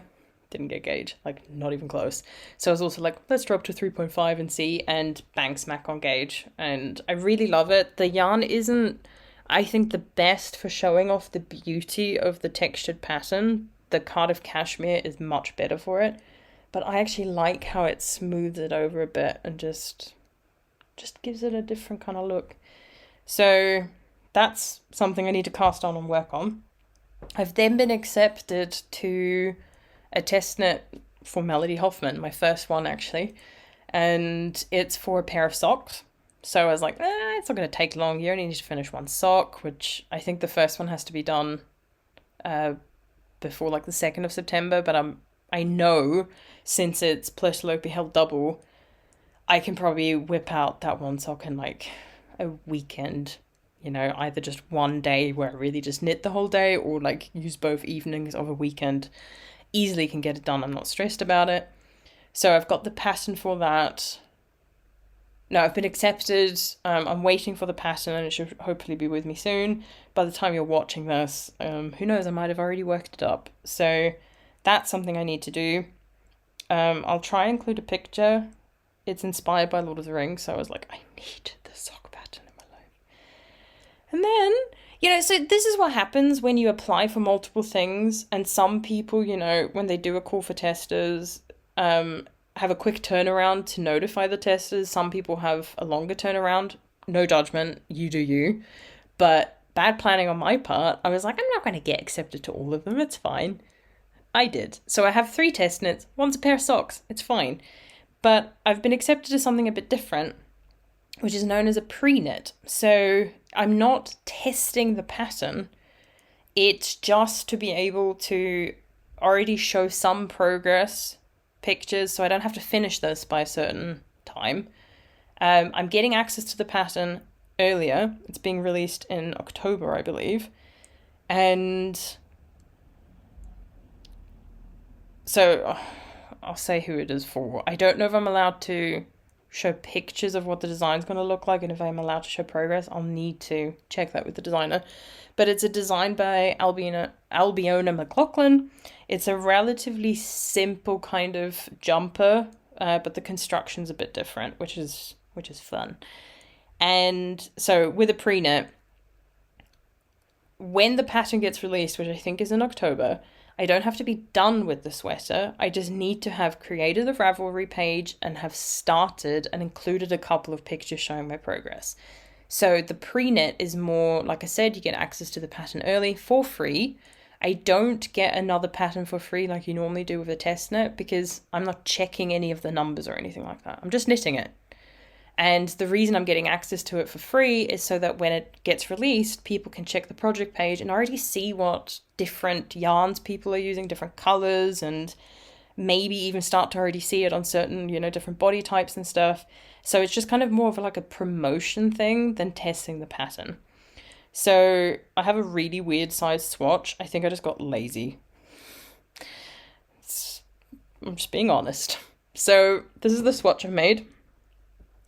didn't get gauge, like not even close. So I was also like, let's drop to 3.5 and see, and bang smack on gauge. And I really love it. The yarn isn't, I think, the best for showing off the beauty of the textured pattern. The Cardiff Cashmere is much better for it. But I actually like how it smooths it over a bit and just gives it a different kind of look. So that's something I need to cast on and work on. I've then been accepted to a test knit for Melody Hoffman, my first one actually. And it's for a pair of socks. So I was like, it's not going to take long. You only need to finish one sock, which I think the first one has to be done before like the 2nd of September. But I know, since it's Plöslope held double, I can probably whip out that one sock in like a weekend, either just one day where I really just knit the whole day, or like use both evenings of a weekend. Easily can get it done. I'm not stressed about it. So I've got the pattern for that. No, I've been accepted. I'm waiting for the pattern, and it should hopefully be with me soon. By the time you're watching this, who knows, I might have already worked it up. So that's something I need to do. I'll try and include a picture. It's inspired by Lord of the Rings, so I was like, I need the sock pattern in my life. And then, so this is what happens when you apply for multiple things, and some people, when they do a call for testers, have a quick turnaround to notify the testers. Some people have a longer turnaround. No judgment, you do you. But bad planning on my part. I was like, I'm not going to get accepted to all of them, it's fine. I did. So I have 3 test knits, one's a pair of socks, it's fine. But I've been accepted to something a bit different, which is known as a pre-knit. So I'm not testing the pattern, it's just to be able to already show some progress pictures, so I don't have to finish this by a certain time. I'm getting access to the pattern earlier. It's being released in October, I believe. And so I'll say who it is for. I don't know if I'm allowed to show pictures of what the design's going to look like, and if I'm allowed to show progress, I'll need to check that with the designer. But it's a design by Albiona McLaughlin. It's a relatively simple kind of jumper, but the construction's a bit different, which is fun. And so with a pre-knit, when the pattern gets released, which I think is in October, I don't have to be done with the sweater. I just need to have created a Ravelry page and have started and included a couple of pictures showing my progress. So the pre-knit is more, like I said, you get access to the pattern early for free. I don't get another pattern for free like you normally do with a test knit, because I'm not checking any of the numbers or anything like that. I'm just knitting it. And the reason I'm getting access to it for free is so that when it gets released, people can check the project page and already see what different yarns people are using, different colors, and maybe even start to already see it on certain, different body types and stuff. So it's just kind of more of like a promotion thing than testing the pattern. So I have a really weird size swatch. I think I just got lazy. I'm just being honest. So this is the swatch I've made.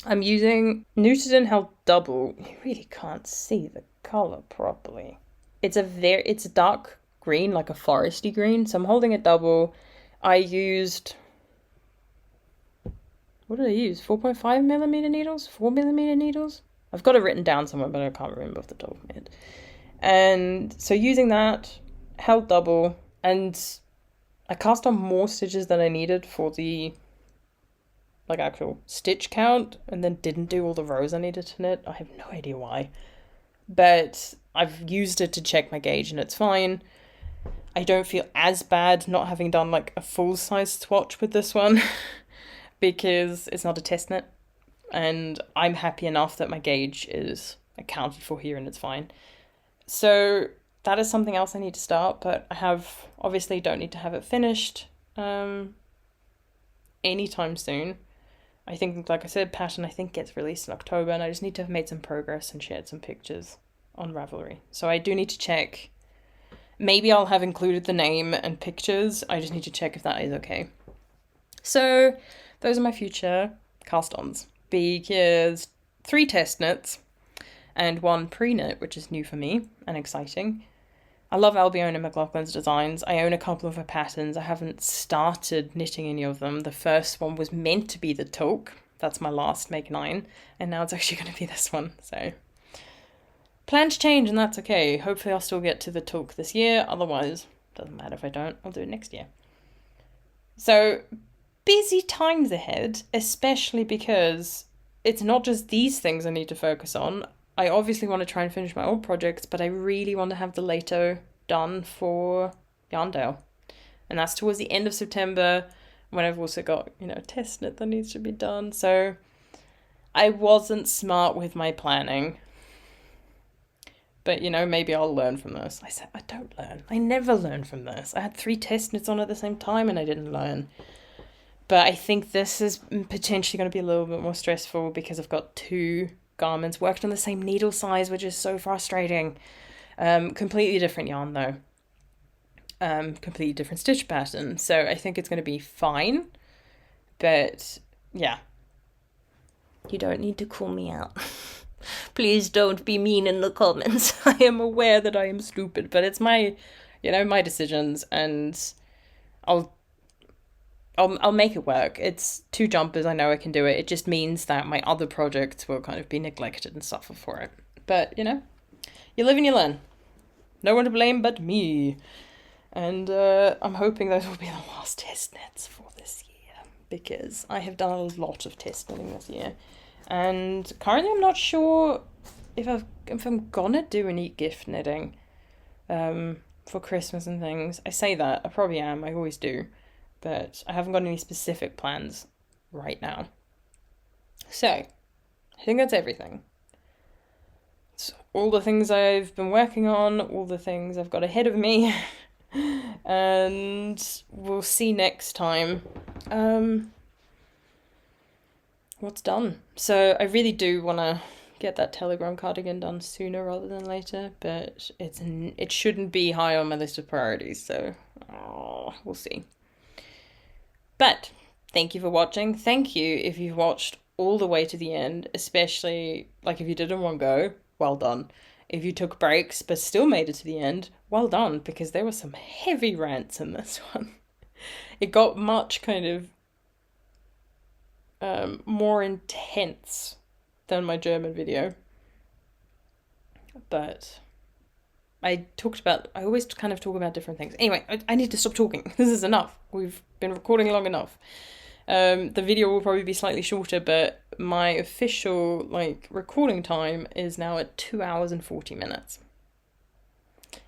I'm using Nutiden held double. You really can't see the color properly. It's a dark green, like a foresty green. So I'm holding it double. I used what did I use? 4.5mm needles? 4mm needles? I've got it written down somewhere, but I can't remember off the top of my head. And so using that, held double, and I cast on more stitches than I needed for the actual stitch count, and then didn't do all the rows I needed to knit. I have no idea why. But I've used it to check my gauge and it's fine. I don't feel as bad not having done a full-size swatch with this one because it's not a test knit. And I'm happy enough that my gauge is accounted for here and it's fine. So that is something else I need to start, but I obviously don't need to have it finished anytime soon. I think, like I said, pattern gets released in October, and I just need to have made some progress and shared some pictures on Ravelry. So I do need to check. Maybe I'll have included the name and pictures. I just need to check if that is okay. So those are my future cast-ons, because 3 test knits and 1 pre-knit, which is new for me and exciting. I love Albion and McLaughlin's designs. I own a couple of her patterns. I haven't started knitting any of them. The first one was meant to be the Toque. That's my last Make 9. And now it's actually going to be this one. So plans change, and that's okay. Hopefully I'll still get to the Toque this year. Otherwise, doesn't matter if I don't. I'll do it next year. So busy times ahead, especially because it's not just these things I need to focus on. I obviously want to try and finish my old projects, but I really want to have the Lehto done for Yarndale. And that's towards the end of September, when I've also got, a test knit that needs to be done. So I wasn't smart with my planning. But, maybe I'll learn from this. I said, I don't learn. I never learn from this. I had 3 test knits on at the same time and I didn't learn. But I think this is potentially going to be a little bit more stressful because I've got 2 garments worked on the same needle size, which is so frustrating. Completely different yarn though. Completely different stitch pattern. So I think it's going to be fine. But yeah. You don't need to call me out. Please don't be mean in the comments. I am aware that I am stupid, but it's my decisions, and I'll make it work. It's 2 jumpers. I know I can do it. It just means that my other projects will kind of be neglected and suffer for it. But, you live and you learn. No one to blame but me. And I'm hoping those will be the last test knits for this year, because I have done a lot of test knitting this year. And currently I'm not sure if I'm gonna do any gift knitting for Christmas and things. I say that. I probably am. I always do. But I haven't got any specific plans right now. So, I think that's everything. It's all the things I've been working on, all the things I've got ahead of me, and we'll see next time what's done. So I really do want to get that Télégramme Cardigan done sooner rather than later, but it shouldn't be high on my list of priorities, so we'll see. But thank you for watching. Thank you if you've watched all the way to the end, especially if you did in one go, well done. If you took breaks but still made it to the end, well done, because there were some heavy rants in this one. It got much kind of more intense than my German video. But I always kind of talk about different things. Anyway, I need to stop talking. This is enough. We've been recording long enough. The video will probably be slightly shorter, but my official recording time is now at 2 hours and 40 minutes.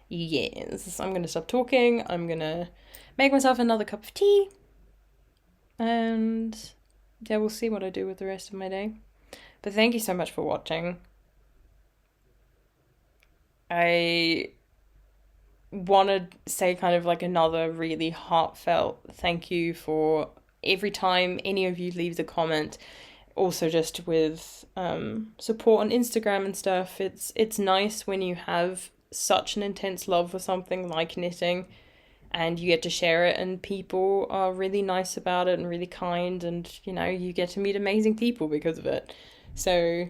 Yes, I'm going to stop talking. I'm going to make myself another cup of tea. And yeah, we'll see what I do with the rest of my day. But thank you so much for watching. I want to say kind of another really heartfelt thank you for every time any of you leaves a comment. Also just with support on Instagram and stuff. It's nice when you have such an intense love for something like knitting and you get to share it and people are really nice about it and really kind, and you get to meet amazing people because of it. So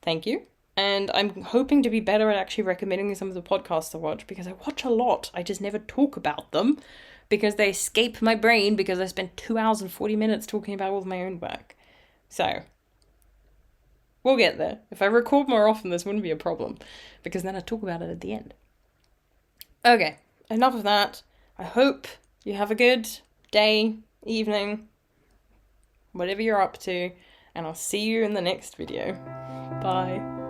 thank you. And I'm hoping to be better at actually recommending some of the podcasts to watch, because I watch a lot. I just never talk about them because they escape my brain because I spent 2 hours and 40 minutes talking about all of my own work. So, we'll get there. If I record more often, this wouldn't be a problem, because then I talk about it at the end. Okay, enough of that. I hope you have a good day, evening, whatever you're up to, and I'll see you in the next video. Bye.